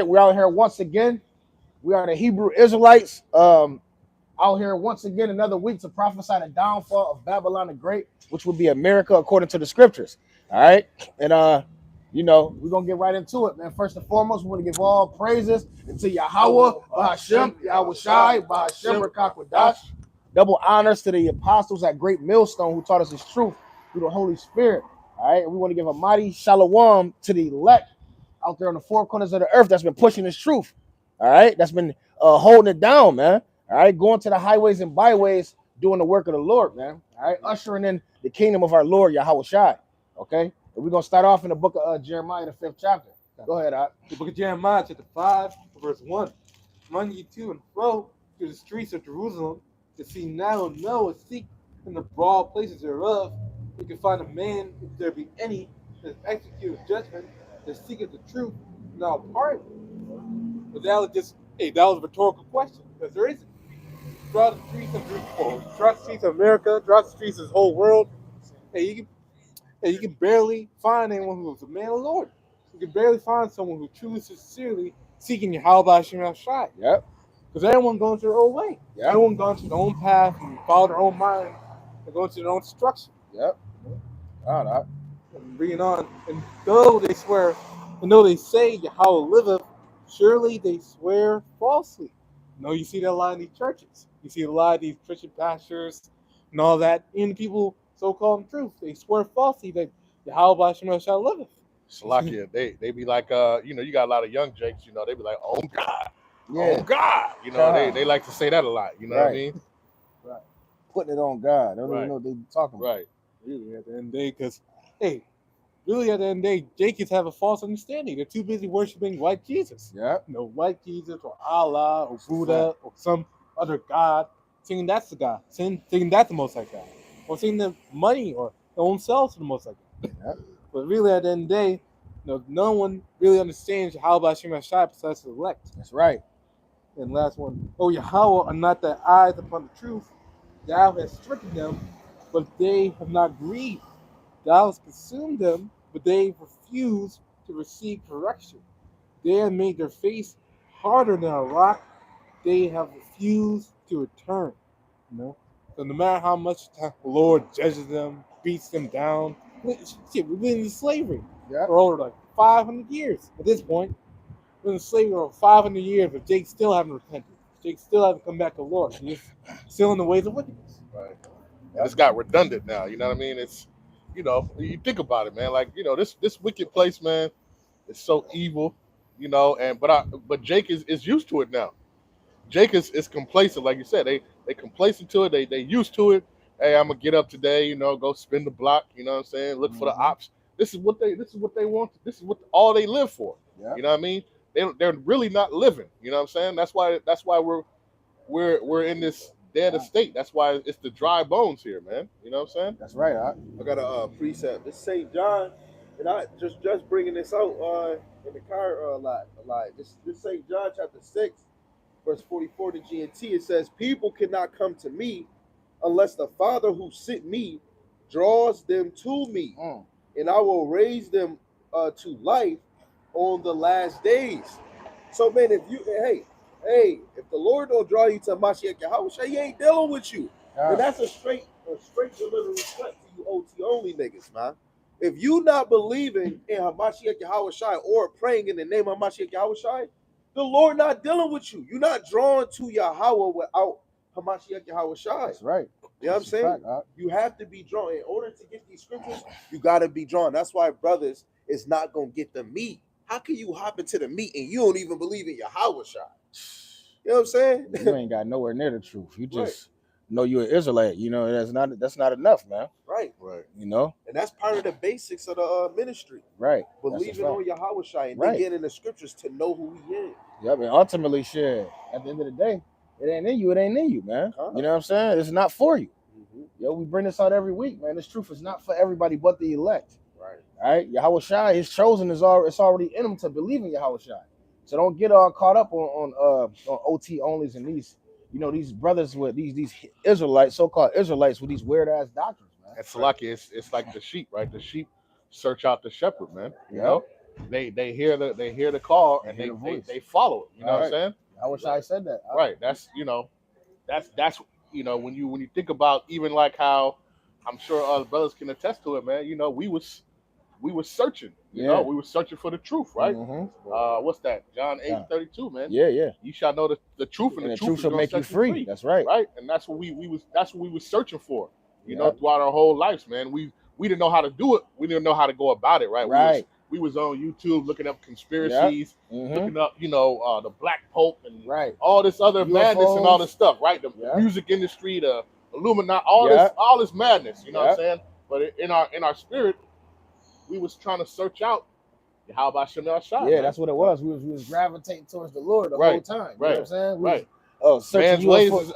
We're out here once again. We are the Hebrew Israelites. Out here once again another week to prophesy the downfall of Babylon the Great, which would be America according to the scriptures. All right, and we're gonna get right into it, man. First and foremost, we want to give all praises to Yahweh, Bahashem, Yahweh Shai, Bahashem, Rakakwadash. Double honors to the apostles at Great Millstone who taught us His truth through the Holy Spirit. All right, and we want to give a mighty shalom to the elect out there on the four corners of the earth that's been pushing this truth. All right, that's been holding it down, man. All right, going to the highways and byways, doing the work of the Lord, man. All right, ushering in the kingdom of our Lord Yahweh Shai. Okay, and we're gonna start off in the book of Jeremiah, the 5th chapter. Go ahead, Ak. The book of Jeremiah, chapter 5, verse 1. Run ye to and fro through the streets of Jerusalem, to see now and know and seek in the broad places thereof. You can find a man, if there be any, that executes judgment, that seeketh the truth, now pardon. But that was a rhetorical question, because there isn't. Throughout the streets of Jerusalem, throughout the streets of America, throughout the streets of the whole world, you can barely find anyone who is a man of the Lord. You can barely find someone who truly, sincerely seeking Yahweh Hashem Shai. Yep. Because everyone going to their own way. Yep. Everyone going to their own path and follow their own mind and going to their own destruction. Yep. All right. And reading on, and though they say Yahweh liveth, surely they swear falsely. You see that a lot in these churches. You see a lot of these Christian pastors and all that, and the people so-called in truth. They swear falsely that Yahweh Hashem Shai liveth. Salakia, they be like, you got a lot of young jakes, they be like, oh God, Yeah. oh God, they like to say that a lot, you know what I mean? Right. Putting it on God. They don't Right. even know what they're talking about. Right. Really, at the end of the day, because, really at the end of the day, Jake's have a false understanding. They're too busy worshiping white Jesus. Yep. White Jesus or Allah or Buddha or some other God, thinking that's the God, thinking that's the Most High God, or thinking that money or their own selves are the Most High God. Yep. But really, at the end of the day, no one really understands how Hashem Shai besides the elect. That's right. And last one, Yahweh are not their eyes upon the truth. Thou hast stricken them, but they have not grieved. Thou hast consumed them, but they refuse to receive correction. They have made their face harder than a rock. They have refused to return. So no matter how much the Lord judges them, beats them down, shit, we've been in slavery for over like 500 years at this point. We've been in slavery for over 500 years, but Jake still haven't repented. Jake still hasn't come back to the Lord. He's still in the ways of wickedness. Right. And it's got redundant now, you know what I mean? It's, you think about it, man, like, this wicked place, man, is so evil, but Jake is used to it now. Jake is complacent, like you said. They complacent to it. They used to it. Hey, I'm gonna get up today, go spin the block. You know what I'm saying? Look for the ops. This is what they want. This is what all they live for. Yep. You know what I mean? They're really not living. You know what I'm saying? That's why we're in this dead estate. That's why it's the dry bones here, man. You know what I'm saying? That's right, Ak. I got a precept. This St. John, and I just bringing this out in the car a lot. This St. John chapter 6, verse 44 to GNT. It says, "People cannot come to me unless the Father who sent me draws them to me, and I will raise them to life on the last days." So, man, if if the Lord don't draw you to Mashiach Yahweh, he ain't dealing with you. And that's a straight delivery cut to you OT only niggas, man. If you not believing in Hamashiach Yahweh Shai or praying in the name of Hamashiach Yahweh Shai, the Lord not dealing with you. You're not drawn to Yahweh without Hamashiach Yahweh Shai. That's right. You know what I'm saying? You have to be drawn. In order to get these scriptures, you got to be drawn. That's why, brothers, is not going to get the meat. How can you hop into the meat and you don't even believe in Yahweh Shai? You know what I'm saying? You ain't got nowhere near the truth. You just know you're an Israelite. That's not enough, man. Right. And that's part of the basics of the ministry. Right. Believing on Yahweh Shai and then getting in the scriptures to know who he is. Yep, and ultimately, shit, at the end of the day, it ain't in you, man. You know what I'm saying? It's not for you. Yo, we bring this out every week, man. This truth is not for everybody but the elect. Right. All right? Yahweh Shai, his chosen it's already in them to believe in Yahweh Shai. So don't get all caught up on OT onlys and these brothers with these Israelites, so-called Israelites with these weird ass doctrines, man. And Salakia, it's like the sheep, right? The sheep search out the shepherd, man. You Yep. know? they hear the call They and hear the voice. they follow it. You know All what I'm right. saying? I wish I said that. Right. That's that's when you think about even like how I'm sure other brothers can attest to it, man. We was searching. Yeah. We were searching for the truth, right? Mhm. What's that? John Yeah. 8:32, man. Yeah. You shall know the truth, and And the the truth truth is shall gonna make you set free. That's right. right? And that's what we was searching for, Yeah. throughout our whole lives, man. We didn't know how to do it. We didn't know how to go about it, right? Right. We was on YouTube looking up conspiracies, Mhm. looking up, the Black Pope and Right. all this other madness and all this stuff, right? The Yeah. music industry, the Illuminati, all Yeah. this madness. You know what I'm saying? But in our spirit, we was trying to search out how about Chanel Shah. Yeah, that's what it was. We was gravitating towards the Lord the Right. whole time. You know Right. what I'm saying? We Right. was, searching Man's you ways for- is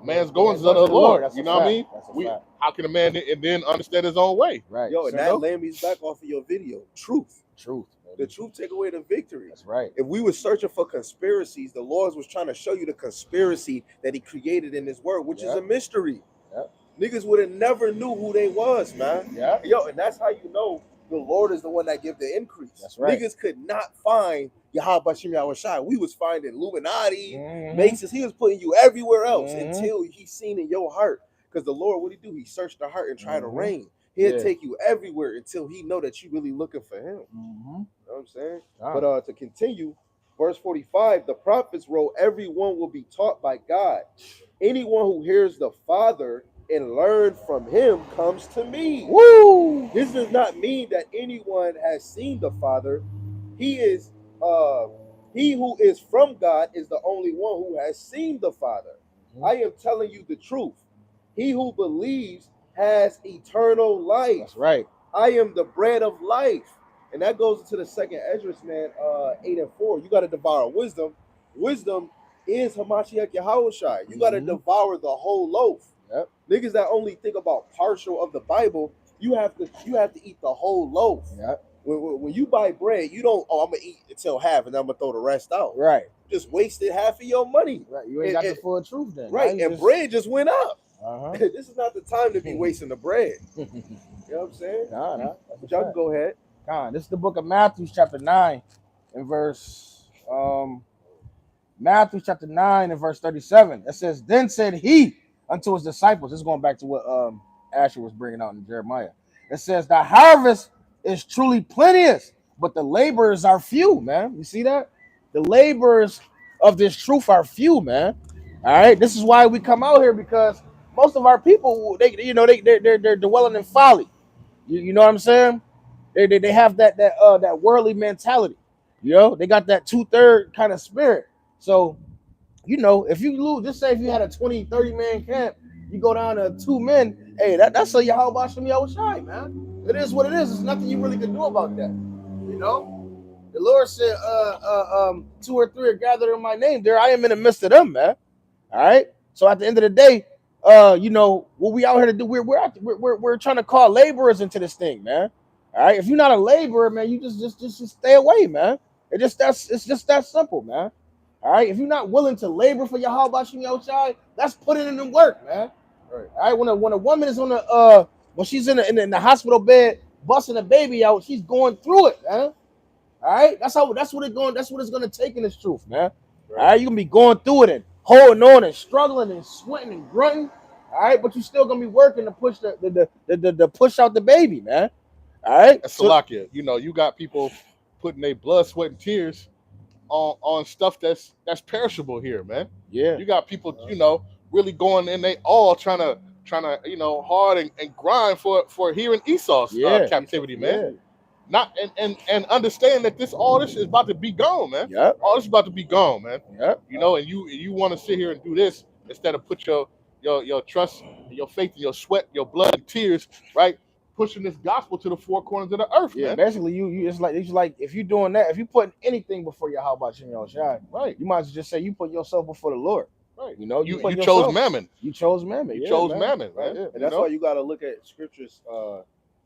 man's goings is of the Lord. That's You a know what I fact. mean? That's a fact. How can a man and then understand his own way? Right. Yo, and You that know? led me back off of your video. Truth. Truth. The truth take away the victory. That's right. If we were searching for conspiracies, the Lord was trying to show you the conspiracy that He created in His Word, which is a mystery. Yep. Niggas would have never knew who they was, man. Yeah. Yo, and that's how you know the Lord is the one that give the increase. That's right. Niggas could not find Yahweh Shem Yahweh Shai. We was finding Illuminati, Mhm. Masons. He was putting you everywhere else Mhm. until He seen in your heart. Because the Lord, what He do? He searched the heart and try to Mhm. reign. He'll Yeah. take you everywhere until He know that you really looking for Him. Mhm. You know what I'm saying? Ah. But to continue, verse 45, the prophets wrote, everyone will be taught by God. Anyone who hears the Father and learn from Him comes to me. Woo! This does not mean that anyone has seen the Father. He who is from God is the only one who has seen the Father. Mhm. I am telling you the truth. He who believes has eternal life. That's right. I am the bread of life. And that goes into the second Esdras, man, 8 and 4. You got to devour wisdom. Wisdom is Hamashiach Yahushai. You got to Mhm. devour the whole loaf. Yep. Niggas that only think about partial of the Bible, you have to eat the whole loaf. Yep. When you buy bread, you don't, I'm going to eat until half and I'm going to throw the rest out. Right. Just wasted half of your money. Right. You ain't got the full truth then. Right. Now you And bread just went up. Uh-huh. This is not the time to be wasting the bread. You know what I'm saying? Nah. That's a But y'all can fact. go ahead. This is the book of Matthew, chapter 9, and verse Matthew chapter 9 and verse 37. It says, "Then said he unto his disciples." This is going back to what Asher was bringing out in Jeremiah. It says, "The harvest is truly plenteous, but the laborers are few." Man, you see that? The laborers of this truth are few, man. All right, this is why we come out here, because most of our people, they're dwelling in folly. You know what I'm saying? They have that worldly mentality. They got that 2/3 kind of spirit. So, if you lose, just say if you had a 20, 30 man camp, you go down to 2 men, hey, that's a Yahweh Shem Yahushai, man. It is what it is. There's nothing you really can do about that. The Lord said, 2 or 3 are gathered in my name. There I am in the midst of them, man. All right. So at the end of the day, what we out here to do, we're trying to call laborers into this thing, man. All right. If you're not a laborer, man, you just stay away, man. It's just that simple, man. All right. If you're not willing to labor for Yahweh Shem Yahushai, that's putting in the work, man. Right. All right. When a woman is on when she's in the hospital bed busting a baby out, she's going through it, man. All right. That's what it's gonna take in this truth, man. Right. All right. You're gonna be going through it and holding on and struggling and sweating and grunting. All right, but you're still gonna be working to push the push out the baby, man. All right. That's Salakia. You got people putting their blood, sweat, and tears on stuff that's perishable here, man. Yeah. You got people, really going in they all trying to hard and grind for hearing Esau's captivity, man. Yeah. Not and understand that all this is about to be gone, man. Yep. All this is about to be gone, man. Yep. And you want to sit here and do this instead of put your trust, your faith, your sweat, your blood and tears, right? Pushing this gospel to the 4 corners of the earth, Yeah. man. Basically, you it's like if you're doing that, if you putting anything before your Yahweh Shem Yahushai, Right. you might as well just say you put yourself before the Lord. Right. You You put chose yourself- mammon. You chose mammon. You Yeah, chose man. mammon, Right, man. yeah. And that's why you got to look at scriptures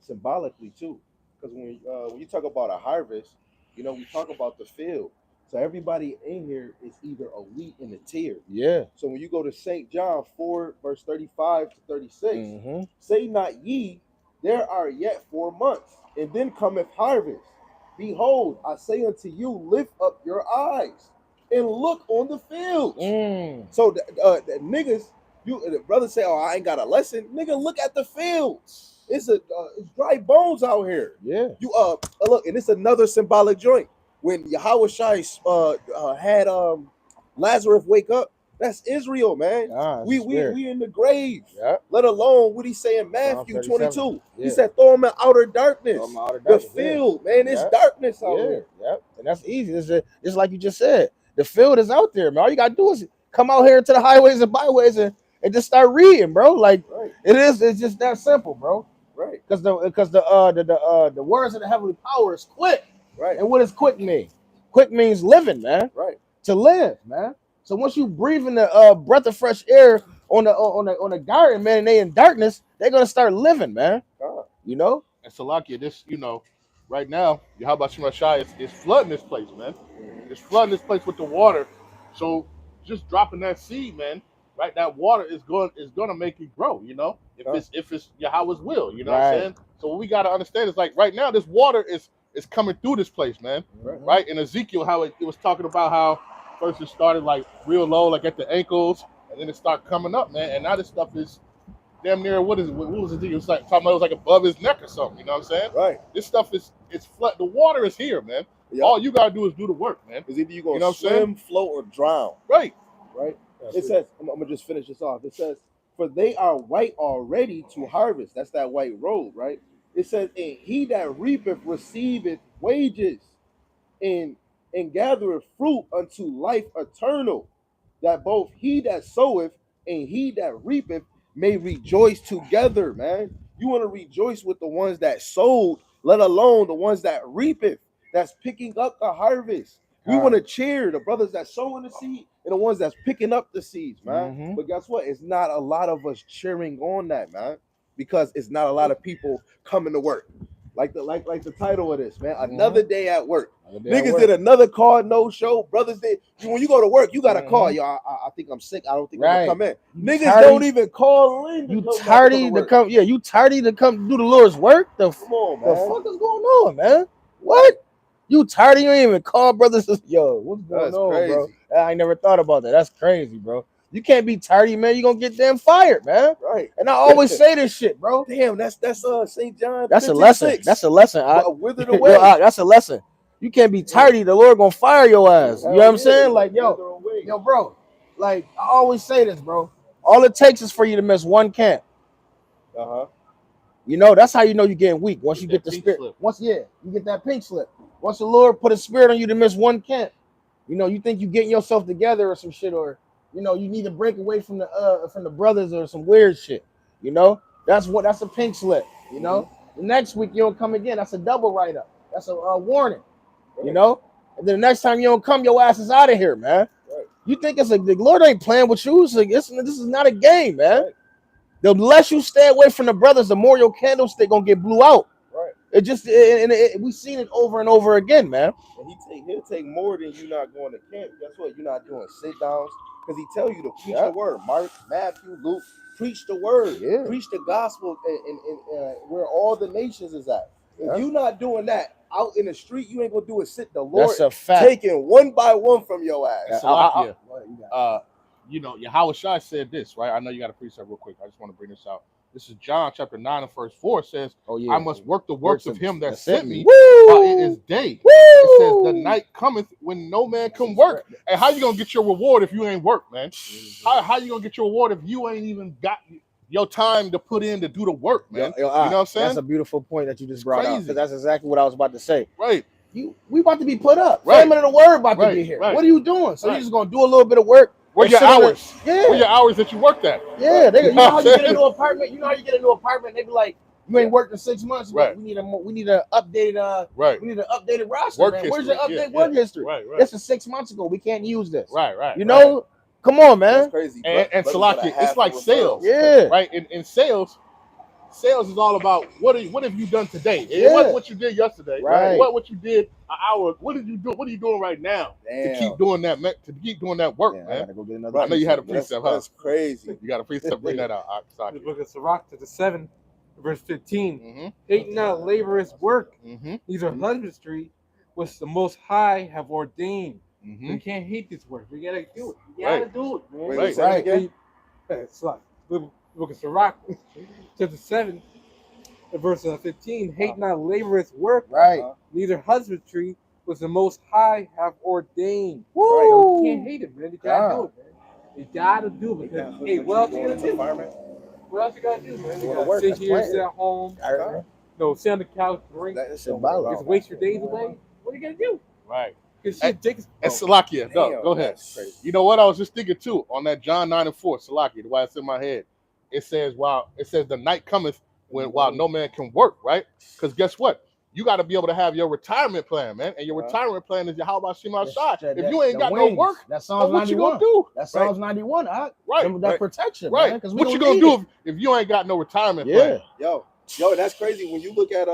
symbolically too, because when you talk about a harvest, we talk about the field. So everybody in here is either a wheat and a tear. Yeah. So when you go to St. John 4, verse 35 to 36, Mm-hmm. say not ye, there are yet 4 months, and then cometh harvest. Behold, I say unto you, lift up your eyes and look on the fields. So the niggas, the brothers say, oh, I ain't got a lesson. Nigga, look at the fields. It's dry bones out here. Yeah. You look, and it's another symbolic joint. When Yahweh Shai had Lazarus wake up, that's Israel, man. We in the grave. Yeah. Let alone what he say in Matthew 22. Yeah. He said, throw them in outer darkness. The The field, man, it's darkness out here. Yeah, and that's easy. It's like you just said. The field is out there, man. All you gotta do is come out here to the highways and byways and just start reading, bro. Like it's just that simple, bro. Right. Because the words of the heavenly power is quick. Right. And what does quick mean? Quick means living, man. Right. To live, man. So once you breathe in the breath of fresh air on the garden, man, and they in darkness, they're gonna start living, man. You know? And Salakia, this, right now, Yahweh Shai is flooding this place, man. It's flooding this place with the water. So just dropping that seed, man, right? That water is gonna make it grow, if it's Yahweh's will, you know what I'm saying? So what we gotta understand is, like, right now, this water is coming through this place, man. Right? In Ezekiel, how it was talking about how first it started like real low, like at the ankles, and then it started coming up, man. And now this stuff is damn near what was it? It was like talking about it was like above his neck or something. You know what I'm saying? Right. This stuff it's flood. The water is here, man. Yeah. All you gotta do is do the work, man. Is either you gonna swim, float, or drown. Right. Right. It says, I'm gonna just finish this off. It says, for they are white already to harvest. That's that white robe, right? It says, and he that reapeth receiveth wages, and gathereth fruit unto life eternal, that both he that soweth and he that reapeth may rejoice together, man. You want to rejoice with the ones that sowed, let alone the ones that reapeth, that's picking up the harvest. We want to cheer the brothers that sowing the seed and the ones that's picking up the seeds, man. But guess what? It's not a lot of us cheering on that, man, because it's not a lot of people coming to work. Like the title of this, man. Another day at work. Niggas did another call, no show. Brothers did. When you go to work, you got to call. Yo, I think I'm sick. I don't think I'm gonna come in. Niggas don't even call in. You tardy to come. Yeah, you tardy to come do the Lord's work. Come on, man. The fuck is going on, man? What? You tardy? You ain't even call brothers. Yo, what's going on, crazy, bro? I ain't never thought about that. That's crazy, bro. You can't be tardy, man. You're gonna get damn fired, man. Right. And I always say this shit, bro. Damn, that's St. John. That's 56. A lesson. That's a lesson. Wither away. Yo, that's a lesson. You can't be tardy. The Lord gonna fire your ass. You know what I'm saying? Like, yo, bro. Like, I always say this, bro. All it takes is for you to miss one camp. You know, that's how you know you're getting weak. Once you get the spirit. You get that pink slip. Once the Lord put a spirit on you to miss one camp, you know, you think you getting yourself together or some shit, or you know, you need to break away from the brothers or some weird shit. You know, that's a pink slip. You know, the next week you don't come again. That's a double write up. That's a warning. You know, and then the next time you don't come, your ass is out of here, man. You think it's like the Lord ain't playing with you? It's like this is not a game, man. The less you stay away from the brothers, the more your candlestick gonna get blew out. It just we've seen it over and over again, man. And he'll take more than you not going to camp. Guess what? You're not doing sit downs because he tell you to preach the word. Mark, Matthew, Luke, preach the word, preach the gospel, and where all the nations is at. If you're not doing that out in the street, you ain't gonna do it. Sit the Lord. That's a fact. Taking one by one from your ass. You know, Yahweh Shai said this, right? I know you got to precept real quick. I just want to bring this out. This is John chapter 9 and verse 4. It says, I must work the works of him that sent me while it is day. It says, the night cometh when no man can work. And how you going to get your reward if you ain't work, man? How you going to get your reward if you ain't even got your time to put in to do the work, man? You know what I'm saying? That's a beautiful point that you just brought out, because that's exactly what I was about to say. Right. We about to be put up. Family of the word about to be here. What are you doing? So you're just going to do a little bit of work. Where your hours? Where your hours that you worked at? Yeah, you know how you get a new apartment. You know how you get a new apartment. They be like, you ain't worked in 6 months. Right. We need an updated. We need an updated roster. Man. Where's your updated work history? Right. This is 6 months ago. We can't use this. Right. You know, come on, man. That's crazy. And Salakia, it's like sales. Yeah. Right. In sales is all about what have you done today? It wasn't what you did yesterday. Right. What you did an hour. What did you do? What are you doing right now to keep doing that? To keep doing that work, man. I gotta go get another. I know you had a precept. That's crazy. You got a precept. Bring that out. The book of Sirach to the 7, verse 15. Hate not laborious work, neither husbandry which the Most High have ordained. Mm-hmm. You can't hate this work. You gotta do it. You gotta Right. do it, man. Wait, Right. say that Right. again? It's like look at Sirach, chapter 7, verse 15. Hate not laborer's work, Right. neither husbandry, which the Most High have ordained. Woo! So you can't hate it, man. You gotta do God. it, man. You gotta do it. Because, hey, what else you gonna do? What else you gotta do, man? You Go to gotta work, sit that's here, plenty. sit at home, Okay. sit on the couch, drink, That is Symbolic. just waste your days away. What are you gonna do? Right. Because Hey, shit, Jacob's. And Salakia, no, Damn, go ahead. that's crazy. You know what? I was just thinking too on that John 9 and 4, Salakia, the why it's in my head. It says, the night cometh while no man can work, right? Because guess what? You got to be able to have your retirement plan, man. And your retirement plan is your how about Shema Shai. If you ain't got no work, that's then Psalms what you 91. gonna do? That's Psalms 91. Right. Right. That Right. protection, Right. man. Because What you gonna do if you ain't got no retirement plan? Yeah. Yo, that's crazy. When you look at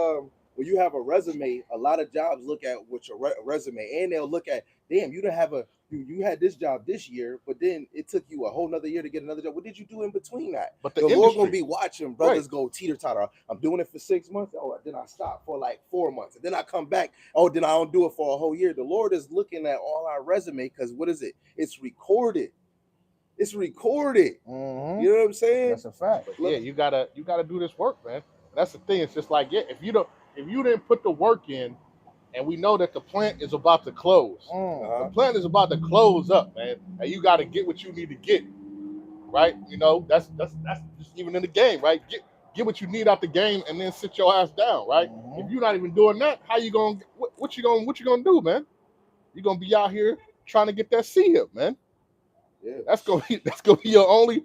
when you have a resume, a lot of jobs look at what your resume, and they'll look at, damn, you don't have you had this job this year, but then it took you a whole nother year to get another job. What did you do in between that? But The Lord gonna be watching brothers go teeter-totter. I'm doing it for 6 months. Oh, then I stop for like 4 months, and then I come back. Oh, then I don't do it for a whole year. The Lord is looking at all our resume because what is it? It's recorded. It's recorded. Mhm. You know what I'm saying? That's a fact. But yeah, you gotta do this work, man. That's the thing. It's just like, yeah, if you didn't put the work in, and we know that the plant is about to close. The plant is about to close up, man, and you got to get what you need to get, right? You know, that's just even in the game, right? Get what you need out the game, and then sit your ass down, right? Mhm. If you're not even doing that, how you gonna what you gonna do, man? You're gonna be out here trying to get that C-hip, man. Yeah. That's gonna be your only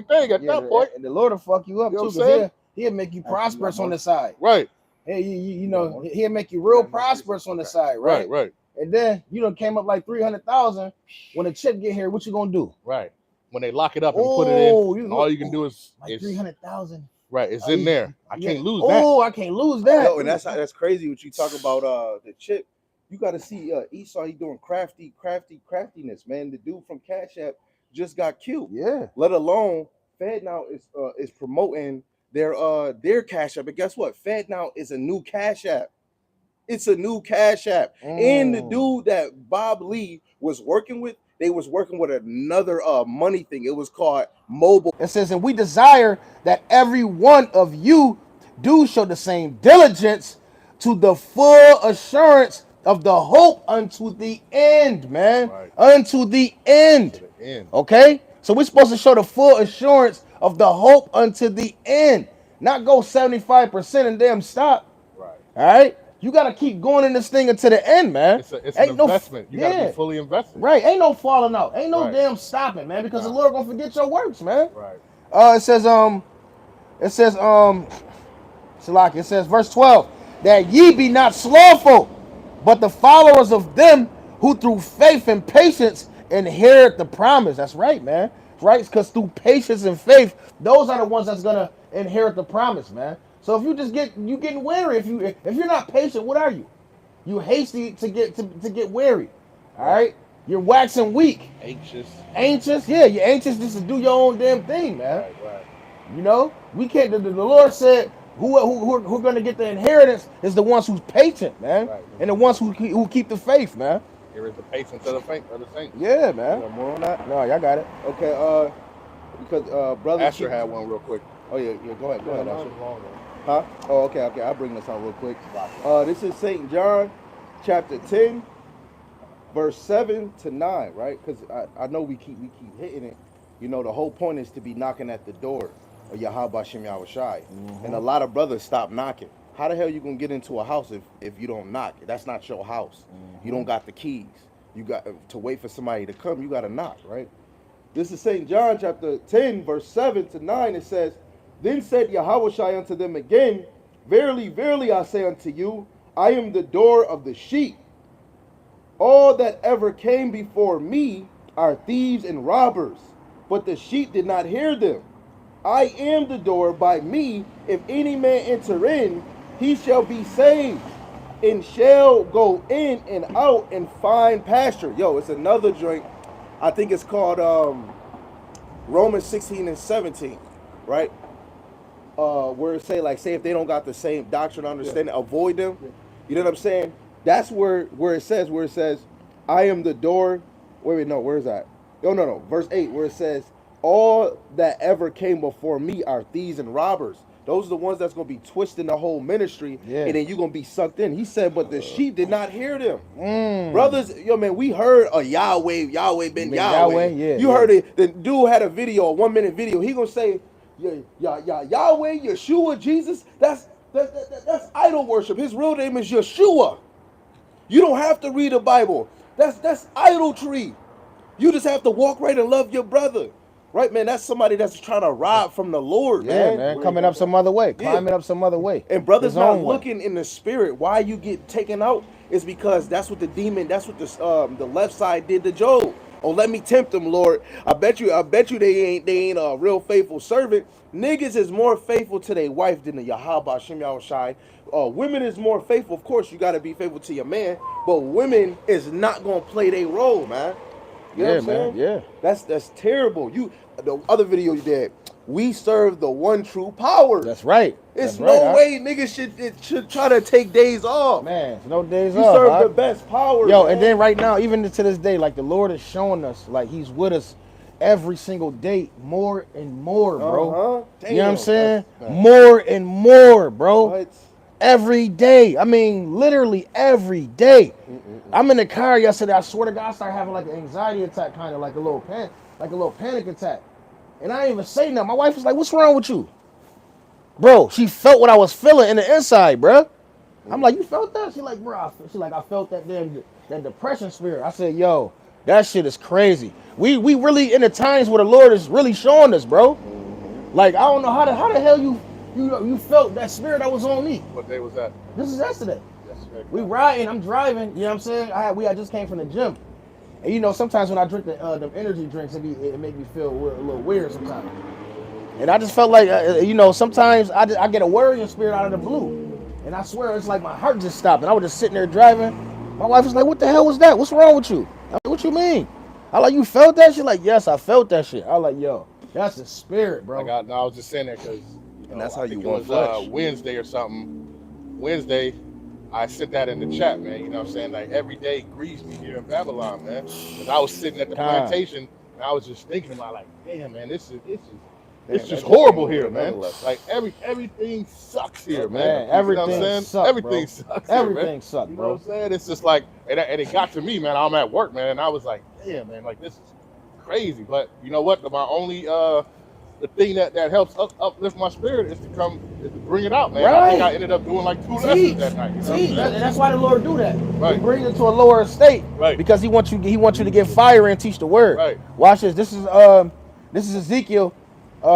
thing at that point. And the Lord will fuck you up You know too, what I'm saying? because he'll make you prosperous on the side. Right, Hey, you know, he'll make you real prosperous on the side, right? right. And then you done came up like 300,000. When the chip get here, what you gonna do? Right. When they lock it up and put it in, and all you can do is like 300,000. right. It's in there. I can't lose that. Oh, I can't lose that. Yo, and that's crazy what you talk about the chip. You got to see Esau. He doing craftiness, man. The dude from Cash App just got killed. Yeah. Let alone Fed now is promoting their Cash App. But guess what? Fed now is a new Cash App. It's a new Cash App. And the dude that Bob Lee was working with, they was working with another money thing. It was called Mobile. It says, and we desire that every one of you do show the same diligence to the full assurance of the hope unto the end, man. Right. Unto the end. To the end. Okay? So we're supposed to show the full assurance of the hope unto the end. Not go 75% and then stop. Right. All right? You got to keep going in this thing until the end, man. It's an Ain't no investment. You got to be fully invested. Right. Ain't no falling out. Ain't no Right. damn stopping, man, because the Lord gonna forget your works, man. Right. It says Shalak, it says verse 12, that ye be not slothful, but the followers of them who through faith and patience inherit the promise. That's right, man. Right? Because through patience and faith, those are the ones that's gonna inherit the promise, man. So if you just getting weary, if you're not patient, what are you? You hasty to get weary. All right? You're waxing weak. Anxious, yeah, you're anxious just to do your own damn thing, man. Right. You know, we can't. The Lord said, who are going to get the inheritance is the ones who's patient, man, Right. and the ones who keep the faith, man. Here is the patience of the saints. Yeah, man. More on that? No, y'all got it. Okay, because brother Asher had one real quick. Oh yeah, go ahead, Asher. Long, Huh? Oh, okay. I'll bring this out real quick. This is St. John, chapter 10, verse 7 to 9, right? Because I know we keep hitting it. You know, the whole point is to be knocking at the door of Yahweh Shem Yahweh Shai. And a lot of brothers stop knocking. How the hell you gonna get into a house if you don't knock? That's not your house. You don't got the keys. You got to wait for somebody to come. You got to knock, right? This is St. John chapter 10, verse 7 to 9. It says, then said Yahweh Shai unto them again, verily, verily, I say unto you, I am the door of the sheep. All that ever came before me are thieves and robbers, but the sheep did not hear them. I am the door. By me, if any man enter in, he shall be saved, and shall go in and out and find pasture. Yo, it's another joint. I think it's called Romans 16 and 17, right? Where it say if they don't got the same doctrine, understanding, avoid them. You know what I'm saying? That's where it says, I am the door. Wait, no, where is that? No. Verse 8, where it says, all that ever came before me are thieves and robbers. Those are the ones that's going to be twisting the whole ministry, Yeah. and then you're going to be sucked in. He said, but the sheep did not hear them. Mm. Brothers, yo, man, we heard a Yahweh been Been Yahweh. Yahweh, yeah, You yeah. heard it. The dude had a video, a 1 minute video. He going to say, Yahweh, Yeshua, Jesus, that's idol worship. His real name is Yeshua. You don't have to read the Bible. That's idolatry. You just have to walk right and love your brother. Right, man? That's somebody that's trying to rob from the Lord, Yeah, man. Coming up some other way. Yeah. Climbing up some other way. And brothers His not own way. looking in the spirit. Why you get taken out is because that's what the demon, that's what the left side did to Job. Oh, let me tempt them, Lord. I bet you they ain't a real faithful servant. Niggas is more faithful to their wife than the Yahweh Shem Yahushai. Women is more faithful. Of course, you got to be faithful to your man, but women is not gonna play their role, man. You know Yeah, what I'm saying? man. Yeah. That's terrible. The other video you did, we serve the one true power. That's right. It's That's no right, way niggas should try to take days off. Man, it's no days You off. serve huh? the best power. Yo, man. and then right now, even to this day, like the Lord is showing us, like He's with us every single day, more and more, bro. Uh-huh. You know what I'm saying? That's- More and more, bro. What? Every day. I mean, literally every day. I'm in the car yesterday. I swear to God, I started having like an anxiety attack, kind of like a little panic attack. And I didn't even say nothing. My wife was like, "What's wrong with you, bro?" She felt what I was feeling in the inside, bro. I'm like, "You felt that?" She like, "Bro," I felt that that depression spirit. I said, "Yo, that shit is crazy." We really in the times where the Lord is really showing us, bro. Like, I don't know how the hell you felt that spirit that was on me. What day was that? This is yesterday. Yesterday. We riding, I'm driving, you know what I'm saying? I just came from the gym. And you know, sometimes when I drink the energy drinks, it make me feel a little weird sometimes. And I just felt like, you know, sometimes I get a worrying spirit out of the blue. And I swear, it's like my heart just stopped. And I was just sitting there driving. My wife was like, "What the hell was that? What's wrong with you?" I'm like, "What you mean?" I like, "You felt that?" She like, "Yes, I felt that shit." I was like, "Yo, that's the spirit, bro." I was just saying that because And that's how I you think want it was flesh. Wednesday or something. Wednesday, I sent that in the chat, man. You know what I'm saying? Like every day grieves me here in Babylon, man. Because I was sitting at the plantation and I was just thinking about like, damn, man, it's just horrible here, man. Like everything sucks here, man. everything you know what I'm saying? sucks, Everything bro. sucks here, Everything man. sucks, You know bro. what I'm saying? It's just like, and it got to me, man. I'm at work, man, and I was like, damn, man, like this is crazy. But you know what? My only the thing that helps uplift my spirit is to bring it out, man. I think I ended up doing like 2 lessons that night. You know what I'm saying? And that's why the Lord do that. Right. He brings it to a lower state, Right. because He wants you to get fire and teach the word. Right. Watch this. This is Ezekiel.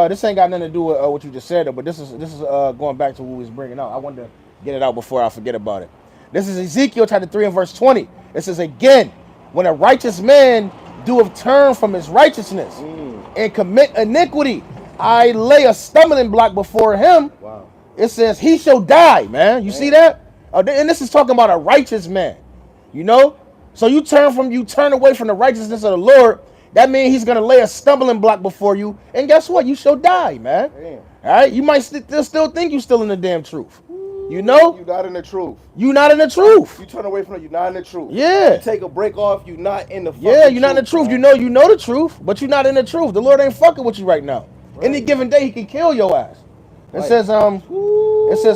This ain't got nothing to do with what you just said, though, but this is going back to what we was bringing out. I wanted to get it out before I forget about it. This is Ezekiel chapter 3 and verse 20. It says, "Again, when a righteous man doeth turn from his righteousness and commit iniquity, I lay a stumbling block before him." Wow. It says he shall die, man. You see that? And this is talking about a righteous man. You know? So you turn away from the righteousness of the Lord. That means He's gonna lay a stumbling block before you, and guess what? You shall die, man. Damn. All right? You might still think you're still in the damn truth. You know? You not in the truth. You not in the truth. You turn away from it, you're not in the truth. Yeah. You take a break off, you're not in the fucking Yeah, you're not in the truth. man. You know the truth, but you're not in the truth. The Lord ain't fucking with you right now. Any given day, He can kill your ass. It Right. says,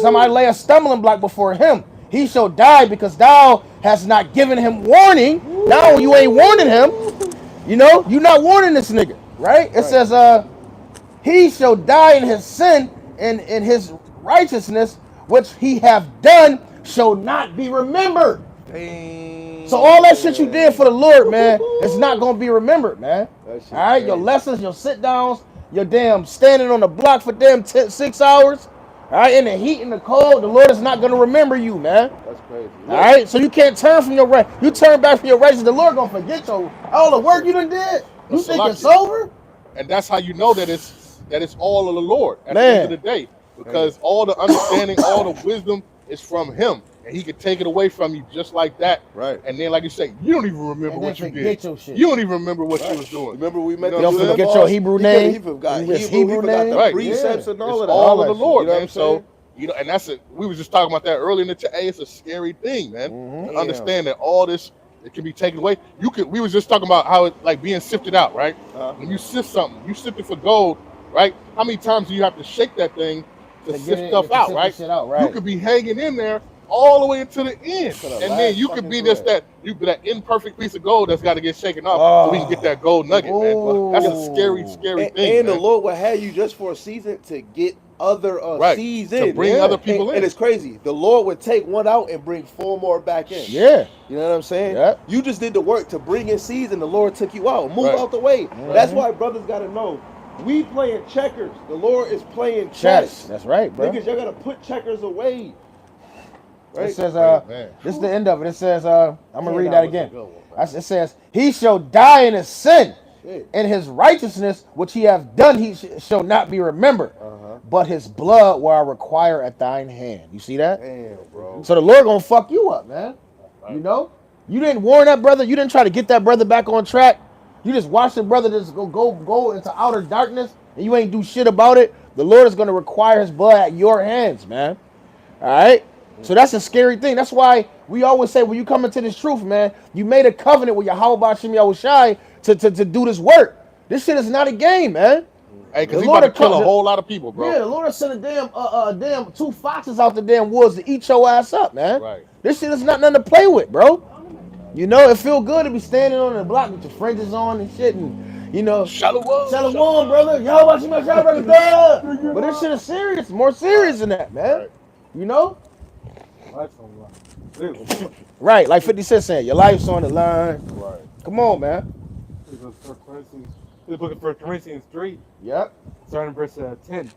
somebody lay a stumbling block before him. He shall die because thou hast not given him warning. Now you ain't warning him. You know, you're not warning this nigga, right? It says, he shall die in his sin, and in his righteousness, which he have done, shall not be remembered. Dang. So all that shit you did for the Lord, man, it's not gonna be remembered, man. That shit All right, your crazy. lessons, your sit downs, your damn standing on the block for damn 6 hours, all right, in the heat and the cold. The Lord is not gonna remember you, man. That's crazy. All right, so you can't turn from your right. You turn back from your righteousness. The Lord gonna forget all the work you done did. You think it's over? And that's how you know that it's all of the Lord at the Man. end of the day, because all the understanding, all the wisdom is from Him, and He can take it away from you just like that. Right. And then, like you say, you don't even remember And then what you forget did. your shit. You don't even remember what you was doing. Remember we met You the don't forget boss? your Hebrew He name. forgot His Hebrew Hebrew he forgot name. the Right. precepts Yeah. and all It's of that. all of that the shit, Lord, you know what man. I'm So saying? You know, and we was just talking about that earlier in the chat. Hey, it's a scary thing, man. Mhm. To understand that all this it can be taken away. We was just talking about how it like being sifted out, right? When you sift something, you sift it for gold, right? How many times do you have to shake that thing to To sift get stuff to out, sift right? the shit out, You right? could be hanging in there all the way into the end, To the and then last you could fucking be just thread. that imperfect piece of gold that's got to get shaken off so we can get that gold nugget, man. That's a scary, scary thing, And the man. Lord will have you just for a season to get other Right. seeds To in. bring Yeah. other people And in. it's crazy. The Lord would take one out and bring 4 more back in. Yeah. You know what I'm saying? Yeah. You just did the work to bring in seeds, and the Lord took you out. Move Right. out the way. Mhm. That's why brothers got to know. We playing checkers. The Lord is playing Chess. chess. That's right, bro. Niggas, y'all got to put checkers away. It Right? says, Man. this is the end of it. It says, I'm gonna Man, read that that was a again. good one, man. It says, he shall die in his sin. Shit. In his righteousness, which he hath done, he shall not be remembered. Uh-huh. But his blood will I require at thine hand. You see that? Damn, bro. So the Lord gonna fuck you up, man. Right. You know? You didn't warn that brother. You didn't try to get that brother back on track. You just watched the brother just go into outer darkness, and you ain't do shit about it. The Lord is gonna require his blood at your hands, man. All right? So that's a scary thing. That's why we always say when you come into this truth, man, you made a covenant with Yahweh Hashem Yahushai to do this work. This shit is not a game, man. Hey, because The he Lord about to will kill a come- whole lot of people, bro. Yeah, the Lord sent a damn 2 foxes out the damn woods to eat your ass up, man. Right. This shit is not nothing to play with, bro. You know, it feel good to be standing on the block with your fringes on and shit, and you know, Shalom. Shalom, brother. Yahweh Hashem Yahushai, brother. Duh. But this shit is serious, more serious than that, man. Right. You know? Life's on the line. Literally. Right, like 50 Cent saying, your life's on the line. Right. Come on, man. This is the book of 1 Corinthians 3, Yep. starting verse 10.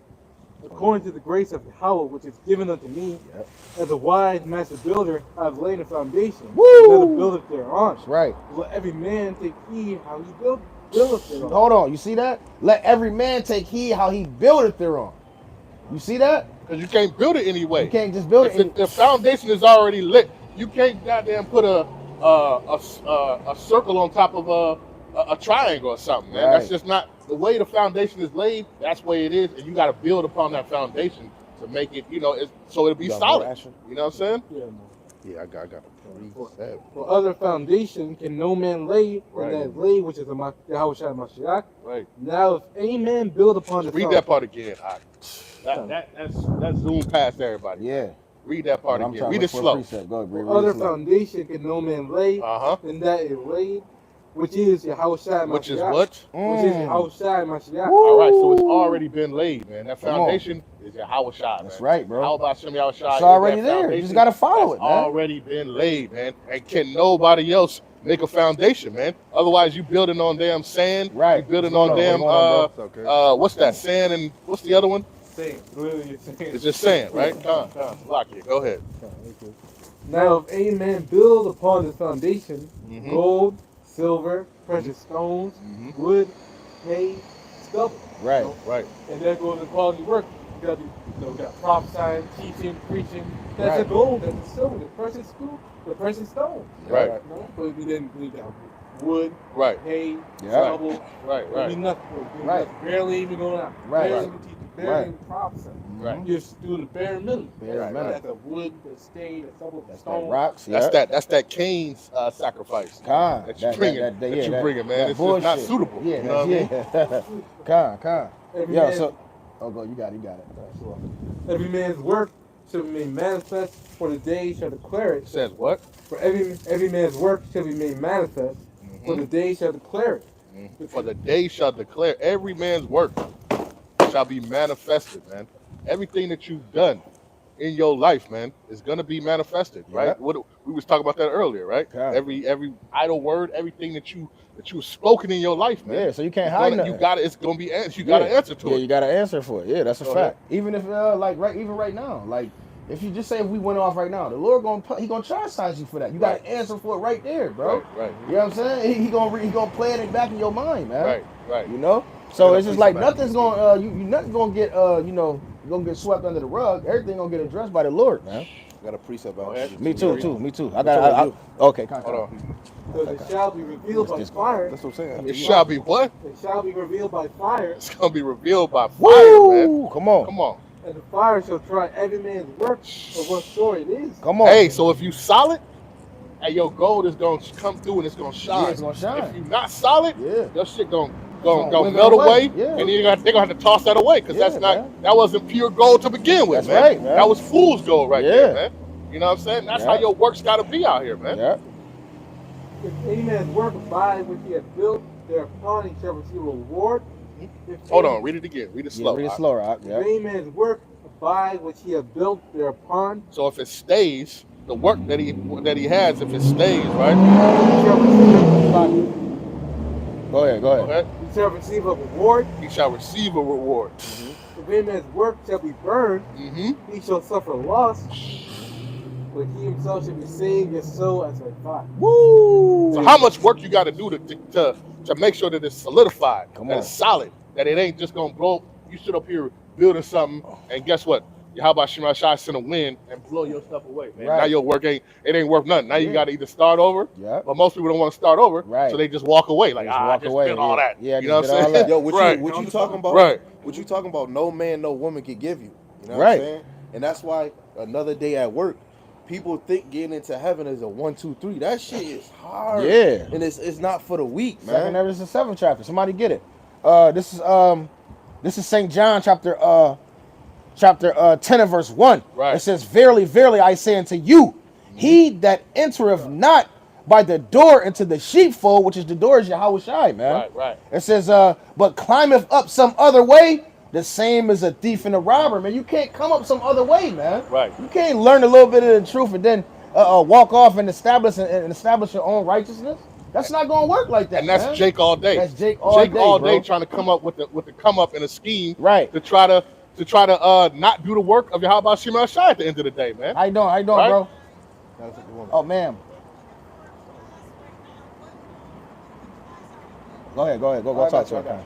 According to the grace of Yahweh, which is given unto me, Yep. as a wise master builder, I have laid a foundation. Woo! Another buildeth thereon. That's right. Let every man take heed how he buildeth thereon. Hold on, you see that? Let every man take heed how he buildeth thereon. You see that? Because you can't build it anyway. You can't just build If it. the foundation is already lit, you can't goddamn put a circle on top of a triangle or something, man. Right. That's just not the way the foundation is laid. That's the way it is, and you got to build upon that foundation to make it, so it'll be You got solid. more action? You know what I'm saying? Yeah, man. Yeah, I got it. For other foundation can no man lay Right. than that lay which is a Yahweh Shai Mashiach. Right. Now, if any man build upon the Read that part again. That's zoom past everybody. Yeah. Read that part I'm again. trying Read to it look for a slow. precept. Go ahead, read For other it slow. foundation can no man lay Uh-huh. than that is laid, which is Yahweh Shai Mashiach. Which is what? Which is Yahweh Shai Mashiach. Woo. All right, so it's already been laid, man. That Come on. foundation is Yahweh Shai, man. That's right, bro. How about Shem Yahweh Shai? It's already there. You just gotta follow it, man. Already been laid, man. And can nobody else make a foundation, man? Otherwise, you building on damn sand. Right. You building What's on going on? damn What's going on, Okay. what's that? Sand and what's the other one? Saying, literally saying. It's just sand, right? Come, block it. Go ahead. Now, if any man build upon the foundation Mhm. gold, silver, precious stones, Mhm. wood, hay, stubble. Right. Right. And there goes the quality work. You got got prophesying, teaching, preaching. That's Right. the gold, that's the silver, the precious stone, the precious stone. Right. You know? But we didn't we got wood, Right. hay, Yeah. stubble. Right. It'd be Right. nothing. It'd be Right. nothing. Barely even going out. Right. Barely Right. even teaching. Barely Right. even prophesying. Right. Mhm. You're just doing the bare minimum. Bare That's- minimum. That's the wood, the stain, the stubble, the That's stone. that rocks. That's Yeah. that Cain's sacrifice. Con. That you bringing, that you bringing, man. It's just not suitable. Yeah. You know what I mean? Yeah. Con. Every Yo, man- so. Oh, go. You got it. Every man's work shall be made manifest, for the day shall declare It it. says what? For every man's work shall be made manifest, for the day shall declare it. For the day shall declare every man's work shall be manifested, man. Everything that you've done in your life, man, is gonna be manifested, right? Yeah. What we was talking about that earlier, right? Yeah. Every idle word, everything that you spoken in your life, man. Yeah. So you can't It's hide gonna- nothing. you got it's gonna be you got to Yeah. answer to Yeah, it. you got to answer for it. Yeah, that's a Go fact. Even if even right now, like if you just say if we went off right now, the Lord gonna chastise you for that. You got Right. to answer for it right there, bro. Right. You know what I'm saying? He gonna play it back in your mind, man. Right. You know. So Gotta it's just preach like about it. nothing's gonna nothing's gonna get you're gonna get swept under the rug. Everything gonna get addressed by the Lord, man. Got a precept Go out. ahead. Me too. I talking got. Okay. Hold on. So it shall be revealed by fire. That's what I'm saying. It shall be what? It shall be revealed by fire. It's gonna be revealed by fire, man. Woo! Come on. Come on. And the fire shall try every man's work of what sort it is. Come on. Hey, so if you solid, hey, your gold is gonna come through and it's gonna shine. Yeah, it's gonna shine. If you not solid, Yeah. your shit gonna wither melt away. away, Yeah. and then they're gonna have to toss that away because Yeah, that wasn't pure gold to begin with, That's man. right, man. That was fool's gold right Yeah. there, man. You know what I'm saying? That's Yeah. how your work's gotta be out here, man. Yeah. If any man's work abide which he has built, thereupon he shall receive a reward. If Hold any- on, read it again. Read it Yeah, slow. read it All right? slow, Rock. If Yeah. any man's work abide which he has built, thereupon So if it stays, the work that he has, if it stays, right? he shall receive Go ahead. Go ahead. Okay, he shall receive a reward. he shall receive a reward. If any man's work shall be burned, Mm-hmm. he shall suffer loss, but he himself shall be saved, his soul as a fire. Woo. So how much work you got to do to make sure that it's solidified, Come that on. it's solid, that it ain't just gonna blow. You sit up here building something, and guess what? How about Shema Shai send a wind and blow your stuff away, man? Right. Now your work ain't worth nothing. Now you Yeah. got to either start over, Yeah. but most people don't want to start over, Right. so they just walk away. Like, Just I walk just away, did all yeah. that. Yeah, you know what just I'm did all saying? that. Yo, what Right. you talking about? Right. What you talking about? No man, no woman can give you. You know what Right. I'm saying? And that's why another day at work, people think getting into heaven is a 1, 2, 3. That shit is hard. Yeah. And it's not for the weak, Second man. Ezra is the 7th chapter. Somebody get it. This is St. John chapter 10 and verse 1. Right. It says, Verily, verily, I say unto you, he that entereth not by the door into the sheepfold, which is the door is Yahweh Shai, man. Right, right. It says, but climbeth up some other way, the same as a thief and a robber, man. You can't come up some other way, man. Right. You can't learn a little bit of the truth and then walk off and establish your own righteousness. That's not gonna work like that. And that's man. Jake all day. That's Jake all day, bro. trying to come up with the come up in a scheme Right. to try to not do the work of Yahweh Shema Shai at the end of the day, man. How you doing, Right? bro? That's what you want. Oh, ma'am. Go ahead. Go talk to her.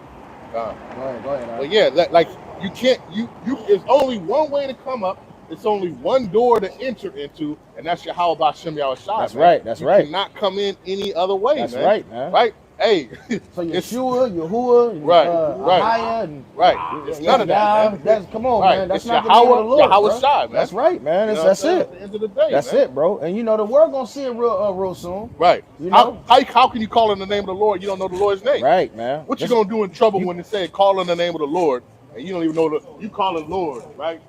Go ahead. But yeah, like you can't you there's only one way to come up. It's only one door to enter into, and that's your how about Shem Yahweh Shai. That's man. right, that's you right. cannot come in any other way, That's man. right, man. Right? Hey, So It's- Yeshua, Yahuwah, and, Right, right. Ahia, and right. It's none of that, man. That's come on, Right. man. That's It's not the name of the Yahweh, Lord, Yahweh bro. Shai, man. That's right, man. You know That's what I'm saying? it. At the end of the day, That's man. it, bro. And you know the world gonna see it real soon. Right. You know? How can you call in the name of the Lord? You don't know the Lord's name. Right, man. What you This- gonna do in trouble when they say call in the name of the Lord and you don't even know you call him Lord, right?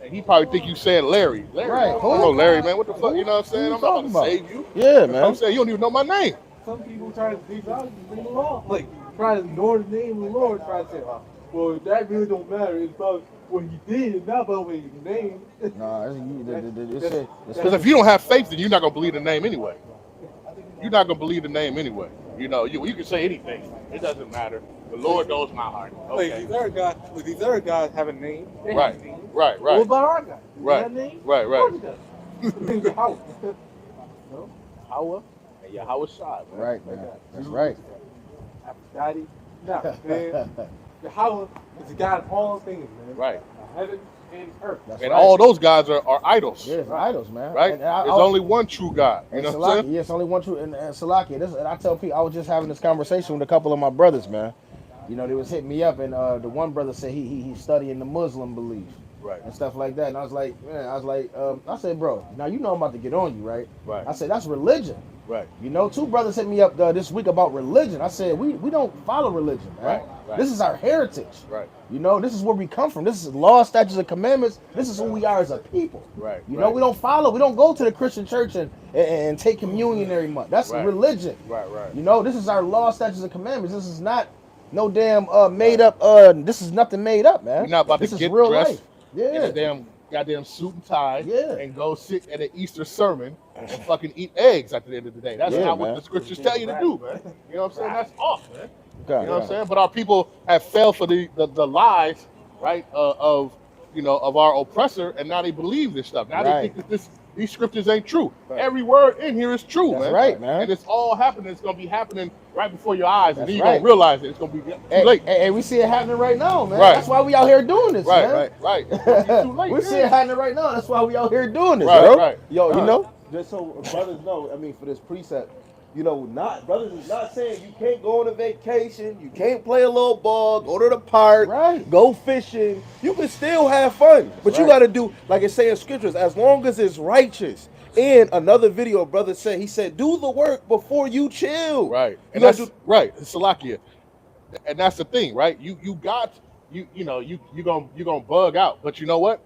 And he probably think you saying Larry. Larry. Right. I don't know Larry, man. What the fuck? You know what I'm saying? Who you I'm not talking gonna about? save you. Yeah, I'm man. saying you don't even know my name. Some people try to devalue the name of the law. Like, try to ignore the name of the Lord, try to say, well, that really don't matter. It's about what he did, not about what his name. Nah, it's Because if you don't have faith, then you're not gonna believe the name anyway. You're not gonna believe the name anyway. You know, you can say anything. It doesn't matter. The Lord knows my heart. Like, Okay. these other guys have a name. They Right. have a name. Right. What Right. about our guy? Does he Right. have a name? Right. Of Right. course he does. Yahweh. No? Yahweh and Yahweh Shai, man. right, man. That's right. Aphrodite. No, man. Yahweh is the God of all things, man. Right. Heaven and earth. That's And right. all those guys are idols. Yeah, it's idols, man. Right? And There's only one true God. You And know what I'm Salaki, saying? yes, only one true. And Salaki, and I tell people, I was just having this conversation with a couple of my brothers, man. You know, they was hitting me up, and the one brother said he's studying the Muslim belief Right. and stuff like that. And I was like, I said, bro, now you know I'm about to get on you, right? Right. I said, that's religion. Right. You know, two brothers hit me up this week about religion. I said, we don't follow religion, man. Right, right. This is our heritage. Right. You know, this is where we come from. This is law, statutes, and commandments. This is who we are as a people. Right. You know, we don't go to the Christian church and take communion every month. That's Right. religion. Right. Right. You know, this is our law, statutes, and commandments. This is not no damn made up. This is nothing made up, man. You're not about this to is get real dressed life. in Yeah. a goddamn suit and tie Yeah. and go sit at an Easter sermon and fucking eat eggs at the end of the day. That's Yeah, not man. what the scriptures tell you to do, man. You know what I'm saying? That's off, man. Okay, You know what I'm saying? But our people have fell for the lies, right, of our oppressor, and now they believe this stuff. Now Right. they think that these scriptures ain't true. Right. Every word in here is true, That's man. right, man. And it's all happening. It's gonna be happening right before your eyes, That's and then you right. don't realize it. It's gonna be too Hey, late. hey, we see it happening right now, man. Right. That's why we out here doing this, Right, man. right. It's gonna be too late. We see it happening right now. That's why we out here doing this, Right, bro. right. Yo, You know? just so brothers know, I mean, for this precept, You know, brothers is not saying you can't go on a vacation, you can't play a little ball, go to the park, Right. go fishing. You can still have fun, but you Right. got to do like it say in scriptures, as long as it's righteous. In another video, brother said, he said, do the work before you chill. Right. You And gotta that's do- right. Salakia. And that's the thing, right? You gonna bug out. But you know what?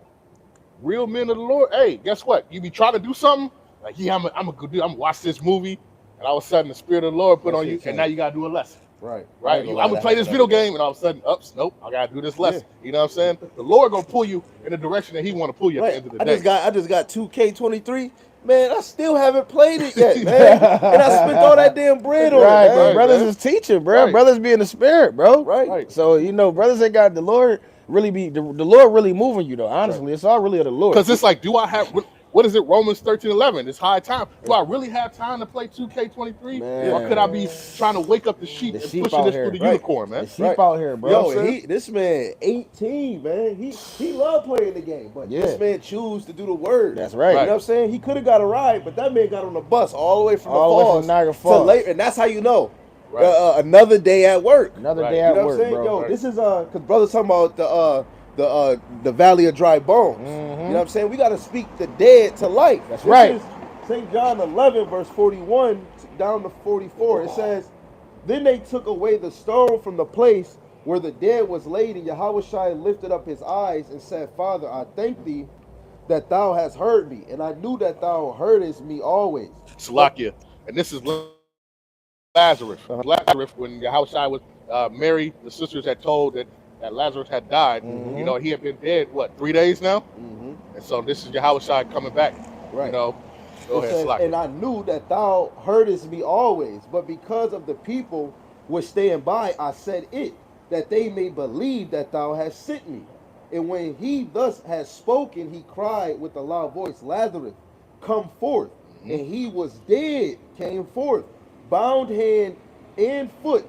Real men of the Lord, hey, guess what? You be trying to do something, like, yeah, I'm gonna watch this movie, and all of a sudden the spirit of the Lord put That's on you, it, and now you gotta do a lesson. Right. Right? I'm gonna play this video game, and all of a sudden, oops, nope, I gotta do this lesson. You know what I'm saying? The Lord gonna pull you in the direction that He want to pull you at the end of the day. I just got 2K23. Man, I still haven't played it yet, man. And I spent all that damn bread on Right, it, but man. brothers man. is teaching, bro. Right. Brothers be in the spirit, bro. Right. So you know, brothers ain't got the Lord really be the Lord really moving you though. Honestly, it's all really of the Lord. Because it's like, do I have what is it? Romans 13:11. It's high time. Do I really have time to play 2K23, Man. or could I be trying to wake up the sheep The and sheep pushing out this here. through the Right. unicorn, man? the sheep out here, bro. Yo, I'm and saying? this man 18, man. He loved playing the game, but Yeah. this man choose to do the word. That's right. You know what I'm saying? He could have got a ride, but that man got on the bus all the way from All the way the from falls Niagara to Falls. late, and that's how you know. Right. Another day at work. Another Right. day You at You know what work, I'm saying? bro. Yo, Right. this is cause brothers talking about the Valley of Dry Bones. Mhm. You know what I'm saying? We gotta speak the dead to life. That's This right. is St. John 11, verse 41 down to 44. It says, then they took away the stone from the place where the dead was laid, and Yahushua lifted up his eyes and said, Father, I thank thee that thou hast heard me, and I knew that thou heardest me always. Salakia. And this is Lazarus. Lazarus, when Yahushua was Mary, the sisters had told that Lazarus had died. Mhm. You know, he had been dead, what, 3 days now? Mm-hmm. And so this is Yahushua coming back. Right. You know, go It ahead, says, Salakia. and I knew that thou heardest me always, but because of the people which stand by, I said it, that they may believe that thou hast sent me. And when he thus had spoken, he cried with a loud voice, Lazarus, come forth. Mhm. And he was dead, came forth, bound hand and foot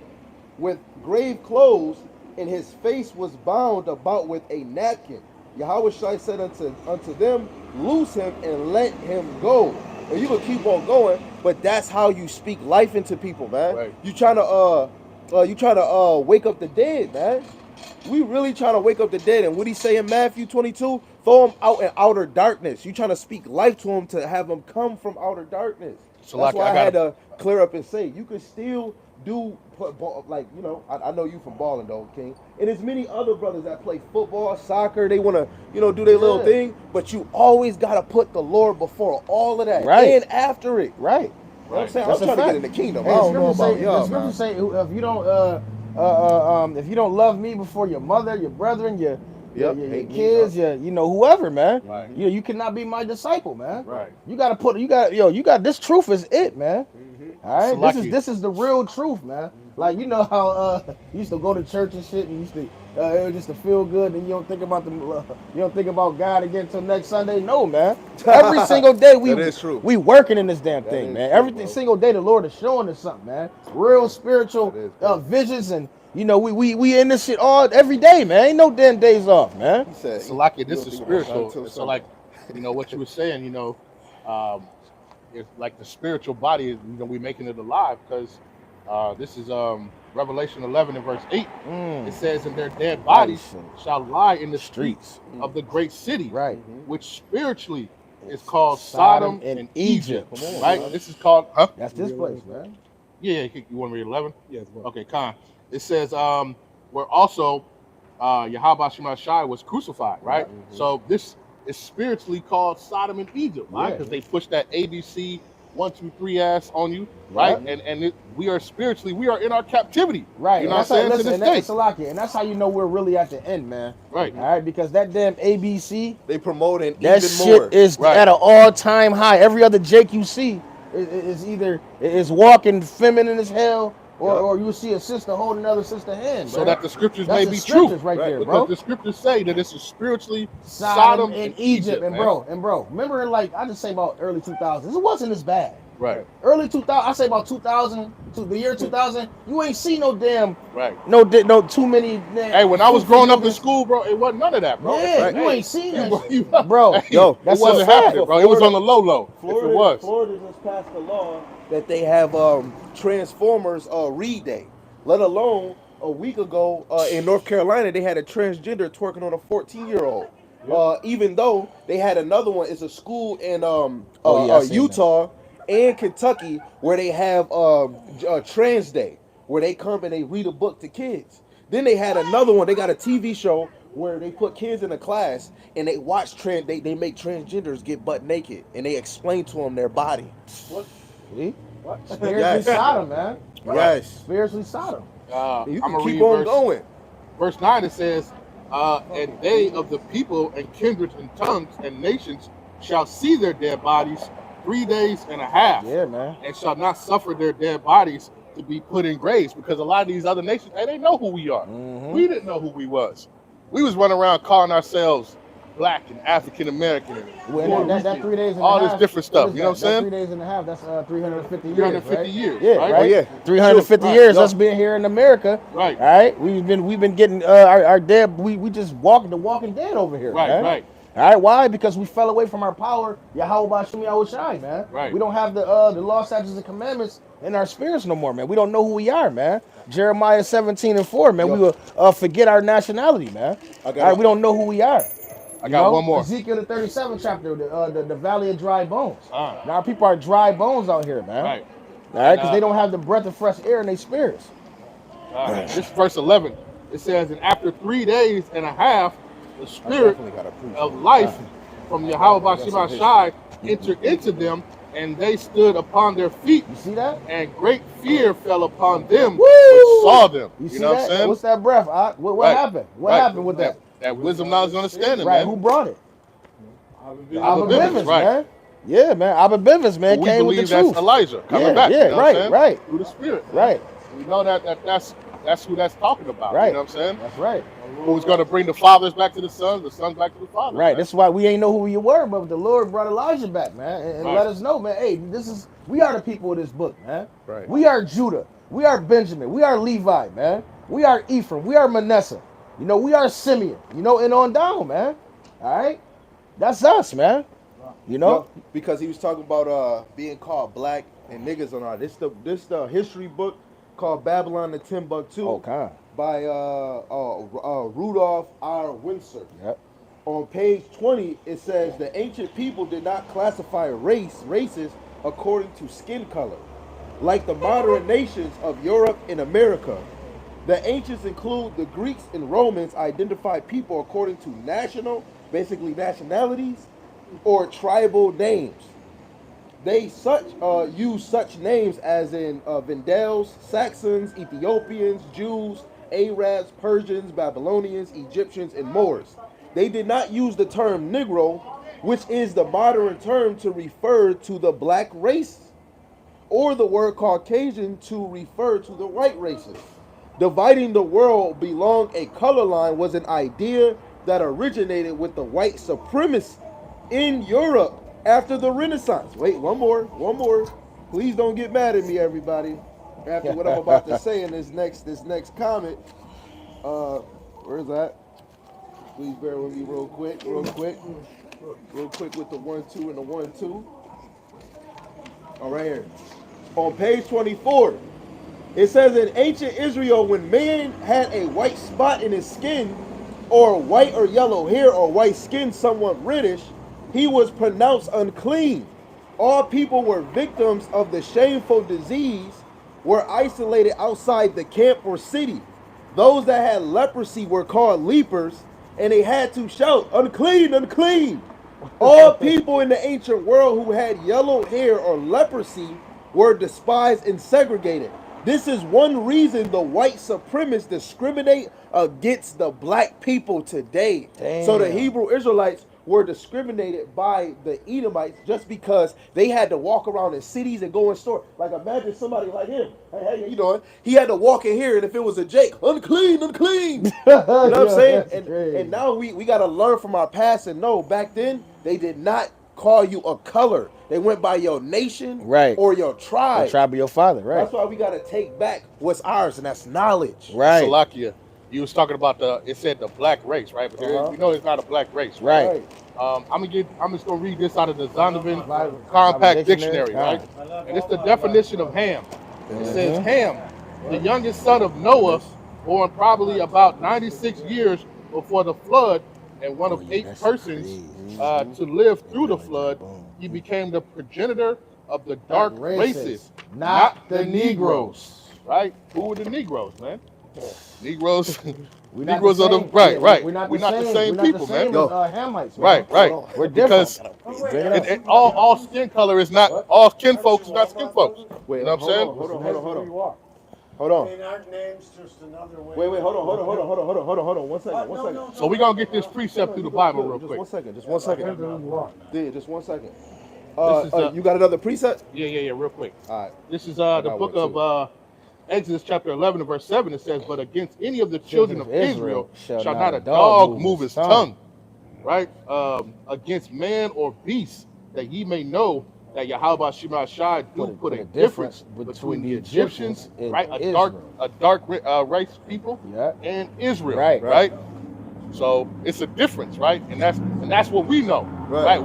with grave clothes, and his face was bound about with a napkin. Yahushua said unto them, loose him and let him go. And you can keep on going, but that's how you speak life into people, man. Right. You trying to wake up the dead, man. We really trying to wake up the dead. And what he say in Matthew 22? Throw him out in outer darkness. You trying to speak life to him to have him come from outer darkness. So That's like, why I I had gotta- to clear up and say you can still do ball, like, you know, I know you from balling though, King. And there's many other brothers that play football, soccer. They want to, you know, do their little Yeah. thing, but you always got to put the Lord before all of that, Right. and after it. Right. You know what I'm saying? That's I'm a trying to fact. get in the kingdom. Hey, I don't know the about y'all, scripture man. say if you don't love me before your mother, your brethren, your Yep. your Hate me, kids, your whoever, man. Right. You cannot be my disciple, man. Right. You got this truth is it, man. All right, Salaki. this is the real truth, man. Like, you know how you used to go to church and shit, and used to it was just to feel good, and you don't think about God again until next Sunday. No, man. Every single day That is true. we working in this damn thing, is man. true, Every bro. single day the Lord is showing us something, man. Real spiritual That is crazy. visions, and you know we in this shit every day, man. Ain't no damn days off, man. He said, Salakia, you this don't is think about God spiritual. until So Sunday. like, you know, what you were saying, you know, it's like the spiritual body is, you know, we making it alive, because this is Revelation 11 and verse 8. It says, and their dead bodies shall lie in the streets of the great city, Right. which spiritually is called Sodom and Egypt. Come on, Right? man. This is called, huh? That's this place, man. Yeah, you want to read 11? Yes, well. Okay, Khan. It says, where also Yahweh Shai was crucified, right? So this is spiritually called Sodom and Egypt, right? Yeah. Because they push that ABC 1, 2, 3 ass on you, right? And we are spiritually, we are in our captivity. Right. You know And what I'm saying? To listen, this and day. and that's how you know we're really at the end, man. Right. All right, because that damn ABC, They promoting that even shit more. is Right. at an all-time high. Every other Jake you see is either walking feminine as hell, or you see a sister holding another sister's hand. So bro. that the scriptures That's may the be true. scriptures right Right, there, Because bro. the scriptures say that this is spiritually Sodom and and Egypt, and man. bro, remember, like I just say about early 2000s, it wasn't as bad. Right. Early 2000, I say about 2000 to the year 2000. You ain't see no damn Right. no too many. Hey, when I was growing up in school, bro, it wasn't none of that, bro. Yeah, Right. you ain't seen that shit, You, bro. hey, Yo, it that's a wasn't fact. happening, bro. It was on the low. If it was. Florida just passed a law that they have Transformers Read Day. Let alone a week ago in North Carolina, they had a transgender twerking on a 14-year-old. Even though they had another one, it's a school in Oh, yeah, I seen Utah and Kentucky where they have Trans Day, where they come and they read a book to kids. Then they had another one. They got a TV show where they put kids in a class and they watch they make transgenders get butt naked and they explain to them their body. See? What? Spiritually Yes. Sodom, man. Yes. Spiritually Sodom. You I'm can gonna keep read on going. verse 9. It says, "And they of the people and kindreds and tongues and nations shall see their dead bodies 3 days and a half, Yeah, man. and shall not suffer their dead bodies to be put in graves." Because a lot of these other nations, hey, they know who we are. Mhm. We didn't know who we was. We was running around calling ourselves Black and African American and Well, Puerto that Rican, 3 days and all a this half, different stuff. is You know what I'm that? saying? 3 days and a half. That's 350 years. 350 right? years. Yeah, right? right. Oh, yeah. 350 Right. years. Yo. Us being here in America. Right. All right. We've been getting our dead. We just walking the Walking Dead over here. Right. man. Right. All right, why? Because we fell away from our power. Yahweh Bashim Yahweh Shai, man. Right. We don't have the law, statutes, and commandments in our spirits no more, man. We don't know who we are, man. Jeremiah 17:4, man. Yo. We will forget our nationality, man. All right, we don't know who we are. I got one more. Ezekiel the 37th chapter, the valley of dry bones. Ah. Now our people are dry bones out here, man. Right. All right, because they don't have the breath of fresh air in their spirits. This verse 11. It says, "And after 3 days and a half, the spirit of life from Yahweh Bashim Shai entered into them, and they stood upon their feet, You see that? and great fear fell upon them Woo! which saw them." You see know what that? I'm saying? What's that breath? What Right. happened? What Right. happened with that? That wisdom, knowledge, and understanding, Right, man. who brought it? Abba Abba Bivens, Bivens, right. man. Yeah, man. Abba Bivens, man, We came with the believe that's truth. Elijah coming Yeah, back. yeah, you know what I'm right, saying? right. Through the Spirit. Right, We know that's who that's talking about. Right. You know what I'm saying? that's right. Who's going to bring the fathers back to the sons back to the fathers. Right. man. That's why we ain't know who you were, but the Lord brought Elijah back, man, and Right. let us know, man. Hey, we are the people of this book, man. Right. We are Judah. We are Benjamin. We are Levi, man. We are Ephraim. We are Manasseh. We are Simeon. And on down, man. All right. That's us, man. Yo, because he was talking about being called black and niggas and all. This the history book called Babylon and Timbuktu Okay. by Rudolph R. Windsor. Yep. On page 20, it says the ancient people did not classify races according to skin color, like the modern nations of Europe and America. The ancients include the Greeks and Romans identify people according to basically nationalities, or tribal names. They use such names as in Vendels, Saxons, Ethiopians, Jews, Arabs, Persians, Babylonians, Egyptians, and Moors. They did not use the term Negro, which is the modern term to refer to the black race, or the word Caucasian to refer to the white races. Dividing the world along a color line was an idea that originated with the white supremacists in Europe after the Renaissance. Wait, one more. Please don't get mad at me, everybody. After what I'm about to say in this next comment. Where is that? Please bear with me real quick with the 1-2 and the 1-2. All right here. On page 24, it says in ancient Israel, when man had a white spot in his skin, or white or yellow hair, or white skin somewhat reddish, he was pronounced unclean. All people were victims of the shameful disease, were isolated outside the camp or city. Those that had leprosy were called lepers, and they had to shout, "Unclean, unclean." All people in the ancient world who had yellow hair or leprosy were despised and segregated. This is one reason the white supremacists discriminate against the black people today. So the Damn. Hebrew Israelites were discriminated by the Edomites just because they had to walk around in cities and go in stores. Like imagine somebody like him. Hey, you know, he had to walk in here, and if it was a Jake, unclean, unclean. You know what I'm saying? And now we got to learn from our past and know back then they did not call you a color. They went by your nation, Right. or your The tribe. tribe of your father, right? That's why we gotta take back what's ours, and that's knowledge. Right. Salakia, you was talking about it said the black race, right? But we know it's not a black race, Right. I'm just gonna read this out of the Zondervan Bible Compact Dictionary. Dictionary, right? And it's the definition of Ham. It says Ham, the youngest son of Noah, born probably about 96 years before the flood, and one of 8 persons to live through the flood. He became the progenitor of the dark races, not the Negroes. right? Who were the Negroes, man? Negroes. We're not Negroes the are the same. right, Yeah, right. We're not We're not the same We're people, not the same man. as, Hamites, man. Right, right. We're different. Because Bring it up. all skin color is not all skin folks is not skin folks. Wait, You know what I'm saying? Hold on. I mean, our name's just another way. Wait, hold on. 1 second. 1 second. So we're gonna get this precept through the Bible real Just quick. 1 second. Just 1 second. Yeah, just 1 second. This is, You got another preset? Yeah, real quick. All right. This is I the got book one, of Exodus chapter 11 and verse 7. It says, "But against any of the children of Israel shall not a dog move his tongue, right? Against man or beast, that ye may know that Yahweh Shema Shai do put a difference between the Egyptians, right? A dark race people, Yeah. and Israel, Right. right? So it's a difference, right? And that's what we know, Right. right?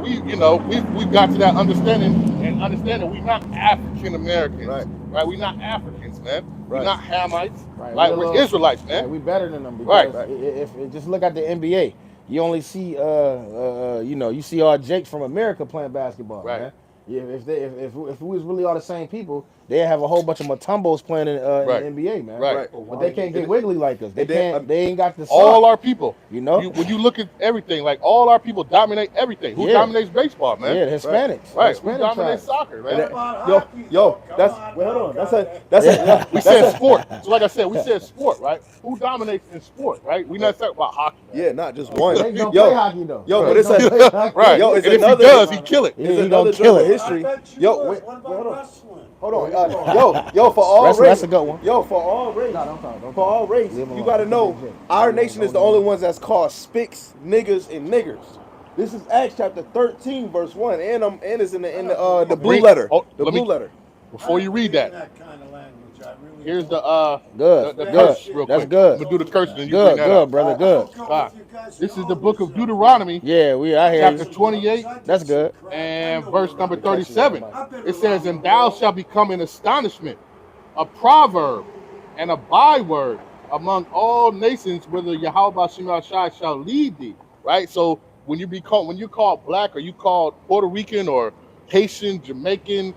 We've got to that understanding and understanding we're not African Americans, Right. We're not Africans, man. We're Right. not Hamites, Right. right? We're We're little- Israelites, Yeah, man. we better than them Right. because if just look at the NBA, you only see you see all Jakes from America playing basketball, Right. man. Yeah, if we was really all the same people, they'd have a whole bunch of Mutombos playing in Right. the NBA, man. Right. But they can't get wiggly like us. They And then, can't. They ain't got the All sauce, our people. you know. When you look at everything, like all our people dominate everything. Who Yeah. dominates baseball, man? Yeah, the Hispanics. Right. Hispanic Who dominates tribes. soccer, man? And about Yo, hockey, yo, though? that's Come on, wait, hold on. now, That's it. We said sport. So like I said, we said sport, right? Who dominates in sport, right? We not talking about hockey. Yeah, not just one. They don't play Yo, hockey though. yo, They but it's don't a- play hockey. Right. Yo, it's and if another- he does, he kill it. Yeah, It's he another gonna kill dribble it. history. I bet you Yo, would. wait, What wait, about hold on. wrestling? Hold on. Yo, for all That's race. a good one. Yo, for all race. No, don't talk. For all race, Leave 'em you alone. gotta know our nation is the only ones that's called spics, niggas, and niggers. This is Acts chapter 13, verse 1, and it's in the blue Read- letter. oh, The let me- blue letter. Before you read that, That kind of language, I really here's don't. the Good. the Good. curse real That's quick. good. I'm gonna do the curse and then you Good. bring that Good, up. brother. I Good. don't go Ah, with you guys. This is You the book of always, Deuteronomy, Yeah, I hear chapter you. 28, That's good. and verse number 37. It says, "And thou shalt become an astonishment, a proverb, and a byword among all nations, whither Yahweh Shema Shai shall lead thee." Right. So when you're called black, or you called Puerto Rican or Haitian, Jamaican,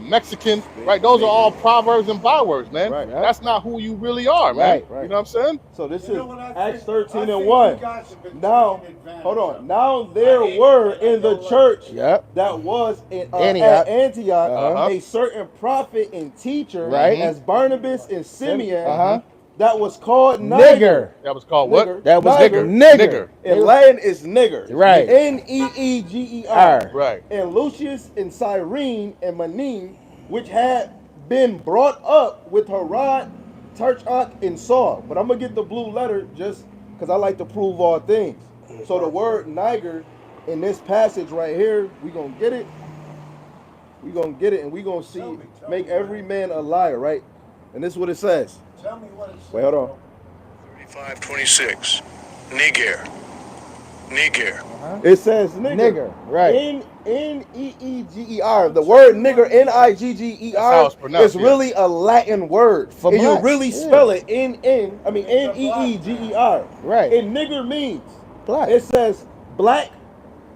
Mexican, right? Those are all proverbs and bywords, man. Right. That's not who you really are, man. Right. You know what I'm saying? So this You is know what I Acts think? 13 I and think 1. you guys have been Now, taking advantage hold on. of. Now there were in the church Yep. that was in Antioch. at Antioch Uh-huh. a certain prophet and teacher, Right. as Barnabas and Simeon, Uh-huh. that was called Nigger. That was called what? Nigger. That was Nigger. nigger. In Latin is nigger. Right. Neeger. R. Right. And Lucius and Cyrene and Manin, which had been brought up with Herod, Tarchach, and Saul. But I'm going to get the blue letter just because I like to prove all things. So the word Niger in this passage right here, we're going to get it. We're going to get it, and we're going to see, make every man a liar, right? And this is what it says. Tell me what it's. Wait, hold on. 35:26. Niger. It says nigger. Nigger. Right. Neeger. The word nigger, That's how it's Nigger, pronounced, is really a Latin word. For and blacks, you really yeah. spell it Neeger. Right. And nigger means, Black. it says black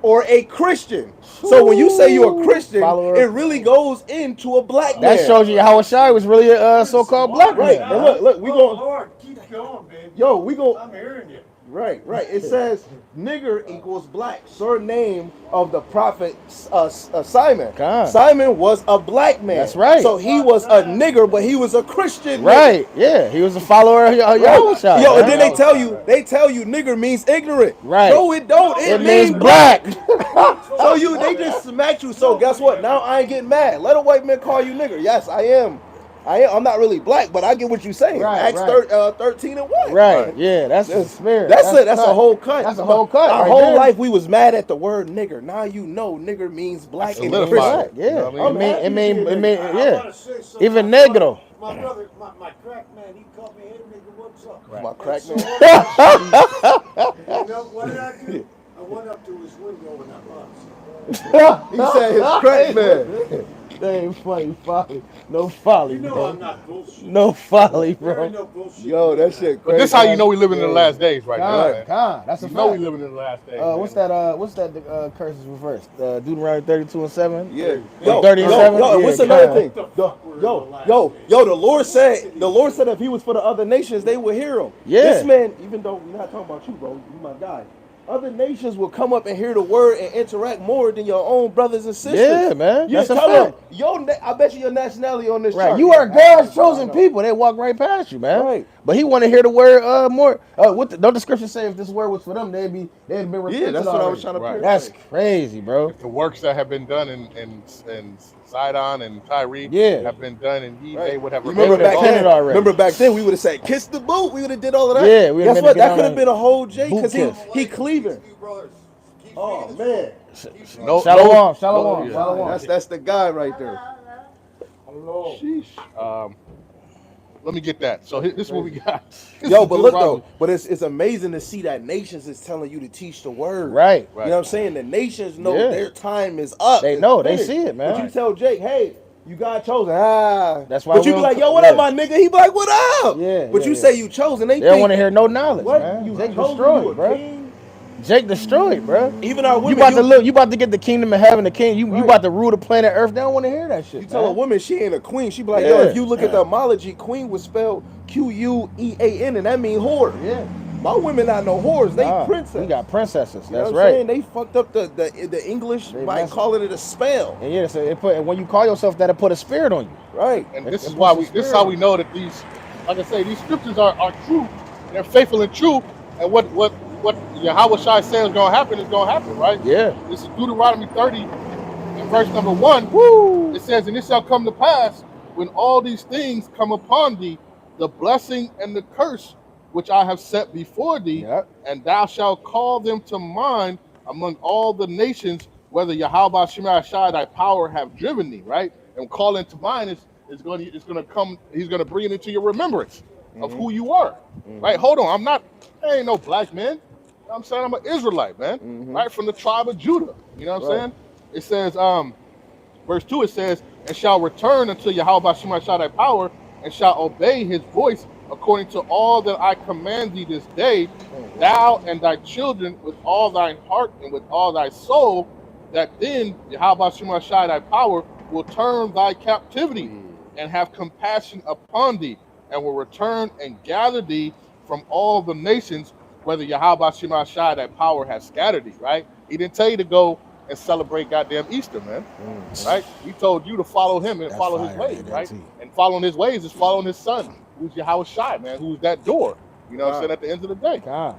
or a Christian. So when you say you're a Christian, Follower. it really goes into a black That man. shows you how Shai was really a so-called black Right. man. And look, we Oh, going, Lord, keep going, baby. yo, we going, I'm hearing you. right. It says nigger equals black, surname of the prophet Simon. God. Simon was a black man. That's right. So he was a nigger, but he was a Christian. nigger. Right. Yeah. He was a follower of Yahweh Shai. Yo, and man. then they tell you nigger means ignorant. Right. No, it don't. It means means black. So they just smacked you. So guess what? Now I ain't getting mad. Let a white man call you nigger. Yes, I am I'm not really black, but I get what you're saying. Right, Acts right. 13 and 1. Right. Yeah, that's the spirit. That's a whole cut. That's a whole cut. Our right whole there. life we was mad at the word nigger. Now you know nigger means black and Solidified Christian. it. You know Yeah. what I mean? It mean, I yeah. wanna say something. Even My brother- negro. My brother, my crack man, he called me, hey nigga, what's up? Right. My crack So man. you know, what did I do? I went up to his window and I lost. He said his crack man. That ain't funny, folly. No folly, You know bro. I'm not bullshit. No folly, There ain't bro. no bullshit. Yo, that shit But crazy. this how you know we living in the last days right now, God, man. God, that's a You know we fact. living in the last days. What's that? Curses reversed. Deuteronomy 32:7. Yeah. Yo, 37? Yo, and what's Yeah, another God. thing? Yo, the Lord said if he was for the other nations, they would hear him. Yeah. This man, even though we're not talking about you, bro, you my guy. Other nations will come up and hear the word and interact more than your own brothers and sisters. Yeah, man. You That's a tell them, fact. I bet you your nationality on this Right, chart. you are God's chosen people. They walk right past you, man. Right. But he want to hear the word more. Don't the scripture say if this word was for them, they'd been repented Yeah, that's what I was already. trying to Right. That's paraphrase. crazy, bro. If the works that have been done in Sidon and Tyre Yeah. have been done in Eve, they would have Remember would've back repented then? already. Remember back then? We would have said, "Kiss the boot." We would have did all of that. Yeah, we would've Guess been what? to get That on could have a been a whole J boot because kiss. he cleaving. Oh man, Shalom. that's the guy right there. Sheesh. Let me get that. So this is what we got. Yo, but look though, but it's amazing to see that nations is telling you to teach the word. Right. You know what I'm saying? The nations know Yeah. their time is up. They It's know. They finished. see it, man. But you tell Jake, hey, you got chosen. That's why But you we be don't- like, yo, what yeah. up, my nigga? He be like, what up? Yeah, But yeah, you yeah. say you chosen. They They don't think, want to hear no knowledge, what? man. You Jake chosen, destroyed, you a bro. king? Jake destroyed, bro. Even our You women, about to look. You about to get the kingdom of heaven, the king. You Right. about to rule the planet Earth. They don't want to hear that shit. You tell a man. woman she ain't a queen. She be like, yo, Yeah. if you look at the etymology, queen was spelled Quean, and that mean whore. Yeah. My women not no whores. They Nah, princess. We got princesses. You know That's what I'm right. saying? They fucked up the English They by messed- calling it a spell. And yeah, so when you call yourself that, it put a spirit on you. Right. And It- this it is why puts the this is spirit how we know that these, like I say, these scriptures are true. They're faithful and true. And what Yahweh Shai says is gonna happen is gonna happen, right? Yeah. This is Deuteronomy 30 and verse number 1. Woo. It says, and it shall come to pass when all these things come upon thee, the blessing and the curse which I have set before thee, Yep. and thou shalt call them to mind among all the nations, whether Yahweh Shema Shai thy power have driven thee, right? And calling to mind is going to come. He's going to bring it into your remembrance of who you are, right? Hold on, I ain't no black man. You know what I'm saying I'm an Israelite, man, right, from the tribe of Judah. You know what I'm saying? It says, verse 2, it says, and shall return unto Yahweh Shema Shai thy power, and shall obey his voice according to all that I command thee this day, thou and thy children with all thine heart and with all thy soul, that then Yahweh Shema Shai thy power will turn thy captivity and have compassion upon thee, and will return and gather thee from all the nations, whether Yahweh Shema Shai thy power has scattered thee, right? He didn't tell you to go and celebrate goddamn Easter, man, right? He told you to follow him and That's follow his fire, ways, man, right? too. And following his ways is following his son, who's Yahweh Shai, man, who's that door. You know what I'm saying? At the end of the day. God.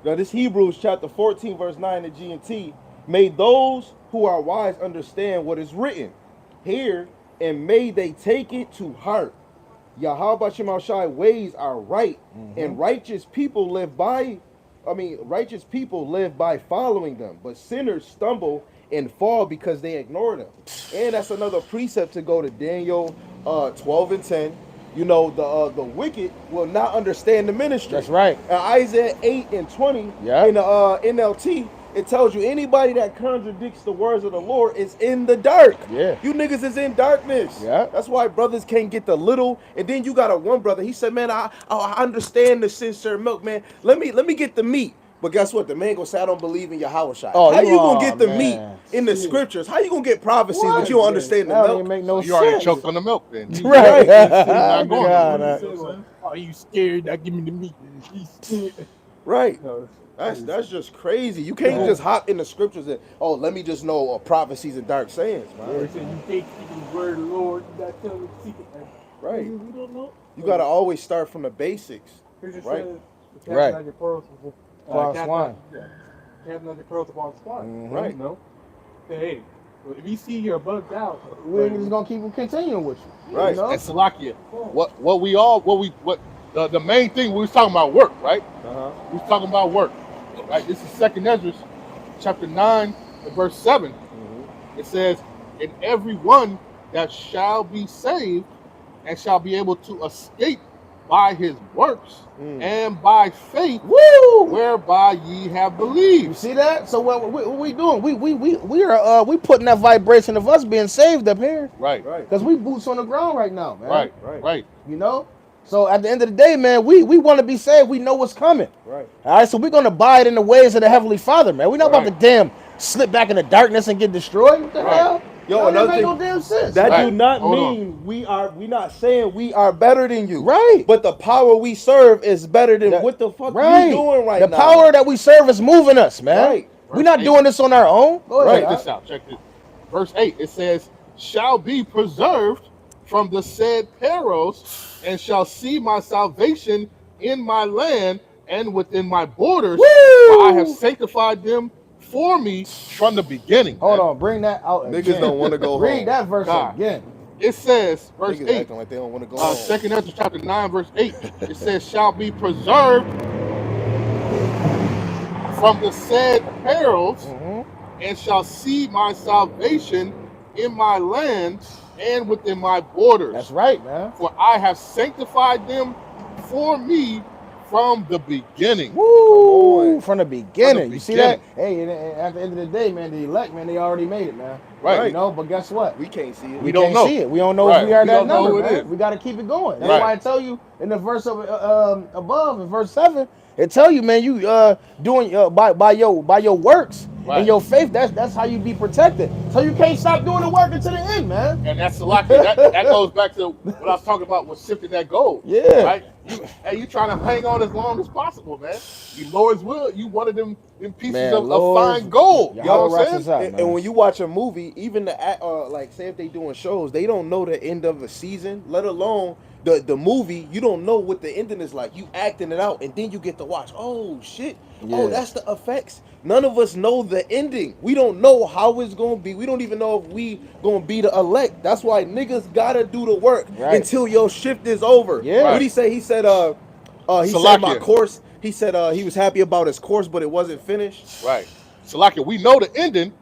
Yo, this Hebrews chapter 14, verse 9 of G&T. May those who are wise understand what is written here, and may they take it to heart. Yahweh Shema Shai ways are right, and righteous people live by following them, but sinners stumble and fall because they ignore them. And that's another precept to go to Daniel 12 and 10. You know, the wicked will not understand the ministry. That's right. Isaiah 8 and 20 Yeah. in the NLT, it tells you anybody that contradicts the words of the Lord is in the dark. Yeah. You niggas is in darkness. Yeah. That's why brothers can't get the little. And then you got one brother, he said, man, I understand the sincere milk, man. Let me get the meat. But guess what? The man gonna say, I don't believe in Yahweh Shai. Oh, How you gonna oh, get the man. meat in the scriptures? How you gonna get prophecies but you don't understand the That don't milk? even make no You already sense. choked on the milk, then. Right. not going God, Are you scared? Now give me the meat. Right. That's just crazy. You can't just hop in the scriptures and let me just know prophecies and dark sayings, man. Or say you can't speak in the word of the Lord. You got to tell them to speak it. Right. We don't know. You gotta always start from the basics. Here's your Right. son, Right. Your pearls Upon swine. Have another pearls upon swine. Right. You know. Say, hey, If you see you're bugged out, We're just gonna keep continuing with you. Right. You know? And Salakia, the main thing we was talking about work, right? We was talking about work, right? This is Second Ezra, chapter 9, and verse 7. It says, "And every one that shall be saved and shall be able to escape by his works and by faith, Woo! whereby ye have You believed." see that? So what we doing? We putting that vibration of us being saved up here. Right, Right. Because we boots on the ground right now, man. right, Right. right. You know? So at the end of the day, man, we want to be saved. We know what's coming. Right. All right, so we're gonna abide in the ways of the Heavenly Father, man. We're not about to Right. damn slip back into darkness and get destroyed. What the Right. hell? Yo, That another make thing- no damn sense. That Right. do not Hold on. mean we not saying we are better than you. Right. But the power we serve is better than That- what the fuck right. you doing right the now. power that we serve is moving us, man. Right. We're not Verse doing this on our own. Go ahead. Check this out. Check this. Verse 8, it says, "Shall be preserved from the said perils, and shall see my salvation in my land and within my borders. Woo! For I have sanctified them for me from the beginning." Hold man. on, bring that out Niggas again. don't want to go Read home. that verse God. again. It says, verse Niggas 8, acting like they don't want to go home. 2nd Ezra chapter 9, verse 8, it says, "Shall be preserved from the said perils, Mhm. and shall see my salvation in my land and within my borders. That's right, man. For I have sanctified them for me from the beginning." Woo! From the beginning. You see that? beginning. Hey, and at the end of the day, man, the elect, man, they already made it, man. Right. You know, but guess what? We can't see it. We don't can't know. see it. We don't know Right. if we are We that don't know number, who it man. is. We got to keep it going. That's Right. why I tell you in the verse of above, in verse 7, it tell you, man, you doing by your works Right. and your faith. That's how you be protected. So you can't stop doing the work until the end, man. And that's a lot. That goes back to what I was talking about with shifting that goal. Yeah. Right? You trying to hang on as long as possible, man. You Lord's will, you one of them pieces Man, of Lord's- fine gold. You know Yahweh what I'm rocks saying? us out, And, man. and when you watch a movie, even like say if they doing shows, they don't know the end of a season, let alone the movie. You don't know what the ending is like. You acting it out, and then you get to watch. Oh shit! Yeah. Oh, that's the effects. None of us know the ending. We don't know how it's gonna be. We don't even know if we gonna be the elect. That's why niggas gotta do the work Right. until your shift is over. Yeah. What he say? He said he said my Salakia. course. He said he was happy about his course, but it wasn't finished. Right. So like we know the ending,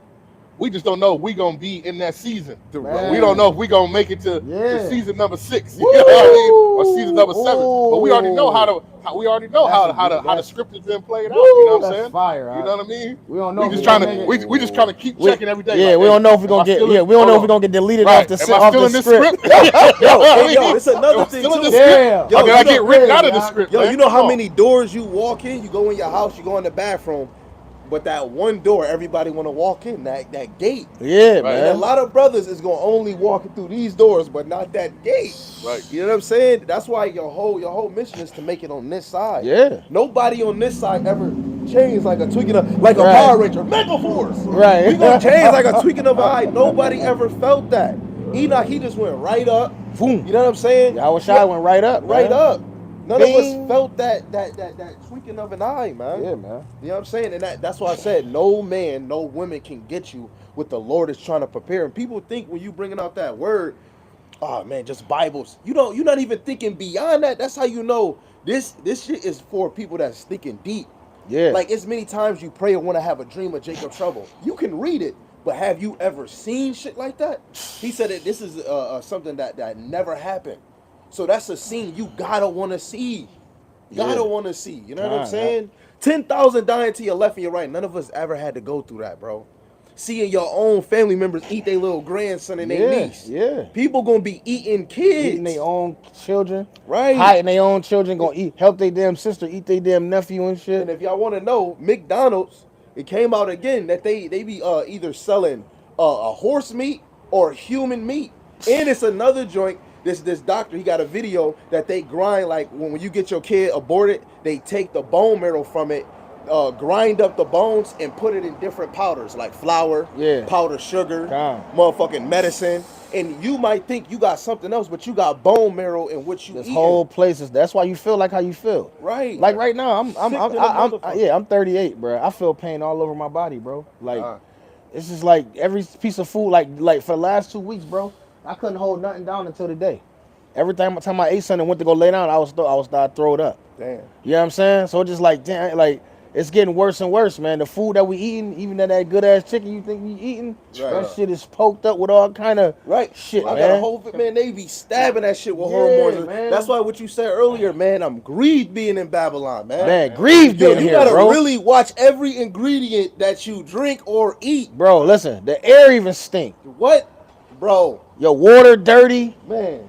we just don't know if we gonna be in that season. Man. We don't know if we gonna make it to Yeah. the season number 6, you know what I mean? Or season number 7. But we already know how the That's- script has been played out. You know what I'm That's saying? fire. You know what I mean? We don't know. We if just we trying gonna to make it. we just trying to keep checking every day. Yeah, like, we don't know if we're am gonna I get. still Yeah, in- we don't know if hold we're gonna get deleted Right. off the Am I off still the in this script. script? Yo, it's another I'm thing still in too. this Yeah. script. Or did I get written out of the Yeah. script? Yo, man? you know how Come on. many doors you walk in? You go in your house, you go in the bathroom, but that one door everybody want to walk in, that gate. Yeah, Right. And a man. lot of brothers is gonna only walk through these doors, but not that gate. Right. You know what I'm saying? That's why your whole mission is to make it on this side. Yeah. Nobody on this side ever changed like a tweaking of like a Right. Power Ranger, Mega Force. Right. We gonna change like a tweaking of an eye. Nobody ever felt that. Enoch, he just went right up. Boom. You know what I'm saying? Yahweh Shai went right up. Right man. up. None Bing. of us felt that tweaking of an eye, man. Yeah, man. You know what I'm saying? And that's why I said no man, no woman can get you what the Lord is trying to prepare. And people think when you bringing out that word, oh man, just Bibles. You're not even thinking beyond that. That's how you know this shit is for people that's thinking deep. Yeah. Like it's many times you pray and want to have a dream of Jacob Trouble. You can read it, but have you ever seen shit like that? He said that this is something that never happened. So that's a scene you gotta want to see. Gotta Yeah. want to see. You know what I'm Nah, saying? 10,000 dying to your left and your right. None of us ever had to go through that, bro. Seeing your own family members eat their little grandson and their Yeah. niece. Yeah. People gonna be eating kids. Eating their own children. Right. Hiding their own children. Gonna help their damn sister eat their damn nephew and shit. And if y'all want to know, McDonald's, it came out again that they be either selling a horse meat or human meat. And it's another joint. This doctor, he got a video that they grind like when you get your kid aborted, they take the bone marrow from it, grind up the bones and put it in different powders like flour, Yeah. powdered sugar, God. motherfucking medicine. And you might think you got something else, but you got bone marrow in what you This eating. whole place is. That's why you feel like how you feel. Right. Like right now, I'm Sick to the motherfucker. I'm 38, bro. I feel pain all over my body, bro. Like It's just like every piece of food, like for the last 2 weeks, bro, I couldn't hold nothing down until today. Every time I ate something and went to go lay down, I was start throw it up. Damn. You know what I'm saying? So it's just like, damn, like it's getting worse and worse, man. The food that we eating, even that good ass chicken you think we eating, Right. that shit is poked up with all kind of Right. shit, I man. got a whole man. They be stabbing that shit with Yeah, hormones. man. That's why what you said earlier, man. I'm grieved being in Babylon, man. Man, grieved Yo, in you here, gotta bro. really watch every ingredient that you drink or eat. Bro, listen, the air even stink. What, bro? Your water dirty. Man,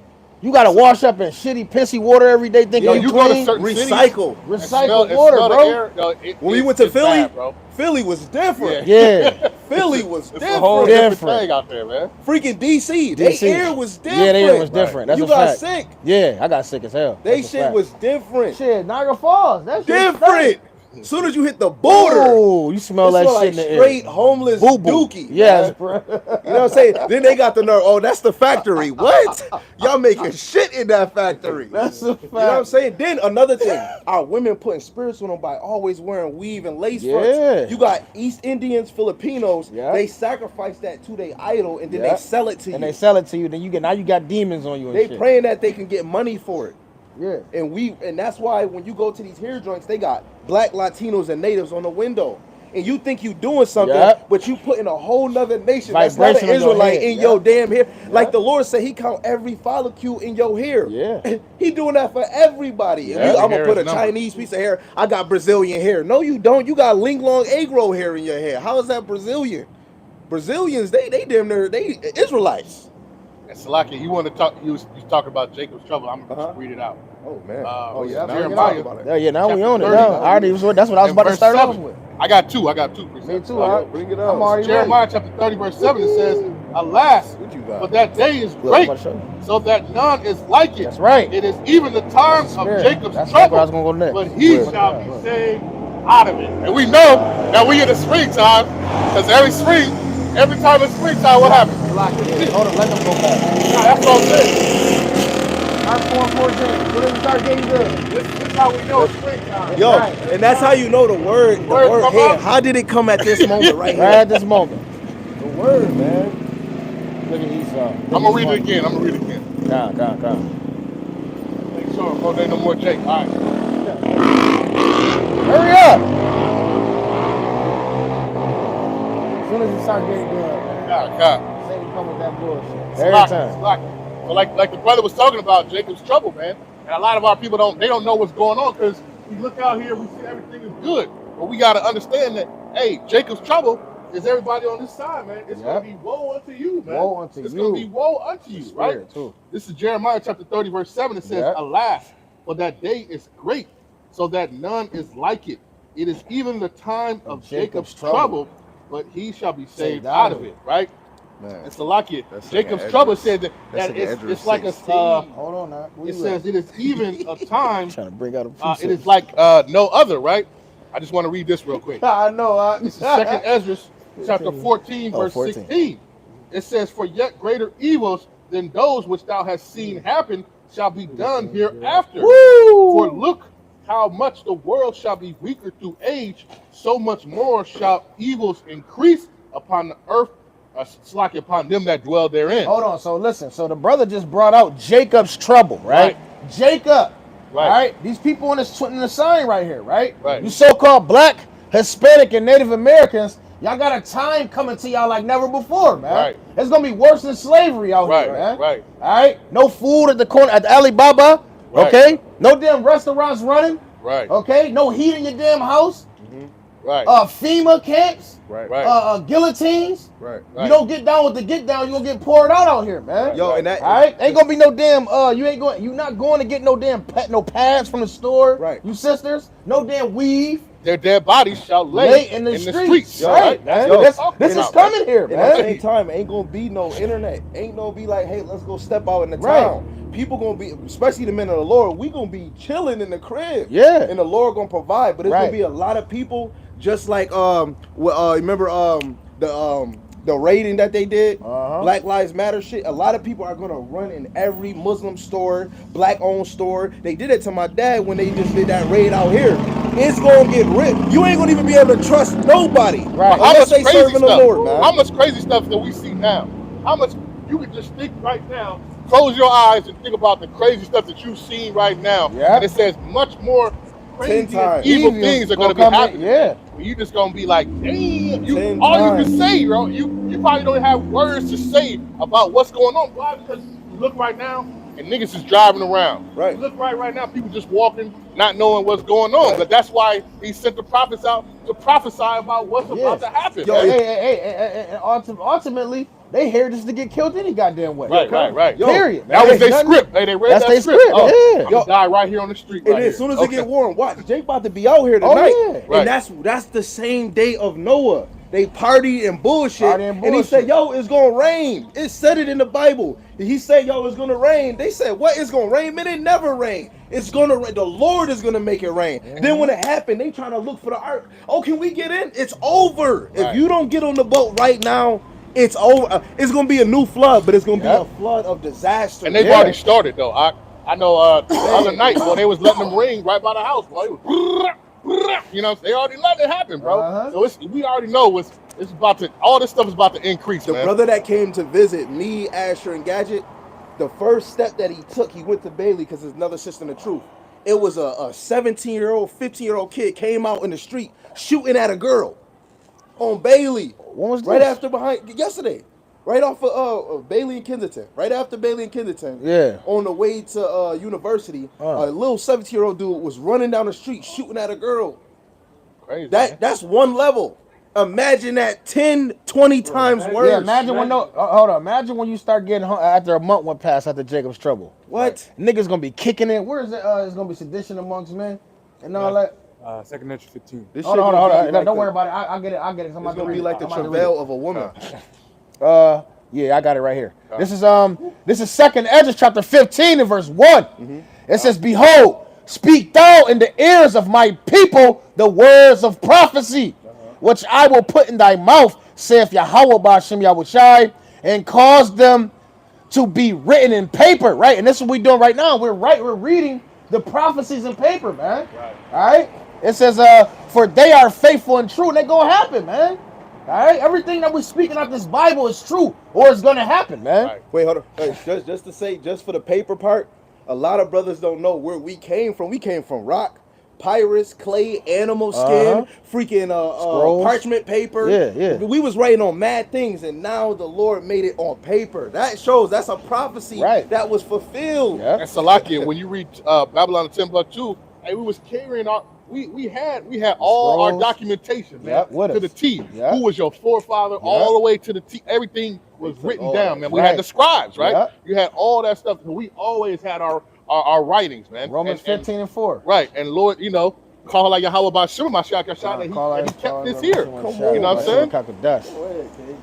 You gotta wash up in shitty, pissy water every day thinking Yo, you you go to clean. certain cities recycle. and smell- Recycle and water, smell the bro. air. Yo, When we it's- went to it's Philly, bad, bro. Philly was different. Yeah. Philly was It's a whole different. different thing out there, man. Freaking DC, DC. they air was different. Yeah, they was different. That's you a got fact. sick. Yeah, I got sick as hell. They That's a shit fact. was different. Shit, Niagara Falls. That shit Different. As soon as you hit the border, Oh, you smell it that smell shit like in the straight air. homeless Boo-boo. dookie. Yes, man. bro. You know what I'm saying? Then they got the nerve. Oh, that's the factory. What? Y'all making shit in that factory. That's a fact. You know what I'm saying? Then another thing, our women putting spirits on them by always wearing weave and lace Yeah. fronts. You got East Indians, Filipinos. Yeah. They sacrifice that to their idol and then Yeah. they sell it to you. And they sell it to you, then now you got demons on you and They shit. praying that they can get money for it. Yeah. And that's why when you go to these hair joints, they got black Latinos and natives on the window. And you think you doing something, Yeah. but you put in a whole nother nation that's not Vibration an on your Israelite head. in Yeah. your damn hair. Yeah. Like the Lord said, He count every follicle in your hair. Yeah. He doing that for everybody. Yeah. And I'm gonna Hair put a is numbered. Chinese piece of hair. I got Brazilian hair. No, you don't. You got Ling Long Agro hair in your hair. How is that Brazilian? Brazilians, they damn near they Israelites. And Salaki, you want to talk? You was talking about Jacob's trouble. I'm gonna Uh-huh. just read it out. Oh man. Oh, yeah. now we can talk talk about it. Yeah, now we Chapter on it. 30. Now. I already that's what I was And about to verse start 7. off with. I got two. Me too, Oh, all right? bring it up. I'm already Jeremiah chapter 30, verse 7. It says, "Alas, What you got? but that day is Look, I'm great, about to show you. so that none is like it. That's right. It is even the time of Spirit. Jacob's That's trouble, where I was gonna go next. but he Look. shall be saved out of it." And we know that we in the springtime, because every time it's springtime, what happens? Hold on, let them go back. Nah, that's what I'm saying. Start 4:14. When it start getting good. This is how we know it's springtime. Yo, Right. and that's how you know the word Word come here. up. How did it come at this moment right Right here? at this moment. The word, man. Look at Esau. I'm gonna read it again. Come. Make sure. Oh, there ain't no more Jake. All right. Hurry up. As soon as you start getting good, man. God. Say you come with that bullshit. It's Every locked, time. it's locked. So like the brother was talking about, Jacob's trouble, man. And a lot of our people don't know what's going on, because we look out here, we see everything is good. But we gotta understand that, hey, Jacob's trouble is everybody on this side, man. It's gonna be woe unto you, man. Woe unto it's you. gonna be woe unto you, right? Spirit, too. This is Jeremiah chapter 30, verse 7. It says, Yeah. "Alas, for that day is great, so that none is like it. It is even the time of Jacob's trouble, but he shall be saved out of it," right? Man. It's a lock it. That's like Jacob's an trouble Edris- said that that's like an it's Edris like a 16. Hold on now. Where it you says at? it is even a time. Trying to bring out a It precept. is like no other, right? I just want to read this real quick. I know. This is Second Ezra, chapter 14, verse 14. 16. It says, "For yet greater evils than those which thou hast seen happen shall be done hereafter. For look how much the world shall be weaker through age, so much more shall evils increase upon the earth, slack upon them that dwell therein." Hold on. So listen. So the brother just brought out Jacob's trouble, right? Jacob. Right. All right. These people in the sign right here, right? Right. You so-called black, Hispanic, and Native Americans, y'all got a time coming to y'all like never before, man. Right. It's gonna be worse than slavery out Right, here, man. right. All right. No food at the corner at the Alibaba. Right. Okay. No damn restaurants running. Right, Okay. No heat in your damn house. right, FEMA camps. Right. right, Guillotines. Right. right. You don't get down with the get down, you gonna get poured out here, man. Yo, and that All right, ain't gonna be no damn. You not going to get no damn no pads from the store. Right. You sisters, no damn weave. Their dead bodies shall lay in the streets. streets. Right, man. Yo, This is about, coming here, at the man. same time, ain't gonna be no internet. Ain't no be like, hey, let's go step out in the Right. town. People gonna be, especially the men of the Lord, we gonna be chilling in the crib. Yeah. And the Lord gonna provide. But it's Right. gonna be a lot of people just like remember the raiding that they did, Black Lives Matter shit. A lot of people are gonna run in every Muslim store, black owned store. They did it to my dad when they just did that raid out here. it's gonna get rich. You ain't gonna even be able to trust nobody. Right. How Unless much they crazy serving the stuff? Lord, man. How much crazy stuff that we see now? How much you can just think right now, close your eyes and think about the crazy stuff that you've seen right now. Yeah. And it says much more crazy 10 and times. evil Evil things are gonna gonna be come in, happening. yeah. You just gonna be like, damn, 10 all you times. can say, bro, you probably don't have words to say about what's going on. Why? Because you look right now and niggas is driving around. Right. You look right now, people just walking, not knowing what's going on. Right. But that's why he sent the prophets out to prophesy about what's about to happen. Yo, man. And ultimately, they here just to get killed any goddamn way. Right. Yo, Period. That was Ain't their nothing- script. Hey, they read That's that their script. script, yeah. I'm gonna die right here on the street. And right as soon as here. it get warm, watch, Jake about to be out here Oh, tonight. yeah. Right. And that's the same day of Noah. They party and bullshit. Party and And he bullshit. said, yo, it's gonna rain. It said it in the Bible. And he said, yo, it's gonna rain. They said, what? It's gonna rain? Man, it never rain. It's gonna rain. The Lord is gonna make it rain. Then when it happened, they trying to look for the ark. Oh, can we get in? It's over. Right. If you don't get on the boat right now, it's over. It's gonna be a new flood, but it's gonna Yep. be a flood of disaster. And they've Yeah. already started though. I know the other night, boy, they was letting them ring right by the house, boy. You know, they already let it happen, bro. Uh-huh. So we already know it's about to, all this stuff is about to increase, The man. brother that came to visit me, Asher, and Gadget, the first step that he took, he went to Bailey because there's another sister in the truth. It was a 17-year-old, 15-year-old kid came out in the street shooting at a girl on Bailey. When was Right this? after yesterday. Right off of Bailey and Kensington. Right after Bailey and Kensington. Yeah. On the way to university, a little 17-year-old dude was running down the street shooting at a girl. Crazy. man. That's one level. Imagine that 10, 20 times worse. Yeah, imagine when hold on. Imagine when you start getting home after a month went past after Jacob's trouble. What? Niggas gonna be kicking it. Where is it? It's gonna be sedition amongst men and all that. 2nd Next 15. This Hold shit on. gonna be No, like don't the- worry about it. I get it. I get it. I'm It's about to gonna read be it. like the I'm about to read travail of a woman. it. Yeah, I got it right here. This is 2nd Ezra chapter 15 and verse 1. It says, "Behold, speak thou in the ears of my people the words of prophecy, which I will put in thy mouth, saith Yahweh Ba'ashem Yahushai, and cause them to be written in paper," right? And this is what we're doing right now. We're reading the prophecies in paper, man. Right. All right. It says, "For they are faithful and true," and they gonna happen, man. All right. Everything that we're speaking out this Bible is true, or it's gonna happen, man. Right. Wait, hold on. Hey, just to say, just for the paper part, a lot of brothers don't know where we came from. We came from rock, papyrus, clay, animal skin, freaking Scrolls. parchment paper. Yeah. We was writing on mad things, and now the Lord made it on paper. That shows that's a prophecy Right. that was fulfilled. Yeah. And Salakia, when you read Babylon 10:2, hey, we was carrying our, we had all our Scrolls. documentation, man, Yep, with to us. the T. Yep. Who was your forefather, all the way to the T. Everything was took written all down, that. man. We Right. had the scribes, right? Yep. You had all that stuff. We always had our writings, man. Romans And- 15 and 4. Right, and Lord, you know, call like Yahweh Ba'ashem Mashiach Yashai, and he kept this here. You know what I'm saying? Go ahead, Kate.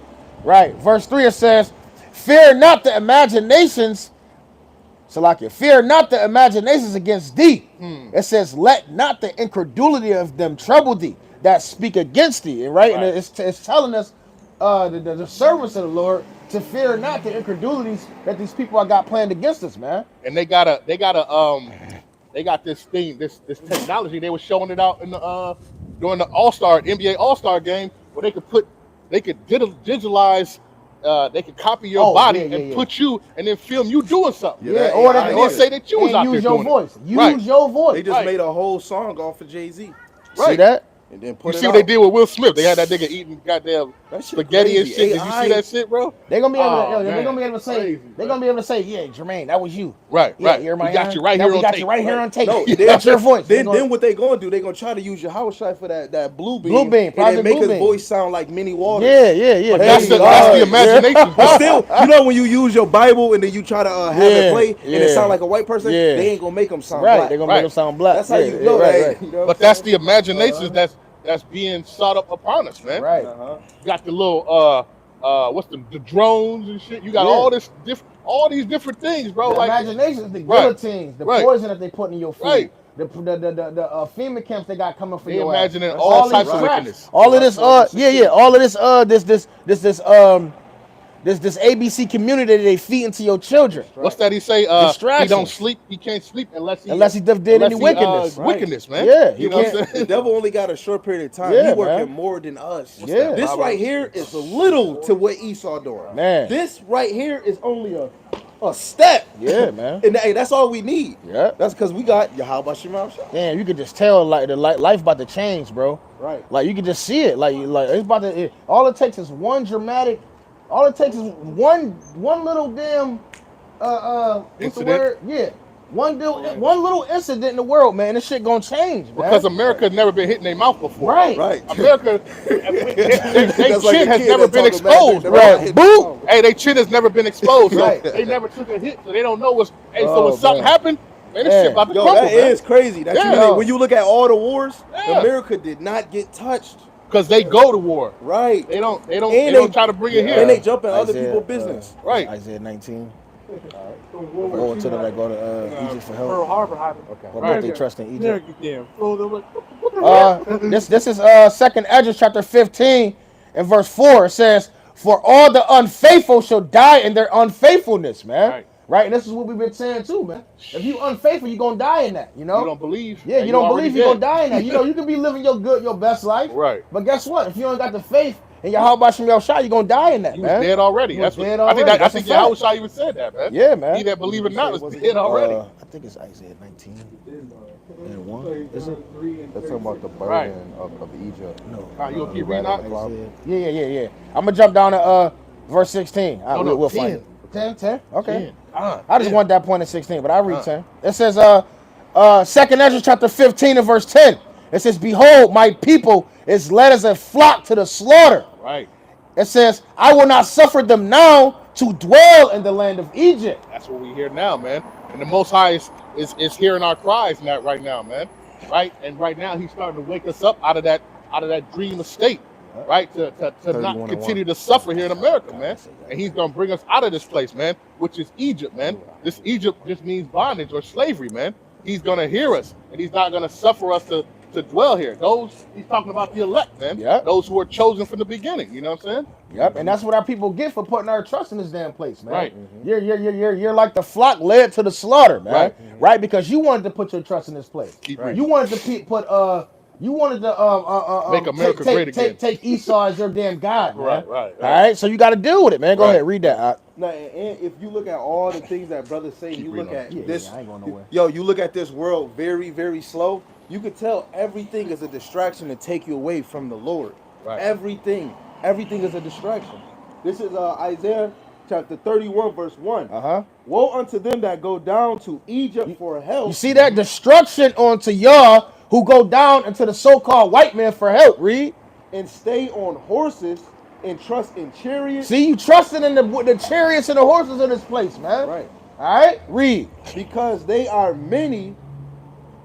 Right. Verse 3 it says, "Fear not the imaginations," Salakia, "fear not the imaginations against thee." It says, "Let not the incredulity of them trouble thee that speak against thee." And right, and Right. it's telling us, the servants of the Lord, to fear not the incredulities that these people got planned against us, man. And they got this thing, this technology. They were showing it out in the during the NBA All-Star game, where they could digitalize, they could copy your body and put you, and then film you doing something. Yeah, or AI they didn't say that you was and out there use your doing it. voice. Use Right. your voice. They just Right. made a whole song off of Jay-Z See Right. that? and then You put it see out. what they did with Will Smith? They had that nigga eating goddamn That shit spaghetti and crazy. shit. Did you AI. see that shit, bro? They're gonna be able to, Oh, they're man. gonna be able to say, Crazy, they're bro. gonna be able to say, "Yeah, Jermaine, that was you." Right, Yeah, right. you're my We got iron. you right Now here we on got tape. you right here on tape. No, That's your voice. Then They're gonna- what they gonna do? They gonna try to use your house for that blue beam. Blue beam, and Project then make Blue his Beam. voice sound like Minnie Waters. yeah. But that's the God. imagination. But still, you know when you use your Bible and then you try to have it play and it yeah. sound like a white person, Yeah. they ain't gonna make them sound Right, black. they're gonna Right. make them sound black. That's how Yeah, you know right, that. right. You know what But I'm that's saying? the imaginations that's being sought up upon us, man. Right. Got the little what's the drones and shit. You got Yeah. all these different things, bro. The Like imagination, the Right. guillotines, the Right. poison that they put in your food, Right. the FEMA camps they got coming for They your imagining ass. all these types of traps, wickedness. all of this, all of this, this ABC community that they feed into your children. What's that he say? He Distractions. don't sleep. He can't sleep unless he did any wickedness. Wickedness, man. Yeah, you know what I'm The saying? devil only got a short period of time. Yeah, He working man. more than us. Yeah. This right here is a little to what Esau doing. Man. This right here is only a step. Yeah, man. And hey, that's all we need. Yeah. That's because we got Yahweh Shema Shah. Damn, you could just tell like the life about to change, bro. Right. Like you can just see it. Like it's about to. All it takes is one dramatic. All it takes is one little damn. What's Incident? the word? Yeah. One little incident in the world, man. This shit gonna change, man. Because America has never been hit in their mouth before. Right. Right. America, their That's like chin a has kid never that been talk about exposed, they bro. never Right. hit Boo. the phone. Hey, their chin has never been exposed, so Right. they never took a hit, so they don't know what's. Hey, so Oh, when something man. happened, man, this Yeah. shit about to Yo, crumble, that man. is crazy. That Yeah. when you look at all the wars, Yeah. America did not get touched. Because they go to war. Right. They don't And don't try to bring it And here. they jump in other Isaiah, people's business. Right. Isaiah 19. Go to them that go to Egypt for help. Pearl Harbor happened. What Right. about they trust in Egypt? Damn. Oh, they're like, This is Second Ezra chapter 15 and verse 4. It says, "For all the unfaithful shall die in their unfaithfulness," man. Right. And this is what we've been saying too, man. If you unfaithful, you're gonna die in that. You know. You don't believe. Yeah, and you don't already believe you're gonna dead. die in that. You know, you can be living your best life. Right. But guess what? If you don't got the faith and Yahweh Shem Shah, you're gonna die in that, He was man. dead already. He was That's what dead I think. already. I That's think a fact. Yahushua even said that, man. Yeah, man. He that believe it not was dead already. I think it's Isaiah 19 and 1. Is it? That's talking about the burden Right. of Egypt. No. You gonna keep reading out? Yeah. I'm gonna jump down to verse 16. We'll 10. find it. 10? Okay. 10. I just want that point at 16, but I'll read 10. It says, Second Ezra chapter 15 and verse 10. It says, "Behold, my people is led as a flock to the slaughter." Right. It says, "I will not suffer them now to dwell in the land of Egypt." That's what we hear now, man. And the Most High is hearing our cries now, right now, man. Right. And right now He's starting to wake us up out of that dream of state. Right, to not 31 and continue 1. to suffer here in America, man. And He's gonna bring us out of this place, man, which is Egypt, man. This Egypt just means bondage or slavery, man. He's gonna hear us, and He's not gonna suffer us to dwell here. He's talking about the elect, man. Yeah. Those who are chosen from the beginning. You know what I'm saying? Yep, and that's what our people get for putting our trust in this damn place, man. Right. You're like the flock led to the slaughter, man. Right. Right, because you wanted to put your trust in this place. Keep You reading. wanted to put you wanted to Make America great again. Take Esau as your damn god, man. Right. All right, so you got to deal with it, man. Go Right. ahead, read that. Now, and if you look at all the things that brothers say, you look at Yeah, this. yeah, I ain't going nowhere. Yo, you look at this world very, very slow. You could tell everything is a distraction to take you away from the Lord. Right. Everything is a distraction. This is Isaiah chapter 31, verse 1. Woe unto them that go down to Egypt for help. You see that destruction onto y'all who go down into the so-called white man for help. Read. And stay on horses and trust in chariots. See, you trusting in the chariots and the horses of this place, man. Right. All right, read. Because they are many,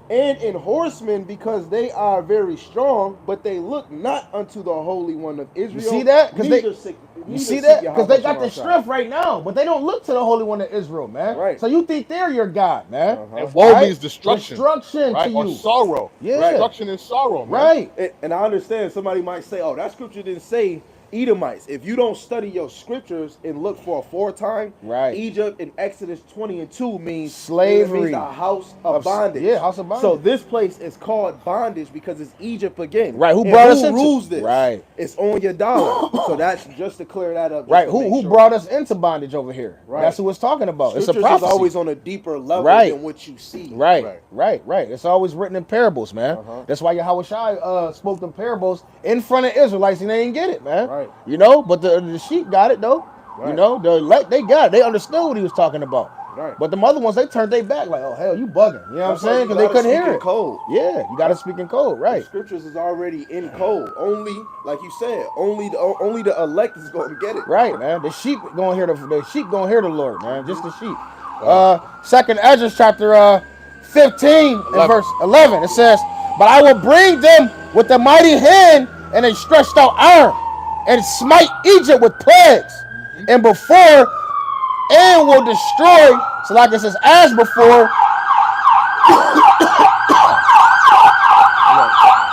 and in horsemen because they are very strong, but they look not unto the Holy One of Israel. You see that? Because they, neither seek you see that? Yahweh Because they got the Shema strength right now, but they don't look to the Holy One of Israel, man. Right. So you think they're your God, man? And woe Right? means destruction. Destruction Right. to Or you. sorrow. Yeah. Destruction and sorrow, man. Right. And I understand somebody might say, oh, that scripture didn't say Edomites. If you don't study your scriptures and look for a foretime, Right. Egypt in Exodus 20 and 2 means Slavery. It means a house of bondage. Yeah, house of bondage. So this place is called bondage because it's Egypt again. Right, who And brought us into- rules this? Right. It's on your dollar. So that's just to clear that up. just Right. to Who make sure. brought us into bondage over here? Right. That's who it's talking about. It's a Scriptures prophecy. is always on a deeper level Right. than what you see. Right. It's always written in parables, man. Uh-huh. That's why Yahweh Shai spoke them parables in front of Israelites and they didn't get it, man. Right. You know, but the sheep got it though. You Right. know, the elect, they got it. They understood what he was talking about. Right. But the other ones, they turned their back like, oh hell, you bugging. You know what I'm That's why saying? you Because they gotta couldn't speak hear in it. code. Yeah, you got to speak in code, The right? scriptures is already in code. Only, like you said, only the elect is going to get it. Right, man. The sheep gonna hear the sheep gonna hear the Lord, man. Just the sheep. Second Ezra chapter 15 and verse 11. It says, "But I will bring them with a mighty hand and a stretched out arm, and smite Egypt with plagues, and will destroy." So like it says, as before.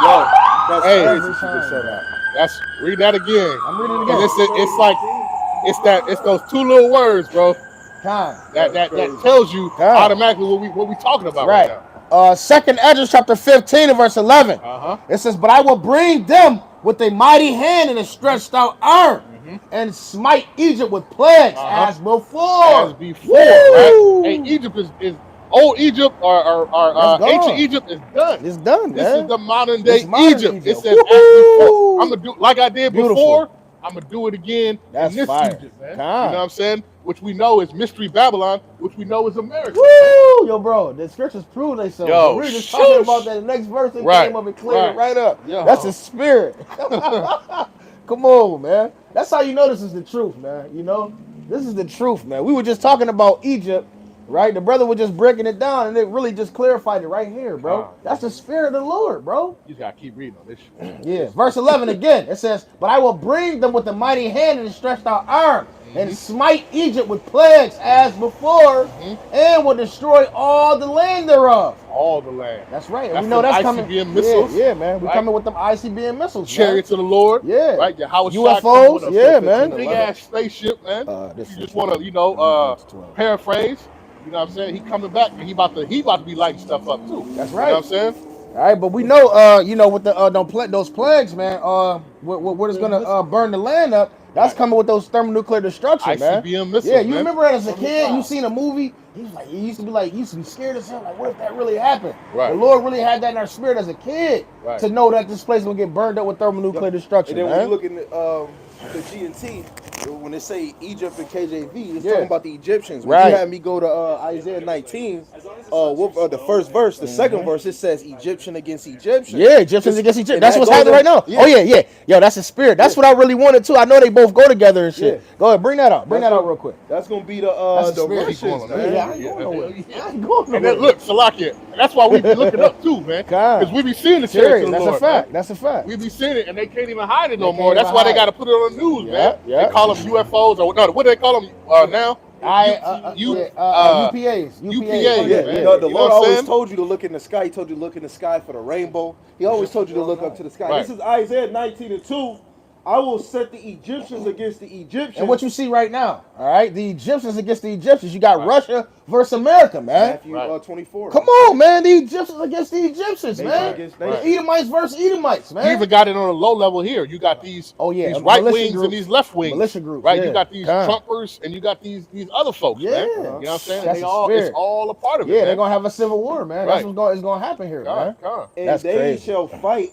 Yo, that's Hey. crazy. Every time. Read that again. I'm reading it And again. it's like it's those two little words, bro. Con. That tells you Yeah. automatically what we talking about right, Right. Second Ezra chapter 15 and verse 11. now. It says, "But I will bring them with a mighty hand and a stretched out arm, and smite Egypt with plagues as before." As before, right? Woo! Hey, Egypt is old Egypt or That's ancient gone. Egypt is done. It's done, This man. is the modern day This modern Egypt. It Egypt. says as Woo! before. I'm gonna do like I did Beautiful. before. I'm gonna do it again That's in this fire. Egypt, man. God. You know what I'm saying? Which we know is Mystery Babylon, which we know is America. Woo! Yo, bro, the scriptures prove themselves. Yo, We were just talking shush. about that. The next verse that Right, came up and cleared it right. right up. Yo. That's the spirit. Come on, man. That's how you know this is the truth, man. You know, this is the truth, man. We were just talking about Egypt, right? The brother was just breaking it down, and it really just clarified it right here, bro. That's the spirit of the Lord, bro. You just gotta keep reading on this shit. Yeah. Verse 11 again. It says, "But I will bring them with a mighty hand and a stretched out arm, and smite Egypt with plagues as before, and will destroy all the land thereof." All the land. That's right. And That's we know them that's coming. ICBM missiles, Yeah, man. We right? coming with them ICBM missiles. Chariots of the Lord. Yeah. Right? Your Howard UFOs. Yeah, man. Big ass spaceship, man. This You is just wanna, paraphrase. You know what I'm saying? He coming back and he about to be lighting stuff up too. That's You right. know what I'm saying? All right, but we know, with the those plagues, man. What is gonna burn the land up? That's coming with those thermonuclear destruction, man. ICBM missiles. Yeah, you man. remember as a kid, you seen a movie. He was like, you used to be scared as hell. Like, what if that really happened? Right. The Lord really had that in our spirit as a kid Right. to know that this place will get burned up with thermonuclear destruction, And then when man. you look in the G&T, when they say Egypt and KJV, it's Yeah. talking about the Egyptians. When Right. you had me go to Isaiah 19, the first verse, the second verse, it says Egyptian against Egyptian. Yeah, Egyptians against Egyptians. and That's that what's goes happening right in- now. yeah. Oh yeah. Yo, that's the spirit. That's what I really wanted too. I know they both go together and shit. Yeah. Go ahead, bring that out. Bring that out real quick. That's gonna be That's the the spirit. Russians, Going on, man. Yeah, I ain't going nowhere. I ain't going And nowhere. then look, Salakia. That's why we be looking up too, man. God. Because we be seeing the chariots Serious. of the That's Lord. a fact. Man. That's a fact. We be seeing it and they can't even hide it no They more. can't That's even why they hide got to put it on the news, Yeah, man. yeah. They call them UFOs or no, what do they call them now? UPAs. UPAs, Yeah, man. the You know Lord what I'm always saying? told you to look in the sky. He told you to look in the sky for the rainbow. He always told you to look up to the sky. Right. This is Isaiah 19:2. I will set the Egyptians against the Egyptians. And what you see right now, all right, the Egyptians against the Egyptians. You got Russia versus America, man. Matthew Right. 24. Come on, man. The Egyptians against the Egyptians, Nation man. against The nation. Edomites versus Edomites, man. You even got it on a low level here. You got these, Oh, yeah, these militia right wings groups. and these left wings, Militia groups, right? yeah. You got these Con. Trumpers and you got these other folks, Yeah. man. You know what I'm saying? That's They the all, spirit. it's all a part of it. Yeah, man. they're gonna have a civil war, man. That's Right. what's going to happen here, man. And That's they crazy. shall fight.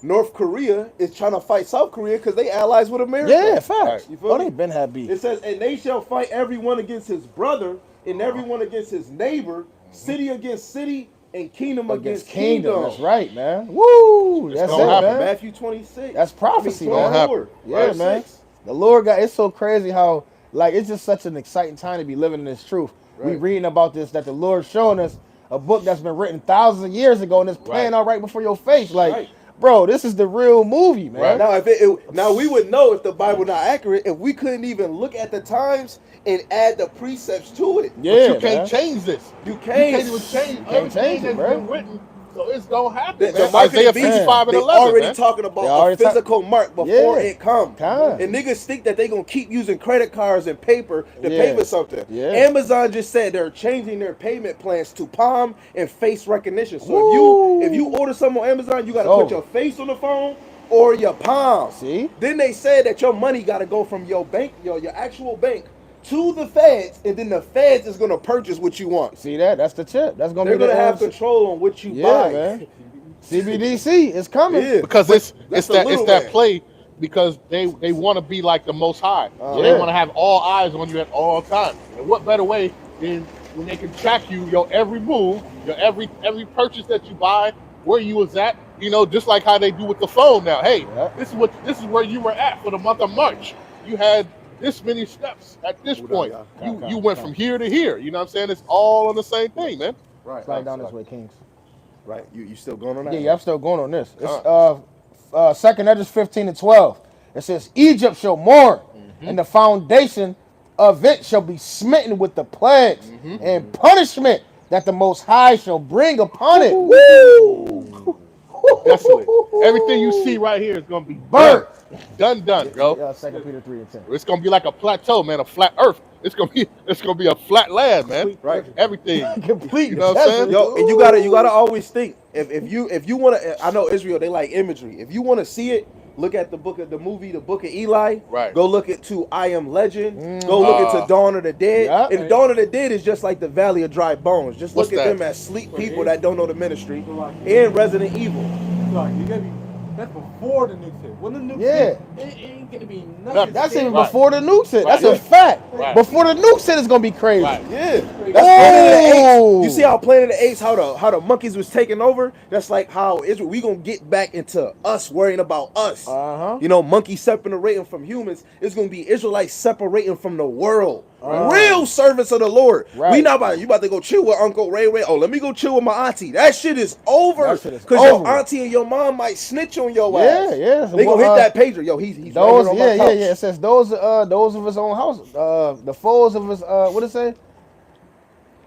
North Korea is trying to fight South Korea because they allies with America. Yeah, facts. Right. You feel Oh, me? they been had beef. It says, and they shall fight everyone against his brother, and everyone against his neighbor, city against city, and kingdom against kingdom. That's right, man. Woo! It's That's gonna it, happen. man. Matthew 26. That's prophecy, I mean, man. 24, Yeah, verse man. 6. The Lord God, it's so crazy how, like, it's just such an exciting time to be living in this truth. We Right. reading about this, that the Lord's showing us a book that's been written thousands of years ago and it's playing Right. out right before your face. Like, Right. bro, this is the real movie, man. Right. Now, now we would know if the Bible not accurate if we couldn't even look at the times and add the precepts to it. Yeah, But you can't man. change this. You You can't. can't even change can't everything change it, that's bro. been written. So it's gonna happen. The man. mark of the Isaiah beast, 55 and they 11. already man. talking They about already a physical mark before Yeah. it come. Con. And niggas think that they gonna keep using credit cards and paper to Yeah. pay for something. Yeah. Amazon just said they're changing their payment plans to palm and face recognition. So Woo. if you order something on Amazon, you gotta Oh. put your face on the phone or your palm. See? Then they said that your money gotta go from your bank, your actual bank, to the feds, and then the feds is gonna purchase what you want. See that? That's the tip. That's gonna They're be the gonna have control on what you Yeah, buy. man. CBDC is coming. Yeah. Because But it's that's a that little it's that man. play because they want to be like the Most High. So Yeah. they want to have all eyes on you at all times. And what better way than when they can track you, your every move, your every purchase that you buy, where you was at. You know, just like how they do with the phone now. Hey, Yeah. this is where you were at for the month of March. You had this many steps at this point. You went from here to here. You know what I'm saying? It's all on the same thing, man. Right. Slide down this way, Kings. Right. You still going on that? Yeah, I'm still going on this. It's Second Ezra 15 and 12. It says, Egypt shall mourn, and the foundation of it shall be smitten with the plagues and punishment that the Most High shall bring upon it. Woo! Desolate. Everything you see right here is gonna be Burnt. burnt. Done, bro. Yeah, 2 Peter 3:10. It's gonna be like a plateau, man, a flat Earth. It's gonna be a flat land, man. Right. Everything. Complete. You know what I'm saying? Yo, and you gotta always think if you wanna, I know Israel, they like imagery. If you wanna see it, look at the book of the Book of Eli. Right. Go look into I Am Legend. Go look into Dawn of the Dead. Yeah. And Dawn of the Dead is just like the Valley of Dry Bones. Just What's look at that? them as sleep people that don't know the ministry. And Resident Evil. Sorry, you gotta be. That's before the nukes hit. When the nukes Yeah. hit, it ain't gonna be nothing. That's even Right. before the nukes hit. That's Right. a fact. Right. Before the nukes hit, it's gonna be crazy. Right. Yeah. Oh! That's Planet of the Apes. You see how Planet of the Apes, how the monkeys was taking over? That's like how Israel, we gonna get back into us worrying about us. Uh-huh. You know, monkeys separating from humans. It's gonna be Israelites separating from the world. Real servants of the Lord. Right. We not about you about to go chill with Uncle Ray Ray. Oh, let me go chill with my auntie. That shit is over. That shit is Cause over. your auntie and your mom might snitch on your Yeah, ass. yeah. They gonna hit that pager. Yo, he's Those, right here on yeah, my yeah. couch. It says those of his own house. The foes of his. What it say?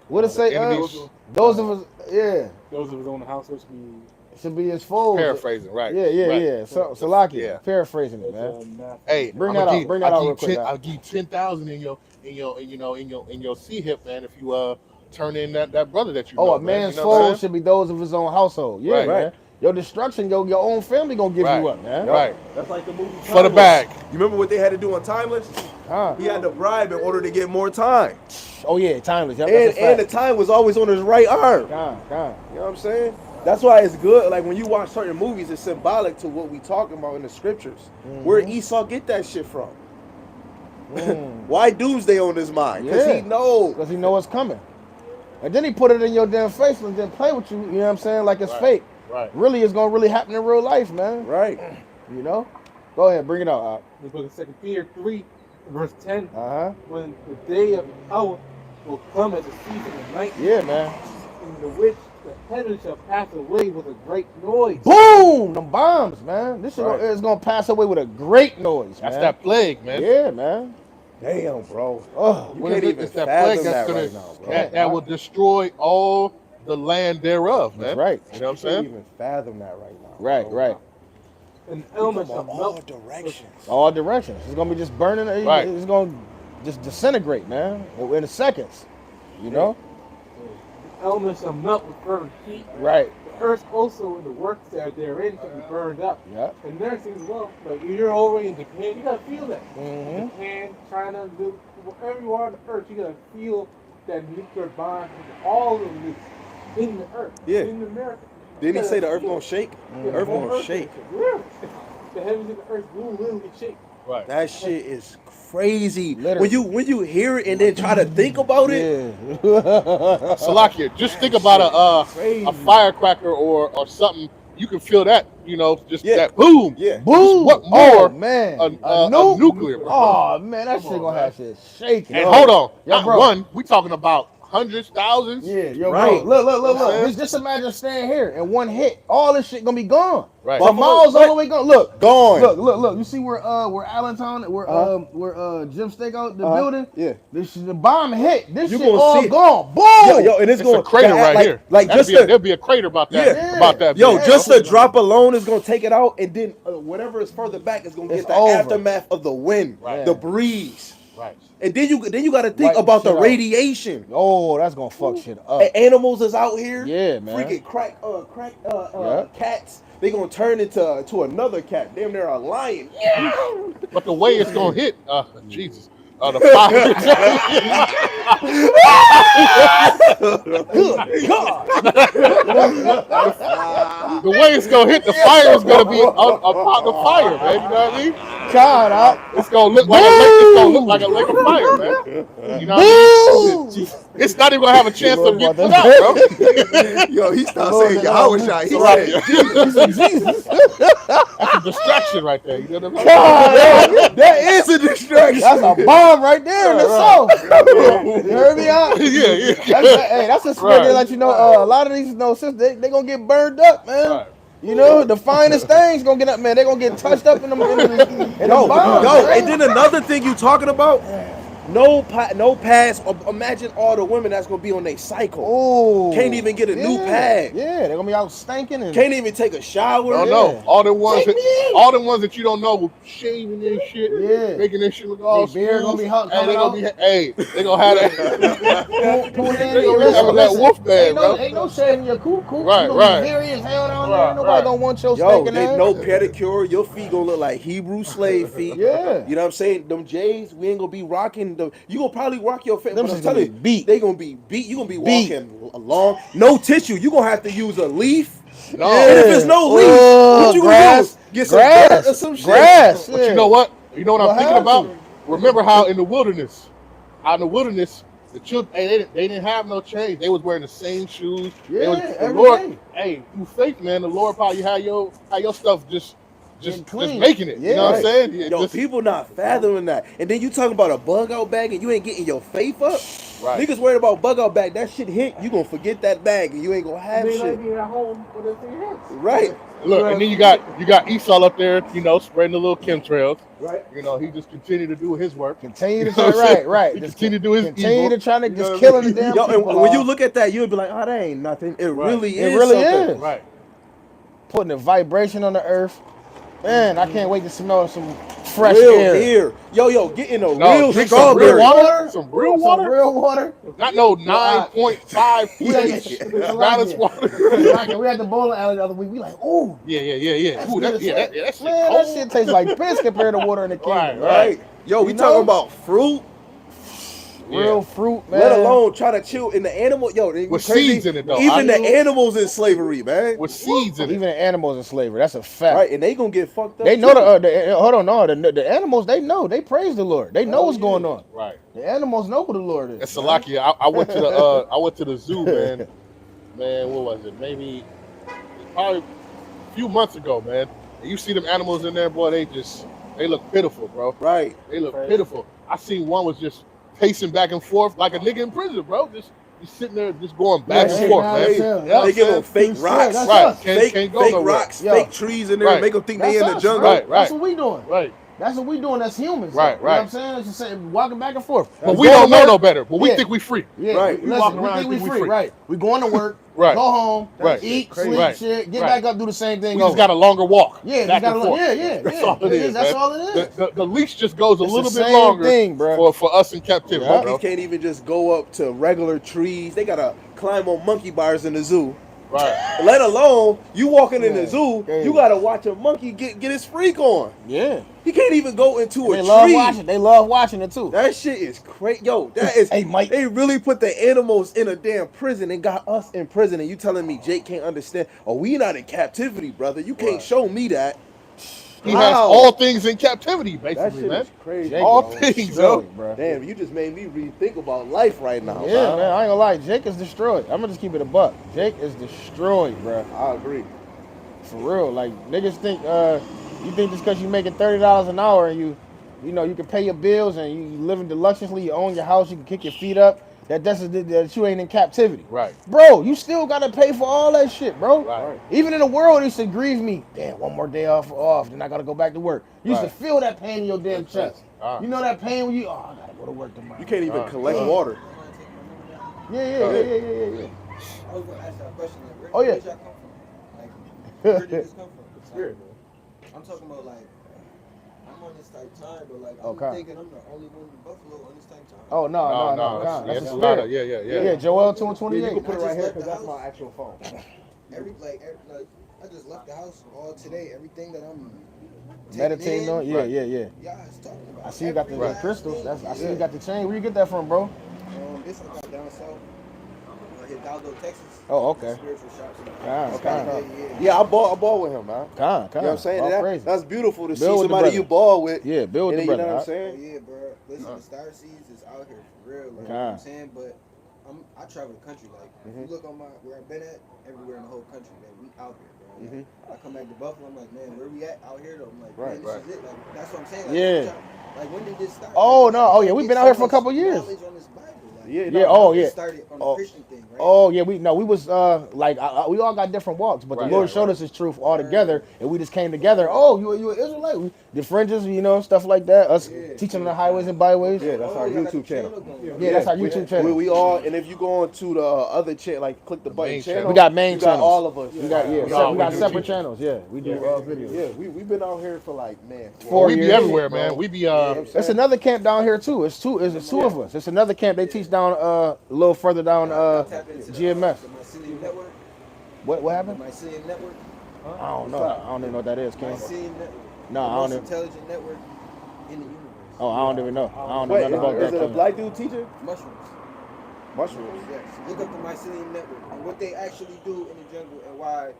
What it say? Enemies. Those of his. Yeah, Those of his own house which be should be his foes. Paraphrasing, right? Yeah, yeah, right. yeah. So, Salaki, Yeah. paraphrasing it, man. Hey, Bring I'ma that out, give- bring that I'll out real give quick, 10 Doc. I'll give you 10,000 in your C hip, man. If you turn in that brother that you know. Oh, a man. man's You know what I'm foes should be those of his own household. Yeah, Right. man. Right. Your destruction, your own family gonna give Right. you up, man. saying? Right. That's like the movie For the Timeless. bag. You remember what they had to do on Timeless? Huh. He had to bribe in order to get more time. Oh yeah, timeless. Yep, And that's a the fact. time was always on his right arm. God. You know what I'm saying? That's why it's good. Like when you watch certain movies, it's symbolic to what we talking about in the scriptures. Where Esau get that shit from? Why Doomsday on his mind? Because Yeah. he knows. Because he know it's coming. And then he put it in your damn face and then play with you, you know what I'm saying? Like it's Right. fake. Right. Really, it's gonna really happen in real life, man. Right. You know? Go ahead, bring it out. the book of 2 Peter 3, verse 10. Uh-huh. When the day of power will come as a season of night, Yeah, man. in the which the heavens shall pass away with a great noise. Boom! Them bombs, man. This shit Right. is gonna pass away with a great noise, That's man. that plague, man. Yeah, man. Damn, bro. Oh, You What can't is it? even It's that fathom plague that's that gonna right now, bro. that will destroy all the land thereof, man. that's right. You know what I'm You can't saying? even fathom that right now. Right, bro. right. And elements shall From all melt. directions. All directions. It's gonna be just burning. Right. It's gonna just disintegrate, man. In seconds. You know? The elements shall melt with fervent heat. Right. The earth also and the works that are therein shall be burned up. Yeah. And there's things as well. Like you're already in Japan, you gotta feel that. Mm-hmm. Japan, China, wherever you are on the earth, you gotta feel that nuclear bomb with all of the nukes in the earth. Yeah. In America. Didn't he You say the gotta earth feel gonna it. shake? Yeah, The earth whole gonna shake. Really. The heavens and the earth will literally shake. Right. That shit is crazy. Literally. When you hear it and then try to think about it, Yeah. Salakia, just think about a firecracker or something. You can feel that, you know, just Yeah. that boom. yeah. Boom! What Oh more man, a nuke? nuclear, bro. Oh man, that Come shit on, gonna man. have shit shaking. And hold on, Yo, not bro. one. We talking about hundreds, thousands. Yeah, yo, Right. bro. Look. You know what I'm saying? Just imagine staying here and one hit, all this shit gonna be gone. Right. For miles all the way gone. Look, Gone. Look. You see where Allentown, where Jim Stakeout the building? Yeah. The bomb hit. This You shit gonna all see it. gone. Boom. Yo, and it's It's going a crater right like, here. Like That'd just be a, the, there'll be a crater about that. Yeah. About that. yo, big, just bro. the drop alone is gonna take it out, and then whatever is further back is gonna It's get the over. aftermath of the wind, Right. the breeze, Right. and then you got to think Wipe the about the shit out. radiation. Oh, that's gonna fuck shit up. Animals is out here. Yeah, man. Freaking Yeah. cats. They gonna turn into another cat. Damn, they're a lion. But the way it's gonna hit, Jesus. The fire. The way it's gonna hit, the fire is gonna be upon the fire, man. You know what I mean? God, It's gonna look like it's gonna look like a lake of fire, man. You know what I mean? It's not even gonna have a chance to get put out, bro. Yo, he started Lord, saying that Yahweh was- Shai. He Right. said, Jesus. That's a distraction right there. You know what I mean? God, that is a distraction. that's a bomb right there in the soul. You heard me out? Yeah. That's a spirit that let you know a lot of these they gonna get burned up, man. Right. You know, the finest things gonna get up, man. They gonna get touched up in the Yo, bomb. and then another thing you talking about, No pads. Imagine all the women that's gonna be on their cycle. Oh, Can't even get a new pad. Yeah, they're gonna be out stinking and Can't even take a shower. No, Yeah. no. All the ones Take that, me in. all the ones that you don't know, shaving their shit, Yeah. making their shit look all They beard gonna be hot Hey, they coming gonna be, hey, they gonna have that. Pull in, They gonna be having that wolf band, bro. Ain't no shaving your cool. Right, You gonna right. be hairy as hell down Right, there. Nobody right. gonna want your Yo, stinking they ass. no pedicure. Your feet gonna look like Hebrew slave feet. Yeah. You know what I'm saying? Them J's, we ain't gonna be rocking them. You gonna probably rock your face. Them But I'm shit's gonna telling be you, beat. they gonna be beat. You gonna be Beat. walking along. No tissue. You gonna have to use a leaf. No. And if it's no leaf, what you gonna grass, do? Get some grass, dirt or some shit. grass. But you know what? You know what You'll I'm thinking have about? to. Remember how in the wilderness, the children, hey, they didn't have no change. They was wearing the same shoes. They was, Yeah, the every Lord, day. hey, through faith, man, the Lord probably had your stuff just clean. making it. Yeah. You know what I'm Right. saying? Yeah, Yo, just- people not fathoming that. And then you talking about a bug out bag and you ain't getting your faith up. Right. Niggas worried about bug out bag. That shit hit, you gonna forget that bag and you ain't gonna have They shit. might be at home with their thing hits. Right. Look, and then you got Esau up there, spreading the little chemtrails. Right. He just continued to do his work. Continue to You know what I'm try, saying? right. He Just continue to do his continue evil. to try to You know just what I killing the mean? damn Yo, people. and when you look at that, you'll be like, oh, that ain't nothing. It Right. really It is really something. is. Right. putting a vibration on the earth. Man, I can't wait to smell some fresh Real air. Yo, get in a No, real drink some real strawberry. water. Some real Some water. real water. Not no 9.5 We had pH to- balanced water. Like, we had the bowling alley the other week. We like, ooh, Yeah. that's Ooh, good that as shit fuck. cold. Man, that shit tastes like piss compared to water in the kingdom. Right, Right. Yo, we You talking know? about fruit, Real fruit, man. let alone try to chill in the animal. Yo, they With crazy. seeds in it, though. Even I- the animals in slavery, man. With seeds in Even it. the animals in slavery. That's a fact. Right, and they gonna get fucked up. They know too. hold on, no, the animals. They know. They praise the Lord. They know what's going on. Right. The animals know who the Lord is. And Salakia, I went to the zoo, man. Man, what was it? Maybe probably a few months ago, man. And you see them animals in there, boy. They look pitiful, bro. Right. They look pitiful. I seen one was just pacing back and forth like a nigga in prison, bro. Just sitting there, just going back That and shit forth, nice, man. yeah. You know what They I'm give saying? them fake rocks, that's Right. us. Can't go fake nowhere. rocks, Yo. fake trees in there, Right. make them think That's they in the us, jungle. bro. Right. That's what we doing. Right. That's what we doing as humans. Right, though. You know what I'm right. saying? It's just saying, walking back and forth. But we going don't to know work. no better. But we Yeah. think we free. Yeah, Right. We Listen, walking we around think we and think free. we free. Right. We going to work. Right. Go home. Right. Eat, Crazy. sleep, Right. shit. Get Right. back up, do the same thing. We just over. got a longer walk. Yeah, back just and gotta forth. yeah. That's all it is. That's man. all it is. The leash just goes a It's little the bit same longer thing, bro. for us in captivity, Yeah. bro. Monkeys can't even just go up to regular trees. They gotta climb on monkey bars in the zoo. Right. Let alone you walking in the Yeah, zoo, crazy. you gotta watch a monkey get his freak on. Yeah. He can't even go into They a love tree. watching. They love watching it too. That shit is crazy. Yo, that is. Hey, Mike. They really put the animals in a damn prison and got us in prison. And you telling me Jake can't understand? Oh, we not in captivity, brother. You can't Right. show me that. He has How? all things in captivity, That basically, shit man. is crazy. Jake all is things, destroyed, yo. bro. Damn, you just made me rethink about life right now. Yeah, man. I ain't gonna lie. Jake is destroyed. I'm gonna just keep it a buck. Jake is destroyed, bro. I agree. For real. Like niggas think you think just because you making $30 an hour and you know you can pay your bills and you living deluxuously, you own your house, you can kick your feet up. That you ain't in captivity. Right. Bro, you still gotta pay for all that shit, bro. Right. Even in the world, it used to grieve me. Damn, one more day off, then I gotta go back to work. You used Right. to feel that pain in your damn chest. Ah. You know that pain when I gotta go to work tomorrow. You can't even collect uh. water. Yeah. I was gonna ask that question. Like, where, Oh, yeah. where did y'all come from? Like, where did this come from? Like, I'm talking about like, I'm on this type time, but like, I'm Okay. thinking I'm the only one in Buffalo on this type time. Oh no, That's That's a a lot spirit. of, yeah. Yeah, Joel 2 and Yeah, you 28. can put it right here because I that's just my left actual phone. Like, I just left the house all today. Everything that I'm taking Meditating in, on, yeah. y'all is talking about. I see you got the every last crystals. thing. I see you got the chain. Where you get that from, bro? This I got down south, Hidalgo, Texas. Oh, okay. Spiritual shops. Kind. Yeah, I ball with him, man. Kind. You know what I'm saying? All That, crazy. that's beautiful to see Build with the somebody brother. you ball with. Yeah, build And the then, brother. you know what I'm huh? saying? Yeah, bro. Listen, the Star Seeds is out here for real. Like, you know what God. I'm saying? But I travel the country. Like, if you look on where I've been at, everywhere in the whole country, man, we out here, bro. Like, I come back to Buffalo, I'm like, man, where we at out here, though? I'm like, man, this is it. Like, that's what I'm saying. Like, Yeah. like, when did this start? Oh, Like, no. Oh, yeah, we've get been out here so for a much couple years. knowledge on this Bible. Like, Yeah, Yeah, oh, it yeah. started on Oh. the Christian thing, right? Oh yeah, we was like we all got different walks, but Right, the Lord right, showed right. us His truth all together, and we just came together. Oh, you an Israelite? The fringes, stuff like that. Us Yeah. teaching the highways and byways. Yeah, that's our y'all got the YouTube channel. going. Yeah, that's our YouTube channel. We all, and if you go on to the other channel, like click the button main channel, channel. We got main you got channels. all of us. We got We we all got do separate teaching. channels. Yeah, we do videos. Yeah, we've been out here for like, man, 4 We be years, everywhere, bro. man. We be It's another camp down here too. It's two of us. It's another camp. They teach down a little further down Tap into GMS. The Mycelium Network. What The happened? Mycelium Network. I don't know. I don't even know what that is, King. Mycelium Network. No, the I most don't even. intelligent network in the universe. Oh, I don't even know. I don't know Wait, nothing about is that. it a King. black dude teacher? Mushrooms. Mushrooms. Yes. Look up the Mycelium Network and what they actually do in the jungle and why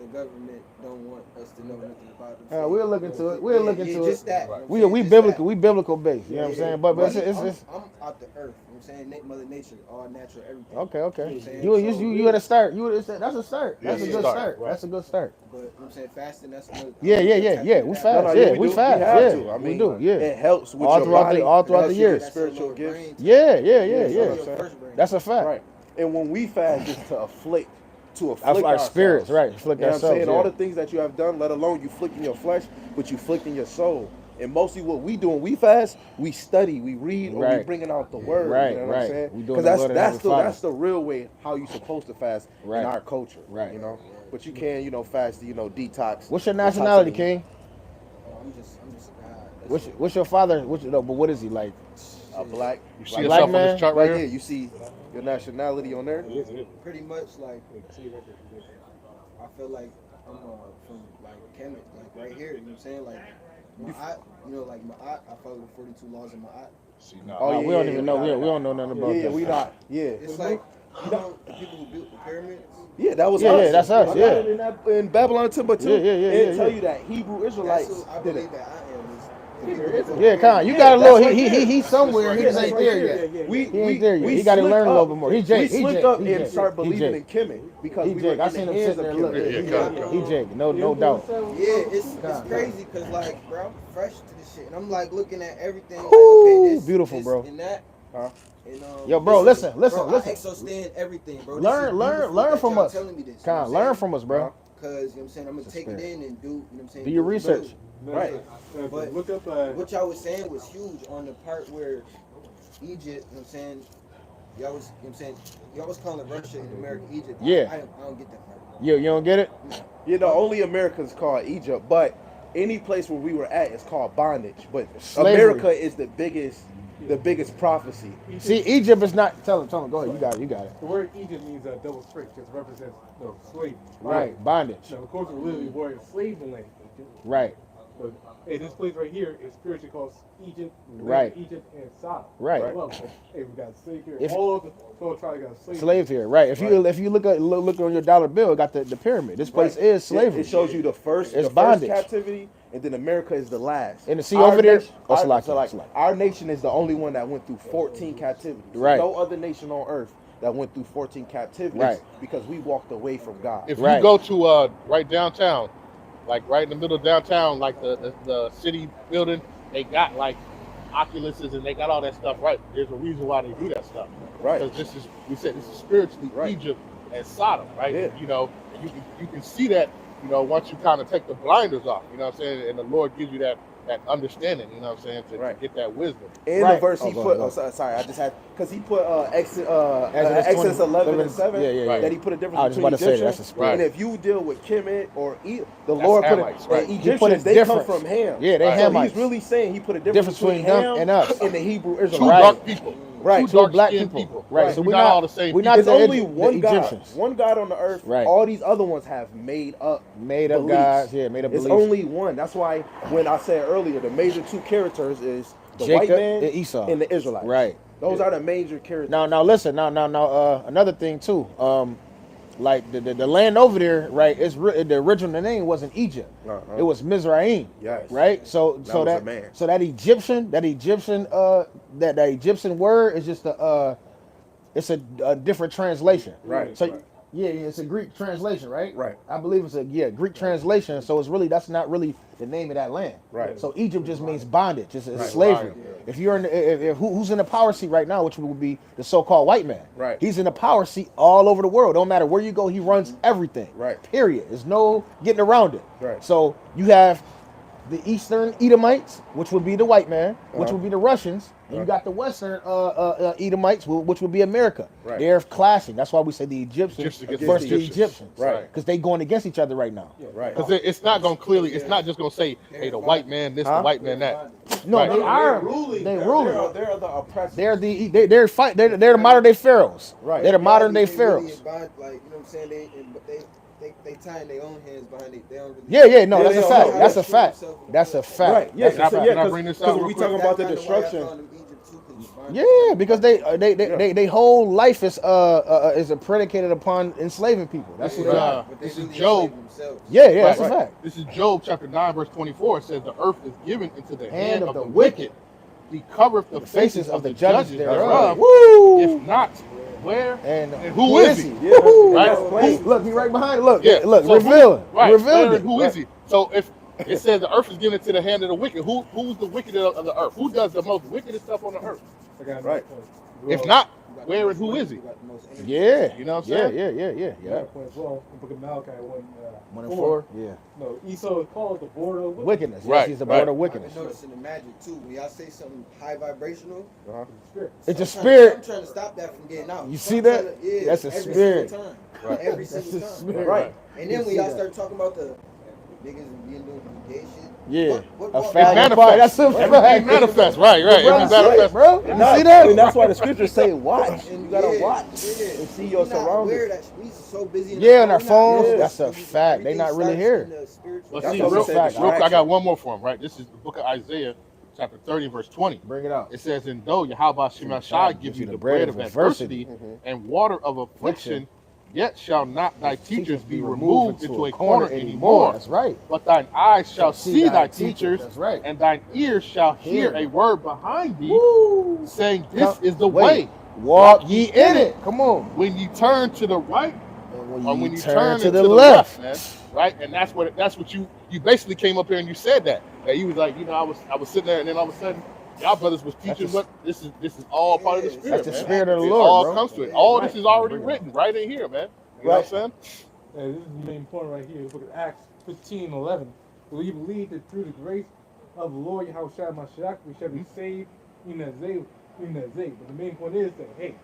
the government don't want us to know nothing about them. We'll look into it. We'll look into it. Just that. We Just biblical. that. We biblical based. You know what I'm saying? But it's I'm out the earth. You know what I'm saying? Mother Nature, all natural, everything. okay. You know what You I'm saying? you at a start. That's a start. Yeah, That's a yeah. good Start, start. right. That's a good start. But you know what I'm saying? Fasting, that's another. Yeah. We fast. yeah, We do. fast. We have Yeah, to. I we mean, do. Yeah. It helps with All your throughout body. all throughout it helps the you years. get spiritual gifts. Yeah. Yeah. That's a fact. Right. And when we fast, it's to afflict Our spirits, ourselves. right? Afflict You know what I'm ourselves. saying? Yeah. All the things that you have done, let alone you afflicting your flesh, but you afflicting your soul. And mostly what we do when we fast, we study, we read, or we Right. bringing out the word. Right, You know what right. I'm saying? We doing Because the will of the Heavenly Father. that's the real way how you supposed to fast Right. in our culture. Right. You know? But you can, fast to, detox. What's your nationality, detoxify. King? I'm just a guy. That's What's your father? But what is he like? A black. You see Like yourself on man? this chart Right right here, here? you see your nationality on there. pretty much like I feel like I'm from like Kemet, like right here. You know what I'm saying? Like my aunt, like my aunt, I follow the 42 laws of my aunt. See, nah. Oh, Nah, yeah, we don't yeah, even yeah, know. we We don't know nothing about Yeah, that. we not. Yeah. It's like the people who built the pyramids. Yeah, that was Yeah, us. yeah, that's us, I got yeah. it in Babylon Timbuktu. Yeah. It tell you that Hebrew That's Israelites who I did believe it. that I am. Is the Hebrew people who built Yeah, the Con, you pyramids. got a that's little. right there. He's somewhere. He Yeah, just that's ain't right there there. yet. We He ain't there yet. we He got to slipped learn a up. little bit more. He Jake. We He slipped Jake. up He and Jake. started He believing Jake. in Kemet because He we were Jake. I in seen the him hands sitting of there looking. Kemet. Yeah, He Jake. No doubt. Yeah, it's crazy because like, bro, I'm fresh to this shit, and I'm like looking at everything. Like, Whoo, okay, this, beautiful, this, bro. And that. Huh? And, Yo, bro, listen. Bro, I Listen. exostand everything, bro. Learn from y'all us. telling me this, Con, learn from us, bro. Because, you know what I'm saying, I'm going to take it in and do, you know what I'm saying? Do your it research. really. Right. But Look up. what y'all was saying was huge on the part where Egypt, you know what I'm saying, y'all was, you know what I'm saying, y'all was calling Russia and America Egypt. Yeah. I don't get that part. You don't get it? Only America's called Egypt, but any place where we were at is called bondage. But Slavery. America is the biggest prophecy. See, Egypt is not. Tell him. Go ahead. You got it. The word Egypt means double straight because it represents slavery. Right. Bondage. So of course, we're literally word slave in land. Right. But hey, this place right here is spiritually called Egypt, Right. Egypt and Sodom. Right. Well, hey, we got a slave here. If- All the 12 tribes got a slave. Slave here. Right. If you look on your dollar bill, it got the pyramid. This place is slavery. It shows you the first bondage. captivity, and then America is the last. And see over there, our, Salaki, so like, Salaki. our nation is the only one that went through 14 captivities. Right. No other nation on earth that went through 14 captivities Right. because we walked away from God. If Right. you go to right downtown, like right in the middle of downtown, like the city building, they got like Oculuses and they got all that stuff. Right, there's a reason why they do that stuff. Right. Because this is spiritually Right. Egypt and Sodom, right? Yeah. You can see that, once you kind of take the blinders off, you know what I'm saying, and the Lord gives you that understanding, you know what I'm saying, to Right. get that wisdom. In Right. the verse Oh, he go put, ahead, go sorry, I just had, because he put Exodus 20, 11 and 7, yeah. that he put a I difference was between about to say Egyptians. that's a spirit. And if you deal with Kemet or the That's Lord put Hamites, it, right. and He put a Egyptians, they come difference. from Ham. Yeah, they Right. So Hamites. he's really saying he put a difference between them Ham and us. and the Hebrew Two Israelites. dark people. Right. Two Two black dark-skinned people. Right. Right. So we're we're not not all the same we're people. not There's the only the one God. Egyptians. One God on the earth. Right. All these other ones have made up Made-up beliefs. gods. Yeah, made-up It's beliefs. only one. That's why when I said earlier, the major two characters is the Jacob white man and Esau. and the Israelites. Right. Those are the major characters. Now, listen. Now, another thing too. Like the land over there, right? The original name wasn't Egypt. Uh-huh. It was Mizraim. Yes. Right. So was a man. that Egyptian that Egyptian word is just it's a different translation. Right. So Right. yeah, it's a Greek translation, right? Right. I believe it's a Greek translation. So that's not really the name of that land. Right. So Egypt just means bondage. It's Right. slavery. Right. If you're who's in the power seat right now, which would be the so-called white man. Right. He's in the power seat all over the world. Don't matter where you go, he runs everything. Right. Period. There's no getting around it. Right. So you have the Eastern Edomites, which would be the white man, which would be the Russians, and you got the Western Edomites, which would be America. Right. They're clashing. That's why we say the Egyptians Egyptians against versus the the Egyptians. Right. Because they going against each other right now. Right. Because it's not going to clearly, it's not just going to say, hey, the white man this, the white man that. No, Right. they are ruling. They They're ruling. They're the oppressors. They're the modern day pharaohs. Right. They're the modern day They really pharaohs. like, you know what I'm saying? They tying their own hands behind it. They don't really. Yeah, no, Yeah, that's a they fact. don't That's a shoot fact. themselves in the That's a foot. fact. Right. Yeah. That's a So, fact. yeah. Can I bring this out Because real we quick? talking about the That's kinda why I destruction. call them Egypt too, 'cause it's bondage. Yeah, because they whole life is predicated upon enslaving people. That's what. But they This is really Job. enslave themselves. Yeah, that's a Right. fact. This is Job chapter 9, verse 24. It says, the earth is given into the hand of the wicked. wicked. He covereth the The faces of the judges thereof. thereof. Woo! If not, where And who is he? Yeah. Woo! Right? That's plain. Look, he right behind. Look, Yeah. look, So revealing, Right. revealing it. Who is he? So if it says the earth is given into the hand of the wicked, who's the wicked of the earth? Who does the most wickedest stuff on the earth? Right. If not, where and who is he? Yeah, You know what I'm saying? yeah. Point as well. In the book of Malachi 1 and 4. Yeah. No, Esau is called the border of Wickedness. Yes, Right, he's the right. border of I've wickedness. been noticing the magic too. When y'all say something high vibrational, spirit. It's a I'm spirit. trying to stop that from getting out. You see I'm that? trying to- yeah, That's a every spirit. Single time. Right. Every That's single a time. spirit. Right. And You then when see y'all that. start talking about the niggas being doing gay shit. Yeah. What A brought fag that? and fire. That's a Everything fact. manifests. Right. Everything Brother, manifests. bro. You see that? And that's why the scriptures say, watch. And You gotta yeah, watch yeah. and see We your not aware surroundings. that we so busy in Yeah, on our we're not phones. aware That's that a fact. They everything not really starts here. in the spiritual But That's see, what we real said, quick, distraction. I got one more for him, right? This is the book of Isaiah, chapter 30, verse 20. Bring it out. It says, and though Yahweh Shemashai gives you the bread of adversity and water of affliction, yet shall not thy teachers be removed into a corner anymore. That's right. But thine eyes shall see thy teachers, That's right. and thine ears shall hear Hear. a word behind thee, Woo. saying, this Come- is the wait. way. Walk ye in it. Come on. When you turn to the right, And or when you turn to into the left. man, right? And that's what you basically came up here and you said that. That you was like, you know, I was sitting there, and then all of a sudden, y'all brothers was teaching That's what this is all part of the That's spirit. That's the man. spirit of the It Lord, all bro. comes to it. All Right. this is already written right in here, man. You know what I'm saying? And this is the main point right here. Look at Acts 15:11. For we believe that through the grace of the Lord Yahweh Mashiach, we shall be saved in that day. But the main point is that, hey,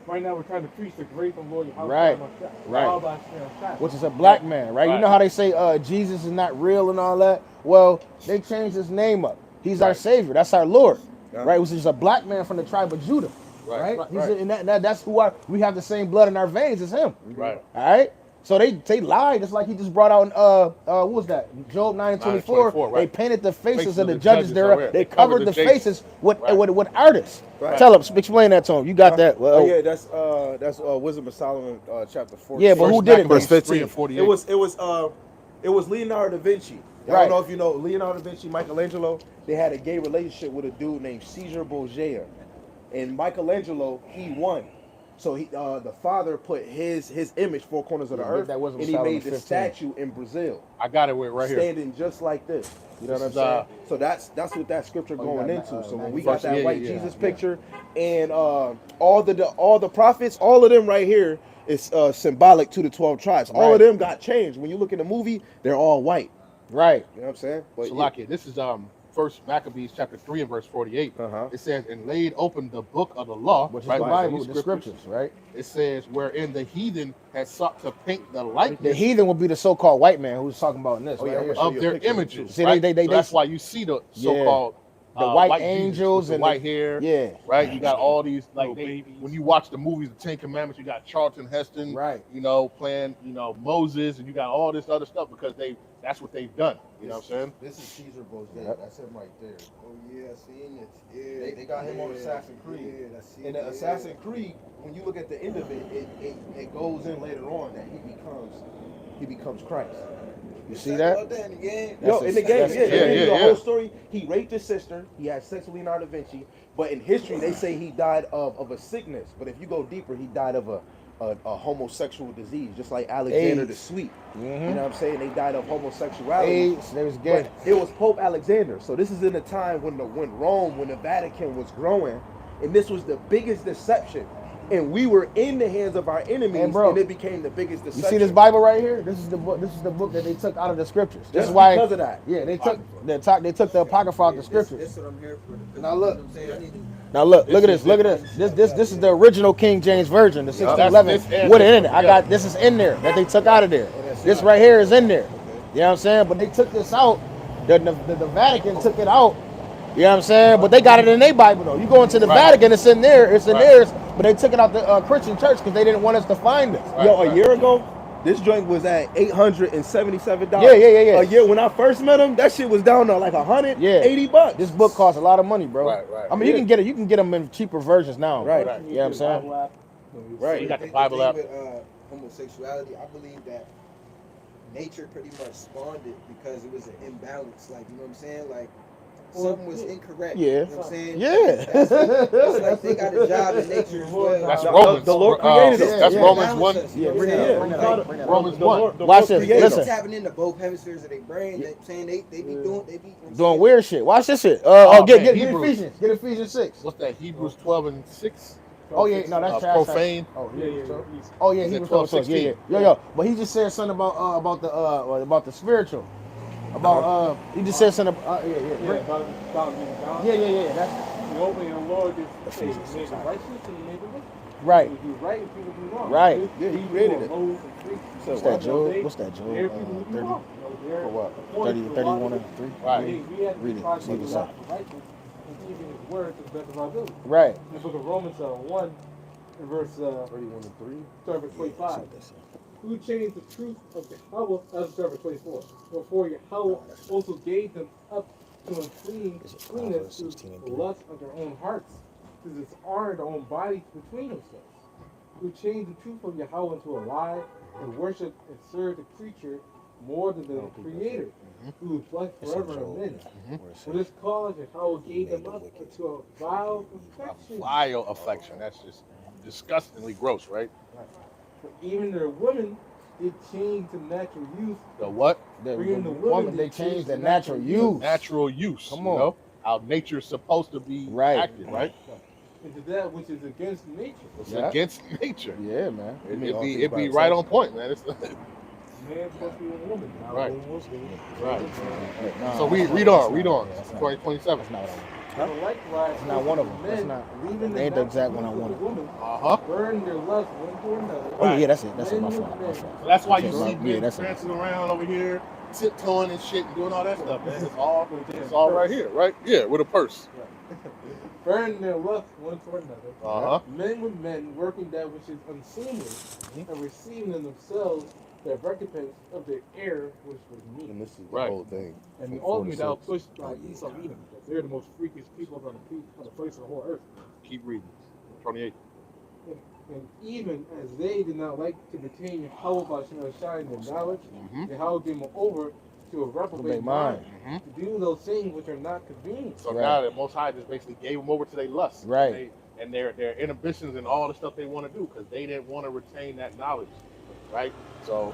right now we're trying to preach the grace of the Lord Yahweh Right. Mashiach. Right. Yahweh Mashiach. Which is a black man, right? You Right. know how they say Jesus is not real and all that? Well, they changed his name up. He's our Right. Savior. That's our Lord, Yeah. right? Which is a black man from the tribe of Judah, right? Right. He's and that's who we have the same blood in our veins as him. Right. All right. So they lied, just like he just brought out. What was that? Job 9:24. 9:24, They right. painted the faces of the judges thereof. thereof. They covered the jaces. faces with Right. with artists. Right. Tell him, explain that to him. You got that? Well, Oh yeah, that's Wisdom of Solomon, chapter 14. Yeah, but who First did it? Maccabees though? 3 and 48. It was Leonardo da Vinci. I Right. don't know if you know Leonardo da Vinci, Michelangelo. They had a gay relationship with a dude named Caesar Borgia, and Michelangelo he won. So the father put his image four corners of the Yeah, earth, that wasn't and he Solomon made the 15. statue in Brazil, I got it right here. standing just like this. You know what I'm This is, saying? So that's what that scripture you going got, into. So when we 91st, got that yeah, white yeah, Jesus yeah. picture, and all the prophets, all of them right here is symbolic to the 12 tribes. All Right. of them got changed. When you look in the movie, they're all white. Right. You know what I'm saying? But Salakia, this is First Maccabees chapter 3 and verse 48. Uh-huh. It says, and laid open the book of the law, Which is right, the which Bible, these the scriptures, right? It says, wherein the heathen had sought to paint the The likeness heathen will be the so-called white man who's talking about in this. Oh, yeah, right I'm here. gonna show of you a their picture of it, images. too. Right? See, they- So that's why you see the so-called The white Jesus angels with the and white hair. Yeah. Right? You got all these, like, Little they, babies. when you watch the movies, the Ten Commandments, you got Charlton Heston, Right. you know, playing, you know, Moses, and you got all this other stuff because that's what they've done. You know what I'm saying? This is Caesar Borgia. Yep. That's him right there. Oh yeah, I seen it. Yeah, They got him on Assassin's Creed. Yeah, that's it. in the Assassin's Creed, when you look at the end of it, it goes in later on that he becomes Christ. You see that? About that in the game. Yo, in the game, that's- yeah, yeah, the yeah. whole story. He raped his sister. He had sex with Leonardo da Vinci. But in history, they say he died of a sickness. But if you go deeper, he died of a homosexual disease, just like Alexander AIDS. the Sweet. Mhm. You know what I'm saying? They died of homosexuality. AIDS, they was gay. But it was Pope Alexander. So this is in a time when the Vatican was growing, and this was the biggest deception. And we were in the hands of our enemies, And bro, and it became the biggest You deception. see this Bible right here? This is the book. This is the book that they took out of the scriptures. This Just is why. because of that. Yeah, they took the apocrypha out of the scriptures. This what I'm here for. Now look. You know what I'm saying? I need to- Now look at this. Look at this. This is the original King James version, the 1611. That's this With it in and it. I got this is in there that they took out of there. This right here is in there. You know what I'm saying? But they took this out. The Vatican took it out. You know what I'm saying? But they got it in their Bible though. You go into the Vatican, it's in there. It's in theirs. But they took it out the Christian church because they didn't want us to find it. Yo, a year ago, this joint was at $877. Yeah. A year when I first met him, that shit was down to like $180. This book costs a lot of money, bro. Right. I mean, you can get it. You can get them in cheaper versions now. Right. You know what I'm saying? Right. You got the thing Bible app. with homosexuality, I believe that nature pretty much spawned it because it was an imbalance. Like, you know what I'm saying? Like, something was incorrect. Yeah. You know what I'm saying? Yeah. That's like they got a job in nature as well. That's The Romans. Lord created us. That's Yeah. Romans 1. Yeah, bring it up. Bring it up. Bring it up. Romans 1. Watch this. They Listen. tapping into both hemispheres of their brain. They saying they be doing, you know what I'm Doing saying? weird shit. Watch this shit. Oh, Get man, Hebrews. Ephesians. Get Ephesians 6. What's that? Hebrews 12 and 6. Oh yeah, no, that's trash. Profane. Oh Yeah, yeah, yeah. Oh yeah, Is he it was 12, 12, 16. 16? Yo. But he just said something about the spiritual. About he just said something. Yeah, about getting down. Yeah. That's The opening of the Lord is hey, you made the righteous and you made the wicked. right. You do right and people do wrong. Right. Yeah, he People created are it. loaves and freaks. What's that, Job? They- What's that, Job? There are people who do 30, wrong. You know, they're For what? appointed 30, to a lot 31 of- and 3. Right. We have to Read it. try to See make what's the up. righteous and keeping his word to the best of our ability. Right. In the book of Romans 1 and verse 31 and 3. start verse 25. Who changed the truth of Yahweh, that's start verse 24. Before Yahweh also gave them up to uncleanness to the lust of their own hearts, to dishonor their own bodies between themselves. Who changed the truth of Yahweh into a lie and worship and serve the creature more than the Creator, who is blessed forever. Amen. For this cause Yahweh gave them up to a vile affection. Vile affection. That's just disgustingly gross, right? For even their women did change to natural use. The what? The Bringing the woman, women they to changed the change natural use. Natural use. Come You on. know? How nature's supposed to be Right. acted, right? Into that which is against nature. It's Yeah. against nature. Yeah, man. It'd be right on point, man. It's, Man supposed to be with a woman. Right. right. Nah, So that's read not- on. that's not- 2027. That's not what I want. And likewise, That's not one of them. That's men, not- leaving that ain't the exact one I natural wanted. woman, Uh-huh. burn their lust one to another. Oh yeah, that's it. That's it. My Men fault. with My men. fault. So that's why you Okay, see yeah, men that's it. prancing around over here, tiptoeing and shit, and doing all that stuff, man. It's all right here, right? Yeah, with a purse. Burn their lust one to another. Uh-huh. Men with men, working that which is unseemly, and receiving in themselves the recompense of their error, which was meat. And this is the Right. whole thing. And from ultimately, that 46. will push Esau and Edom, because they're the most freakish people on the face of the whole earth. Keep reading. 28. And even as they did not like to retain Yahweh by shining their knowledge, Mhm. Yahweh gave them over to a reprobate mind Mhm. to do those things which are not convenient. So Right. now the Most High just basically gave them over to their lust. Right. And their inhibitions and all the stuff they want to do because they didn't want to retain that knowledge, right? So,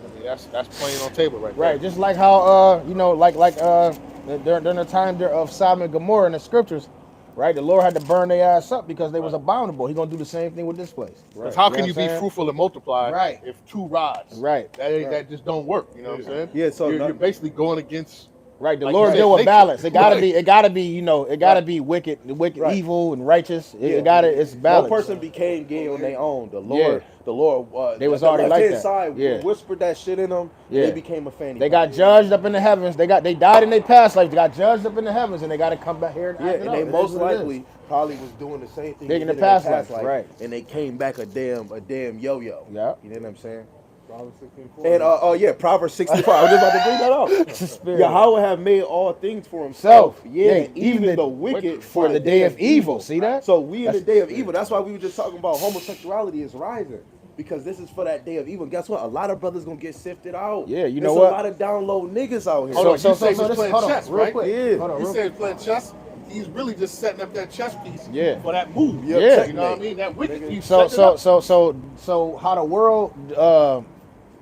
I mean, that's plain on table right Right, just like how during the time there of Sodom and Gomorrah in the scriptures, right? The Lord had to burn their ass up because they was abominable. He gonna do the same thing with this place. Because how You know can you what I'm be saying? fruitful and multiply Right. if two rods? Right, That just don't work. You know what I'm saying? Yeah, so you're basically going against. right. The Like Lord you said, deal with nature. balance. It gotta Right. be. It gotta be wicked, Right. evil, and righteous. Yeah. It's No balance. person became gay on their own. The Yeah. Lord, They was the already like left-hand that. side Yeah. whispered that shit in them. Yeah. They became a fanny. They got judged up in the heavens. They died in their past life. They got judged up in the heavens, and they got to come back here and Yeah, act it and out. they It is most what it is. likely probably was doing the same thing They they in the did past life, right. and they came back a damn yo-yo. Yeah. You know what I'm saying? Proverbs 16:4. And Proverbs 65. I was just about to bring that up. It's a spirit. Yahweh have made all things for himself. Self. Yeah, even the wicked for the day of evil. See that? So we in the That's- day of evil. That's why we were just talking about homosexuality is rising. Because this is for that day of evil. Guess what? A lot of brothers gonna get sifted out. Yeah, you There's know what? a lot of down low niggas out here. Hold on, you say this- he's playing hold on, chess, real right? quick. Yeah. Hold on, You real said playing chess? he's really just setting up that chess piece Yeah. for that move. Yeah. You know what I mean? That wicked. He's So setting it up. so how the world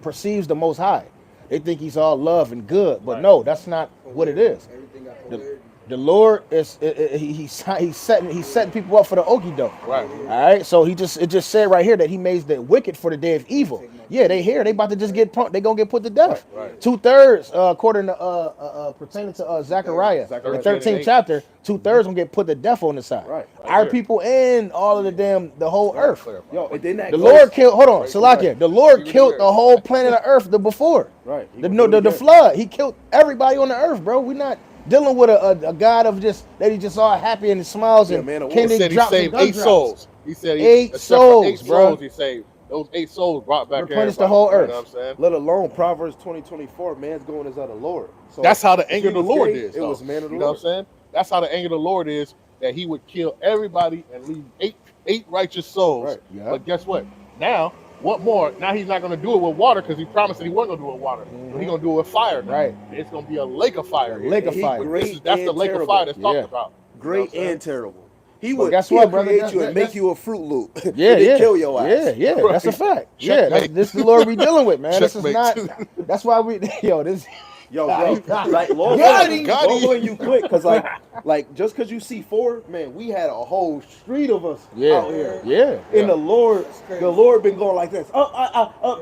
perceives the Most High. They think he's all love and good, but Right. no, that's not what it is. Everything got The, polarity. the Lord is he's setting people up for the okie doke. Right. All right, so it just said right here that he made the wicked for the day of evil. Yeah, they here, they about to just get punked. They gonna get put to death. Right. 2/3, according to pertaining to Zechariah, Zechariah the 13th 8. chapter, 2/3 gonna get put to death on the side. Right. Our here. people and all of the whole earth. Yo, and then that The goes- Lord killed. Hold on, Right, Salakia. right. The Lord He killed was the whole planet of Earth before. Right. He The gonna do it the again. flood. He killed everybody on the earth, bro. We're not dealing with a God of just that he just all happy and smiles Yeah, and man, a candy He said he drops and saved gun 8 drops. souls. He said he, Eight except for 8 souls, bro. souls he saved. Those 8 souls brought back Replenished the everybody, whole earth. You know what I'm saying? Let alone Proverbs 20:24, man's going is of the Lord. So That's how the if anger it of the was Lord gay, is. It though. was man of the You know Lord. what I'm saying? That's how the anger of the Lord is, that he would kill everybody and leave eight righteous souls. Right. Yeah. But guess what? Now, what more? Now he's not going to do it with water because he promised that he wasn't going to do it with water. But he's going to do it with fire. Now. Right. It's going to be a lake of fire. A lake of He fire. great That's the and lake of terrible. fire that's talked Yeah. about. Great You know what I'm and terrible. He But would guess he'll what, brother? create That's- you and that's- make you a Fruit Loop. Yeah, and then yeah, kill your ass. yeah, that's a fact. Yeah, Checkmate. this the Lord we dealing with, man. This is Checkmate. not. That's why we. Yo, this. Yo, Got bro, him. like Lord, Got him. Lord willing you quick, cause like just cause you see 4, man, we had a whole street of us Yeah, out here. yeah. And the Lord been going like this.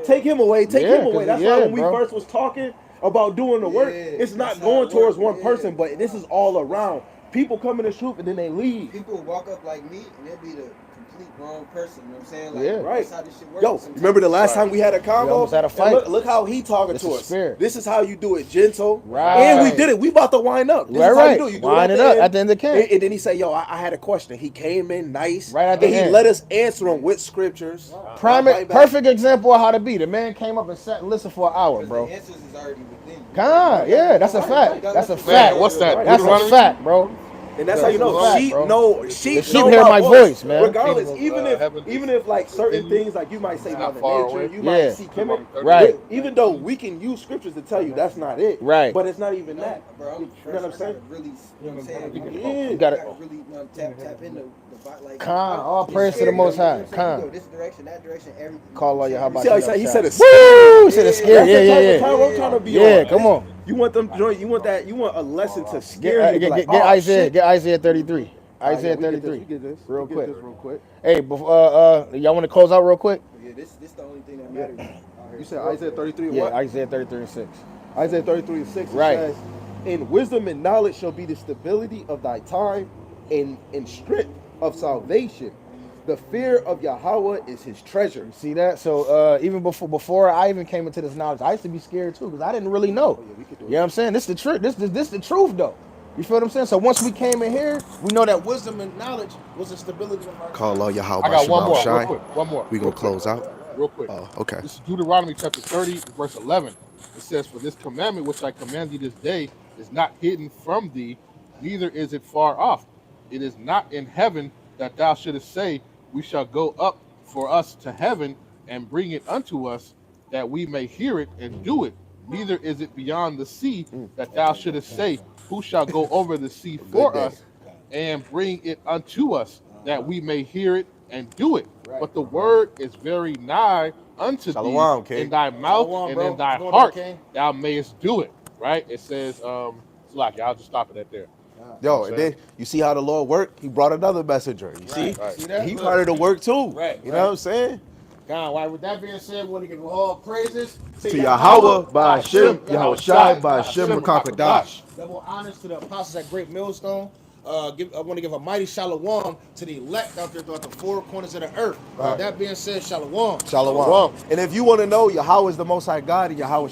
Take him away, take Yeah, him away. 'cause That's yeah, why when we bro. first was talking about doing the work, Yeah, it's not that's how going it towards works, one yeah. person, but this is all around. People come in the truth and then they leave. People walk up like me and they'll be the complete wrong person. You know what I'm saying? Like, Yeah. Right. that's how this shit works. Yo, sometimes. remember the last time we had a We almost convo? had a And fight. Look how he talking It's to a us. spirit. This is how you do it, gentle. Right. And we did it. We about to wind up. This Right, is how right. you do it. You do Wind it at up the at the end of the camp. And then he said, yo, I had a question. He came in nice. Right at the and he end. let us answer them with scriptures. Right back. Perfect example of how to be. The man came up and sat and listened for an hour, Because bro. the answers is already within you. God, yeah, that's a fact. That's a fact. Man, what's that? That's a Deuteronomy? fact, bro. And that's how you know Right, sheep bro. know The sheep sheep know hear my voice, man. Regardless, Kingdom of, heaven even is if like certain within you. things like you might say It's Mother not far Nature, away. you Yeah. might see Kemet. Right. Even though we can use scriptures to tell you that's not it. Right. But it's not even that. Bro, I'm You know fresh. what I'm I saying? gotta really, you know what I'm saying? Yeah. You gotta- really tap into the bot, like Khan, all it's praise to the scary, Most you know High. what I'm saying? Khan. You go this direction, that direction, everything. Call all your how about See how you he said it's Woo! He said it's scary. That's Yeah, the yeah, type of yeah. time I'm trying to be Yeah, on. come on. You want them joint, you want a lesson to scare Get, you. get, Like, get oh, Isaiah. shit. Get Isaiah 33. All right, Isaiah yeah, we get this, 33. we get this. Real We get quick. this real quick. Hey, before y'all want to close out real quick? Yeah, this the only thing that matters. out here. You said Isaiah 33 and Yeah, what? Isaiah 33 and 6. Isaiah 33:6 Right. says, "In wisdom and knowledge shall be the stability of thy time, and in strength of salvation. The fear of Yahweh is his treasure." You see that? So even before I even came into this knowledge, I used to be scared too because I didn't really know. Oh, yeah, we could do You know what I'm saying? This is the truth. This the truth though. You feel what I'm saying? So once we came in here, we know that wisdom and knowledge was the stability of our Call all Yahweh I got one more, Shai. real quick. One more. We gonna close out. Real quick. Oh, okay. This is Deuteronomy chapter 30, verse 11. It says, "For this commandment which I command thee this day is not hidden from thee, neither is it far off. It is not in heaven that thou shouldest say, we shall go up for us to heaven and bring it unto us, that we may hear it and do it. Neither is it beyond the sea that thou shouldest say, who shall go over the sea for day. us and bring it unto us, that we may hear it and do it. But the word is very nigh unto Shalom, thee, King. in thy mouth Shalom, and bro. in thy What's going on, heart, King? thou mayest do it." Right? It says, Slack, I'll just stop it at there. Yo, and then you see how the Lord worked? He brought another messenger. You see? Right. See that? He Look. part of the work too. Right, You know what I'm saying? God, why with that being said, we want to give all praises To Yahweh by Hashem, Yahweh Shai by Hashem Rakakadash. Double honors to the apostles at Great Millstone. I want to give a mighty shalom to the elect out there throughout the four corners of the earth. That being said, shalom. Shalom. And if you want to know Yahweh is the Most High God and Yahweh